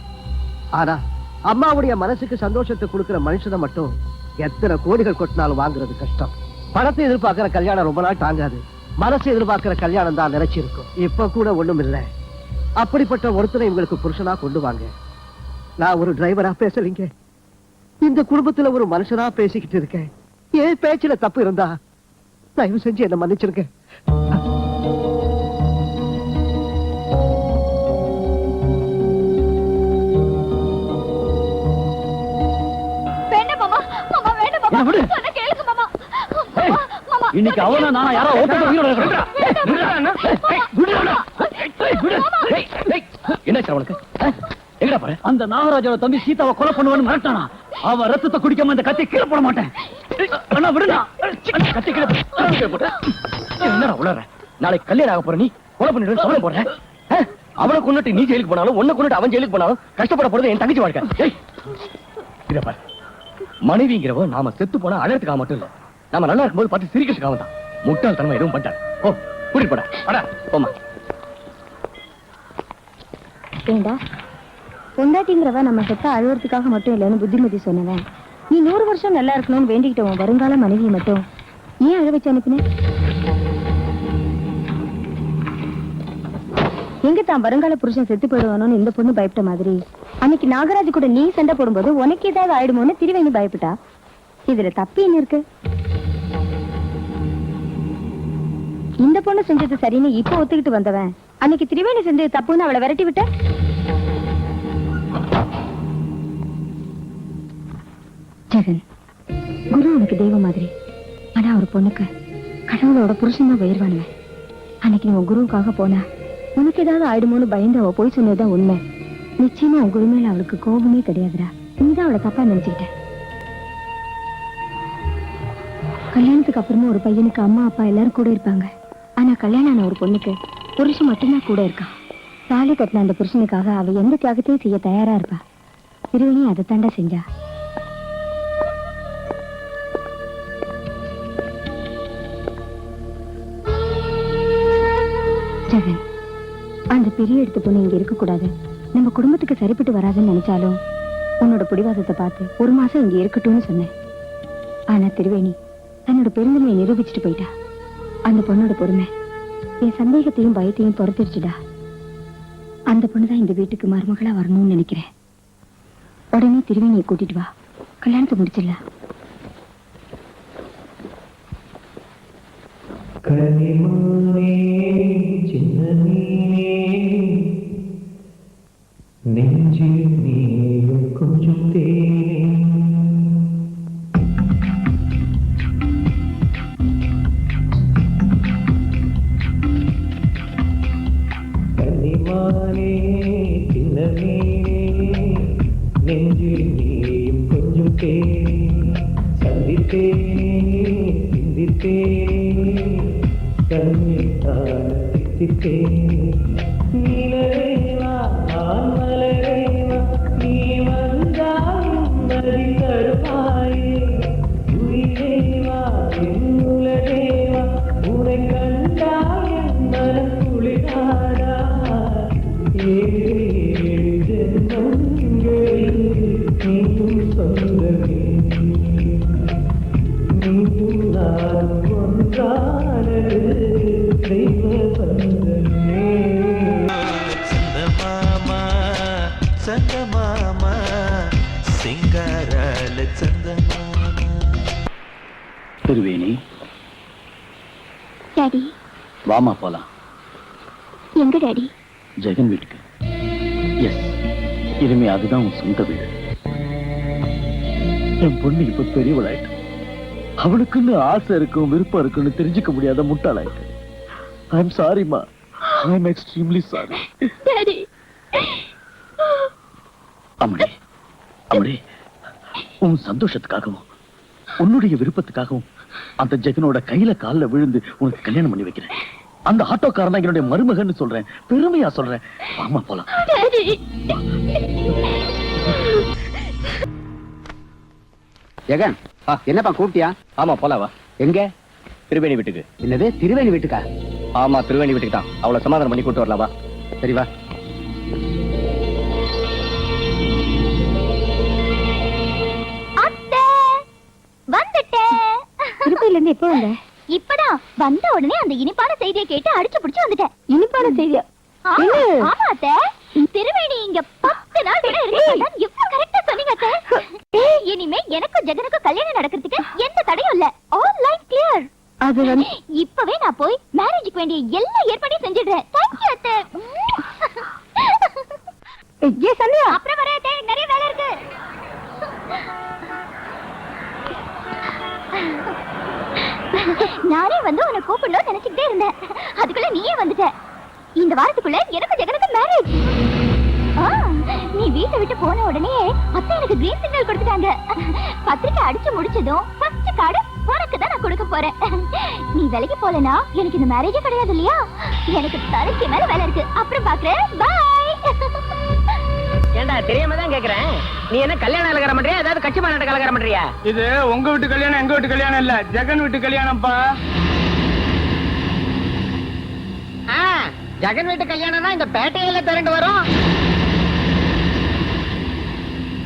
ஆனா அம்மாவுடைய மனசுக்கு சந்தோஷத்தை கொடுக்கிற மனுஷனை மட்டும் எத்தனை கோடிகள் கொட்டினாலும் வாங்குறது கஷ்டம். பணத்தை எதிர்பார்க்கிற கல்யாணம் ரொம்ப நாள் தாங்காது. மனசு எதிர்பார்க்கிற கல்யாணம் தான் நினைச்சிருக்கும். இப்ப கூட ஒண்ணும் இல்லை. அப்படிப்பட்ட ஒருத்தனை உங்களுக்கு புருஷனா கொண்டு வாங்க. நான் ஒரு டிரைவரா பேசலீங்க, இந்த குடும்பத்துல ஒரு மனுஷனா பேசிக்கிட்டு இருக்கேன். ஏன் பேச்சுல தப்பு இருந்தா தயவு செஞ்சு என்ன மன்னிச்சிருக்க. இன்னைக்கு அவன நான் யாரோ ஓட்டு உயிரோட என்ன உனக்கு எங்கடா பாரு? அந்த நாகராஜோட தம்பி சீதாவை கொலை பண்ணுவான்னு மிரட்டானா? அவ ரத்தத்தை குடிக்காம இந்த கத்தி கீழே போட மாட்டேன். விடுனா கத்தி கீழே போட்ட. என்னடா உளற? நாளைக்கு கல்யாணம் ஆக போற நீ கொலை பண்ணிட்டு சவலை போடுற. அவனை கொண்டுட்டு நீ ஜெயிலுக்கு போனாலும் உன்னை கொண்டுட்டு அவன் ஜெயிலுக்கு போனாலும் கஷ்டப்பட போறது என் தங்கச்சி வாழ்க்கை. இத பாரு, மனைவிங்கிறவ நாம செத்து போனா அழகத்துக்காக மட்டும் இல்ல, நாம நல்லா இருக்கும்போது பார்த்து சிரிக்கிறதுக்காக தான். முட்டாள் தன்மை எதுவும் பண்ணிட்டான். ஓ கூட்டிட்டு போடா அடா போமா. ஏண்டா பொண்டாட்டிங்கிறவ நம்ம செத்த அழுவறதுக்காக மட்டும் இல்லைன்னு புத்திமதி சொன்னவன், நீ 100 வருஷம் நல்லா இருக்கணும்னு வேண்டிக்கிட்டவன் வருங்கால மனைவி மட்டும் ஏன் அழ வச்சு அனுப்பினேன்? எங்க தான் வருங்கால புருஷன் செத்து போயிடுவானோன்னு இந்த பொண்ணு பயப்பட்ட மாதிரி அன்னைக்கு நாகராஜ் கூட நீ சண்டை போடும்போது உனக்கு ஏதாவது ஆயிடுமோன்னு திருவேணி பயப்பட்டா. இதுல தப்பு என்ன இருக்கு? இந்த பொண்ணு செஞ்சது சரின்னு இப்ப ஒத்துக்கிட்டு வந்தவன் அன்னைக்கு திரிவேணி செஞ்சது தப்புன்னு அவளை விரட்டி விட்ட. ஜெகன், குரு உனக்கு தெய்வம் மாதிரி, ஆனா ஒரு பொண்ணுக்கு கடவுளோட புருஷன் தான் உயர்வானுவன். அன்னைக்கு நீ உன் குருவுக்காக போனா உனக்கு ஏதாவது ஆயிடுமோன்னு பயந்து அவ போய் சொன்னதுதான் உண்மை. நிச்சயமா உன் குரு மேல அவளுக்கு கோபமே கிடையாதுடா. நீதான் அவளை தப்பா நினைச்சுக்கிட்ட. கல்யாணத்துக்கு அப்புறமா ஒரு பையனுக்கு அம்மா அப்பா எல்லாரும் கூட இருப்பாங்க. ஆனா கல்யாணம் ஆன ஒரு பொண்ணுக்கு புருஷன் மட்டும்தான் கூட இருக்கான். தாலி கட்டின அந்த புருஷனுக்காக அவ எந்த தியாகத்தையும் செய்ய தயாரா இருப்பா. திருவணி அதை தாண்டா செஞ்சா. ஜெகன், அந்த பெரிய எடுத்து பொண்ணு இங்க இருக்க கூடாது, நம்ம குடும்பத்துக்கு சரிப்பட்டு வராதுன்னு நினைச்சாலும் உன்னோட பிடிவாதத்தை பார்த்து 1 மாசம் இங்க இருக்கட்டும்னு சொன்னேன். ஆனா திருவேணி தன்னோட பெருந்தன்மையை நிரூபிச்சுட்டு போயிட்டா. அந்த பொண்ணோட பொறுமை என் சந்தேகத்தையும் பயத்தையும் பொறுத்துருச்சுடா. அந்த பொண்ணுதான் இந்த வீட்டுக்கு மருமகளா வரணும்னு நினைக்கிறேன். உடனே திருவேணியை கூட்டிட்டு வா, கல்யாணத்தை முடிச்சிடலாம். கனிமானே சின்ன நீனே நெஞ்சில் நீயும் கொஞ்சம் தேனே கனிமானே சின்ன நீனே நெஞ்சில் நீயும் கொஞ்சம் தேனே சந்தித்தேனே சிந்தித்தேனே நீலரேவா நான் மலரேவா நீ வந்தாயும் மதி தருவாயே உயிரேவா என் உலகேவா உனை கண்டாயும் மனம் குளிராடா ஏழு ஜென்மங்கள் நீயும் சொந்தமே நீயும் நானும் ஒன்றானது சந்தமாமா சிங்காரால சந்தமாமா. திருவேணி, டாடி வாமா போலாம். எங்க டாடி? ஜெகன் வீட்டுக்கு. எஸ், இனிமே அதுதான் உன் சொந்த வீடு. என் பொண்ணு இப்ப பெரியவளாயிட்டு, அவளுக்குன்னு ஆசை இருக்கும் விருப்பம் இருக்குன்னு தெரிஞ்சுக்க முடியாத முட்டாளாயிட்டு. ஐ எம் சாரிமா, I am extremely sorry. Daddy அம்மடி அம்மடி, உன் சந்தோஷத்துக்காகவும் உன்னுடைய விருப்பத்துக்காகவும் அந்த ஜெகனோட கையில காலில் விழுந்து உனக்கு கல்யாணம் பண்ணி வைக்கிறேன். அந்த ஆட்டோக்காரன் என்னுடைய மருமகன்னு சொல்றேன், பெருமையா சொல்றேன். வாமா போலாம். ஜெகன், என்னப்பா கூப்பிட்டியா? ஆமா போலாவா. எங்க? திருவேணி வீட்டுக்கு. என்னது திருவேணி வீட்டுக்கா? ஆமா திருவேணி வீட்டுக்கு தான். அவளை சமாதானம் பண்ணி கூட்டு வரலாவா. சரி வா. திருப்பதில இருந்து எப்போ வந்த? இப்பதான் வந்த உடனே அந்த இனிப்பான செய்தியை கேட்டு அடிச்சு பிடிச்சு வந்துட்டேன். இனிப்பான செய்தியா? ஆமா அத்தை, திருவேணி இங்க 10 நாள் கூட இருக்கு. எவ்வளவு கரெக்டா சொன்னீங்க அத்தை. இனிமே எனக்கும் ஜெகனுக்கும் கல்யாணம் நடக்கிறதுக்கு எந்த தடையும் இல்ல. All line clear. அது வந்து இப்பவே நான் போய் மேரேஜுக்கு வேண்டிய எல்லா ஏற்பாடையும் செஞ்சிடுறேன். தேங்க் யூ அத்தை. ஏ சந்தியா, அப்புறம் வரேன் அத்தை, நிறைய வேலை இருக்கு. நானே வந்து உன்னை கூப்பிடணும் நினைச்சுக்கிட்டே இருந்தேன். அதுக்குள்ள நீயே வந்துட்ட. இந்த வாரத்துக்குள்ள எனக்கு ஜெகனுக்கு மேரேஜ். நீ வீட்டை விட்டு போன உடனே அத்தை எனக்கு கிரீன் சிக்னல் கொடுத்துட்டாங்க. பத்திரிக்கை அடிச்சு முடிச்சதும் ஃபர்ஸ்ட் கார்டு உனக்கு தான் நான் கொடுக்க போறேன். நீ வேலைக்கு போலனா எனக்கு இந்த மேரேஜே கிடையாது இல்லையா? எனக்கு தலைக்கு மேல வேலை இருக்கு. அப்புறம் பாக்குறேன். பாய். ஏண்டா தெரியாம தான் கேக்குறேன். நீ என்ன கல்யாணம் அலங்காரம் பண்றியா, ஏதாவது கட்சி மாநாட்ட அலங்காரம் பண்றியா? இது உங்க வீட்டு கல்யாணம், எங்க வீட்டு கல்யாணம் இல்ல, ஜெகன் வீட்டு கல்யாணம்ப்பா. ஜெகன் வீட்டு கல்யாணம்னா இந்த பேட்டையில திரண்டு வரும்.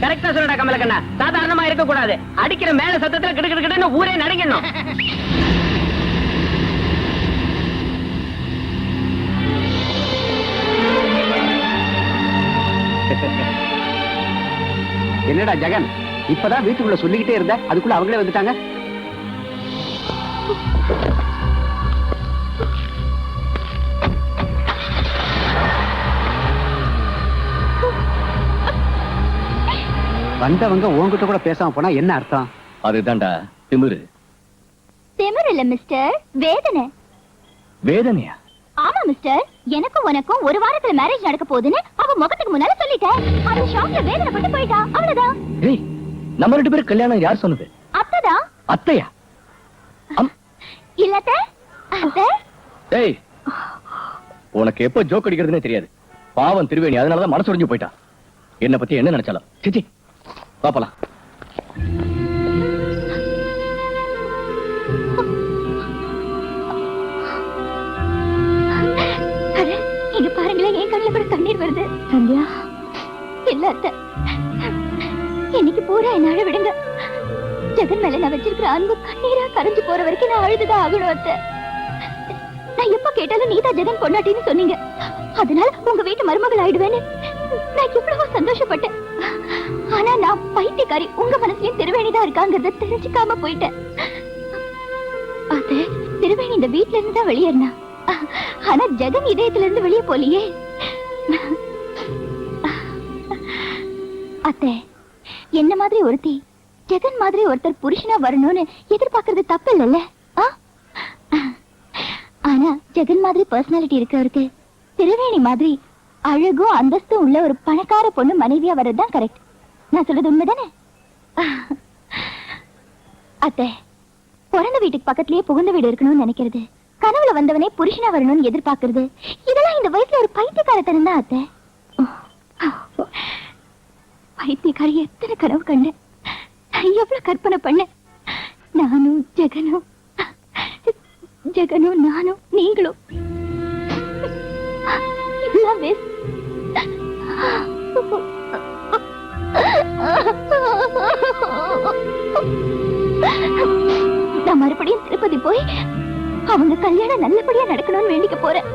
கரெக்டா சொல்லடா கமலக்கண்ணா. சாதாரணமா இருக்க கூடாது. அடிக்கிற மேல சத்தத்துல கிடுக்கிட்டு ஊரே நடுங்கணும். என்னடா ஜெகன், இப்பதான் வீட்டுக்குள்ள சொல்லிக்கிட்டே இருந்த, அதுக்குள்ள அவங்களே வந்துட்டாங்க. வந்தவங்க உன்கிட்ட கூட பேசாம போனா என்ன அர்த்தம்? அதுதான்டா திமிரு. திமிரு இல்ல மிஸ்டர், வேதனை. வேதனையா? ஆமா மிஸ்டர், எனக்கும் உனக்கும் ஒரு வாரத்துல மேரேஜ் நடக்க போகுதுன்னு அவ முகத்துக்கு முன்னால சொல்லிட்டேன். அந்த ஷாக்ல வேதனைப்பட்டு போயிட்டா, அவ்வளவுதான். ஏய், நம்ம 2 பேரும் கல்யாணம் யார் சொன்னது? அத்தைதான். அத்தையா? இல்ல அத்தை. அத்தை, ஏய், உனக்கு எப்ப ஜோக் அடிக்கிறதுனே தெரியாது. பாவம் திருவேணி, அதனாலதான் மனசு உடைஞ்சு போயிட்டா. என்ன பத்தி என்ன நினைச்சாலும். சிச்சி, பாப்பலாம். இங்க பாருங்களேன், என் கண்ணுல கூட கண்ணீர் வருது. சந்தியா, இல்ல அத்தை, இன்னைக்கு பூரா என்ன அழ விடுங்க. ஜெகன் மேல நான் வச்சிருக்கிற அன்பு கண்ணீரா கரைஞ்சு போற வரைக்கும் நான் அழுதுதான் ஆகணும் அத்தை. நான் எப்ப கேட்டாலும் நீதான் ஜெகன் பொண்டாட்டின்னு சொன்னீங்க. அதனால உங்க வீட்டு மருமகள் ஆயிடுவேன்னு நான் எவ்வளவோ சந்தோஷப்பட்டேன். ஆனா நான் பைத்தியக்காரி, உங்க மனசுலயும் திருவேணிதான் இருக்காங்கிறத தெரிஞ்சுக்காம போயிட்டேன். அது திருவேணி இந்த வீட்டுல இருந்து தான் வெளியேறினா. ஆனா ஜெகன் இதயத்துல இருந்து வெளியே போலியே. அத்தை, என்ன மாதிரி ஒருத்தி ஜெகன் மாதிரி ஒருத்தர் புருஷனா வரணும்னு எதிர்பார்க்கறது தப்பு இல்லல்ல? ஆனா ஜெகன் மாதிரி பர்சனாலிட்டி இருக்கவருக்கு திருவேணி மாதிரி அழகும் அந்தஸ்தும் உள்ள ஒரு பணக்கார பொண்ணு மனைவியா வர்றதுதான் கரெக்ட். நான் சொல்றது உண்மைதானே? அத்தை, பிறந்த வீட்டுக்கு பக்கத்திலேயே புகுந்த வீடு இருக்கணும்னு நினைக்கிறது, கனவுல வந்தவனே புருஷனா வரணும்னு எதிர்பார்க்கறது, இதெல்லாம் இந்த வயசுல ஒரு பைத்தியக்காரத்தனம் தான் அத்தை. பைத்தியக்காரி எத்தனை கனவு கண்டு, எவ்வளவு கற்பனை பண்ண. நானும் ஜெகனும், ஜெகனும் நானும் நீங்களும் எல்லாம் வேஸ்ட். நான் மறுபடியும் திருப்பதி போய் அவங்க கல்யாணம் நல்லபடியா நடக்கணும்னு வேண்டிக்க போறேன்.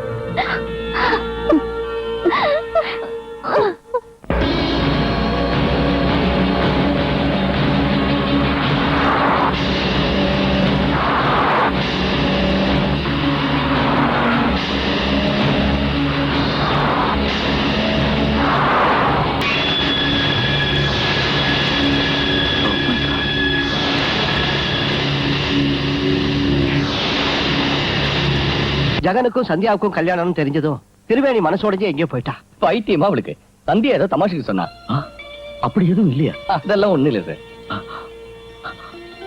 ஜெகனுக்கும் சந்தியாவுக்கும் கல்யாணம் தெரிஞ்சதும் திருவேணி மனசோடஞ்சே எங்கேயோ போயிட்டா. பைத்தியமா அவளுக்கு? சந்தியா ஏதோ தமாஷுக்கு சொன்னா. அப்படி எதுவும் இல்லையா? அதெல்லாம் ஒண்ணு இல்ல சார்.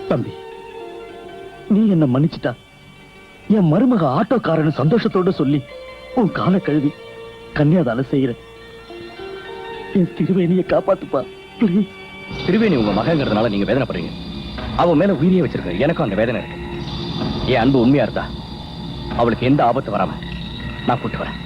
தம்பி, நீ என்ன மன்னிச்சுட்டா என் மருமக ஆட்டோக்காரன்னு சந்தோஷத்தோட சொல்லி உன் கால கழுவி கன்னியாதான செய்யற. என் திருவேணியை காப்பாத்துப்பா பிளீஸ். திருவேணி உங்க மகங்கிறதுனால நீங்க வேதனைப்படுறீங்க. அவன் மேல உயிரியே வச்சிருக்க எனக்கும் அந்த வேதனை இருக்கு. என் அன்பு உண்மையா இருந்தா அவளுக்கு எந்த ஆபத்து வராம நான் கூட்டு வரேன்.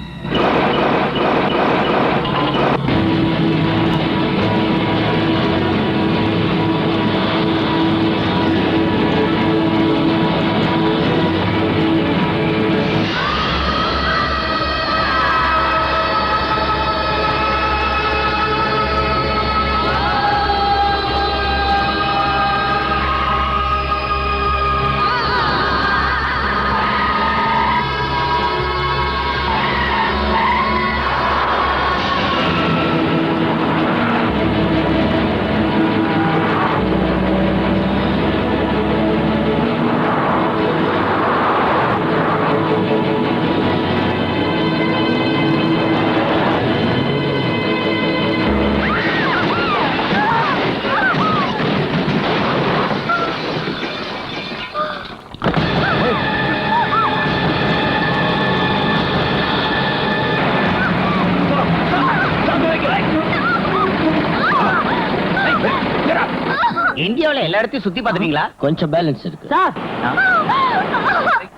இந்தியாவுல எல்லா இடத்தையும் சுத்தி பாத்துட்டீங்களா? கொஞ்சம் பேலன்ஸ் இருக்கு சார்,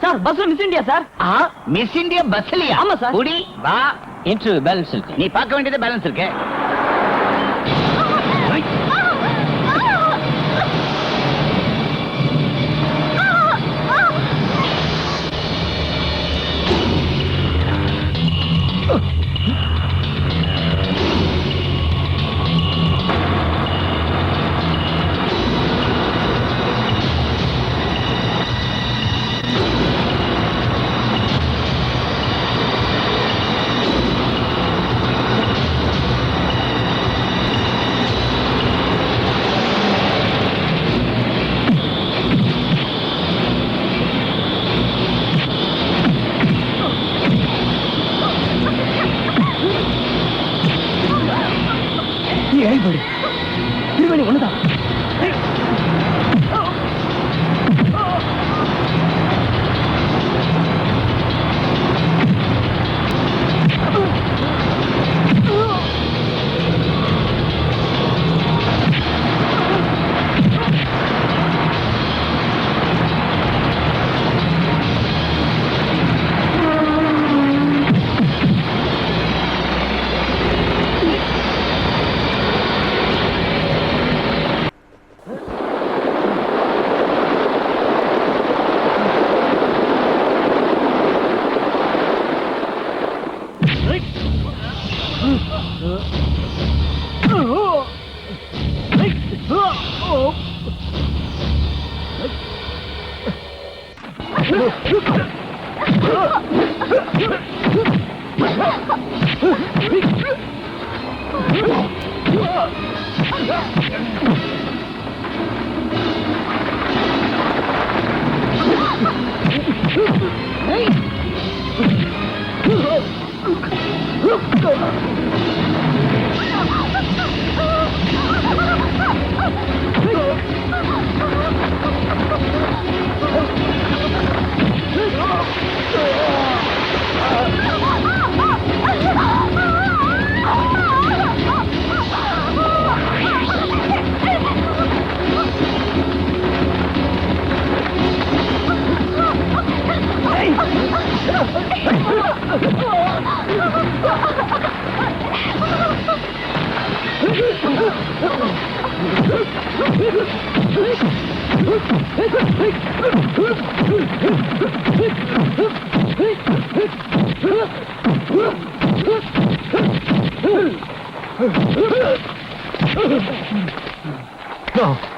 சார் பஸ்ல miss India sir. Miss India பஸ்லயா? ஆமா சார். குடி வா. இன்டர்வியூ பேலன்ஸ் இருக்கு. நீ பார்க்க வேண்டியது பேலன்ஸ் இருக்கு. திருவேணி ஒண்ணுதான்.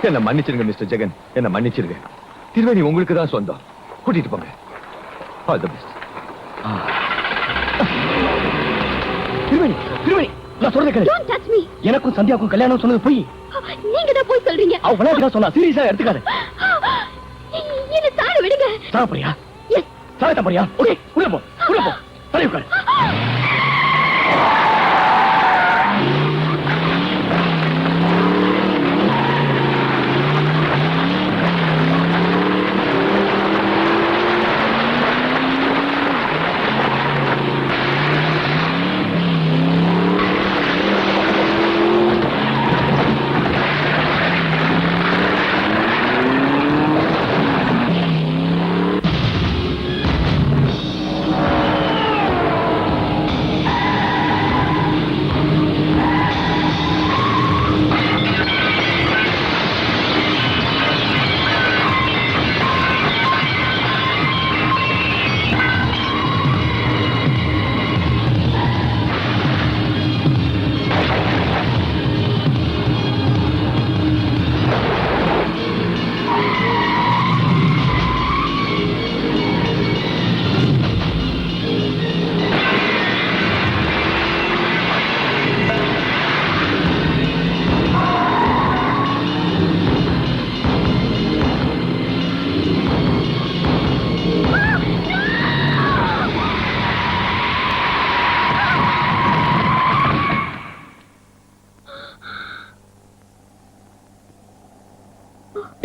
என்ன மன்னிச்சிருங்க மிஸ்டர் ஜெகன், என்ன மன்னிச்சிருங்க. திருவேணி உங்களுக்கு தான் சொந்தம், கூட்டிட்டு போங்க. All the best. Triveni, Triveni, நான் சொல்றத கேளு. Don't touch me. எனக்கும் சந்தியாவுக்கும் கல்யாணம் சொன்னது போய். நீங்க தான் போய் சொல்றீங்க. அவ விளையாட்டுக்கா சொன்னா, சீரியஸா எடுத்துக்காத. என்ன சார விடுங்க. சாப்பிடுறியா? எஸ். சாப்பிட போறியா? ஓகே, உள்ள போ, உள்ள போ. தலை உட்காரு.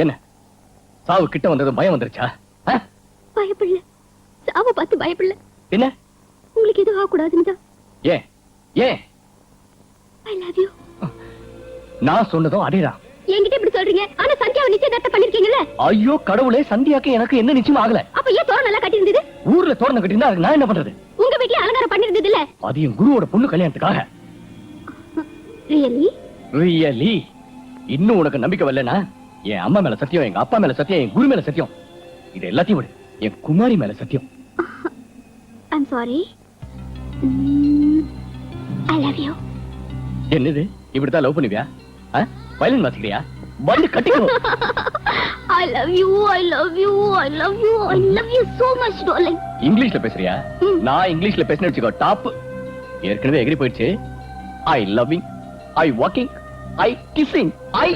என்ன சாவு கிட்ட வந்தது பயம் வந்துருச்சா? பயப்படல, சாவ பார்த்து பயப்படல. என்ன உங்களுக்கு எதுவும் ஆகக்கூடாதுன்னு தான். ஏன் ஏன்? I love you. நான் சொன்னதும் அதேதான். என்கிட்ட இப்படி சொல்றீங்க, ஆனா சந்தியாவை நிச்சயதார்த்தம் பண்ணிருக்கீங்கல்ல? ஐயோ கடவுளே, சந்தியாக்கு எனக்கு என்ன நிச்சயம் ஆகல. அப்ப ஏன் தோரணம் நல்லா கட்டி இருந்தது? ஊர்ல தோரணம் கட்டியிருந்தா அதுக்கு நான் என்ன பண்றது? உங்க வீட்ல அலங்காரம் பண்ணிருந்தது இல்ல? அது என் குருவோட பொண்ணு கல்யாணத்துக்காக. ரியலி? ரியலி? இன்னும் உனக்கு நம்பிக்கை வரலனா என் அம்மா மேல சத்தியம், எங்க அப்பா மேல சத்தியம், என் குரு மேல சத்தியம், இது எல்லாத்தையும் விடு, என் குமாரி மேல சத்தியம். I'm sorry. I love you. என்னது இப்படிதான் லவ் பண்ணுவியா? வயலின் வாசிக்கிறியா? வந்து கட்டிக்கோ. I love you, I love you, I love you, I love you so much, darling. இங்கிலீஷ்ல பேசுறியா? நான் இங்கிலீஷ்ல பேசினேன் வச்சுக்கோ டாப். ஏற்கனவே எகிரி போயிடுச்சு. ஐ லவ்விங், ஐ வாக்கிங், ஐ கிசிங், ஐ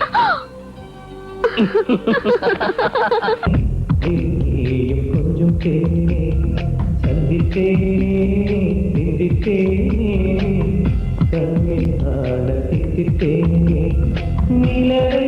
கொஞ்சம் தேனே சந்தித்தேனே சிந்தித்தேனே கண்ணே ஆட சித்தித்தேனே நிலவை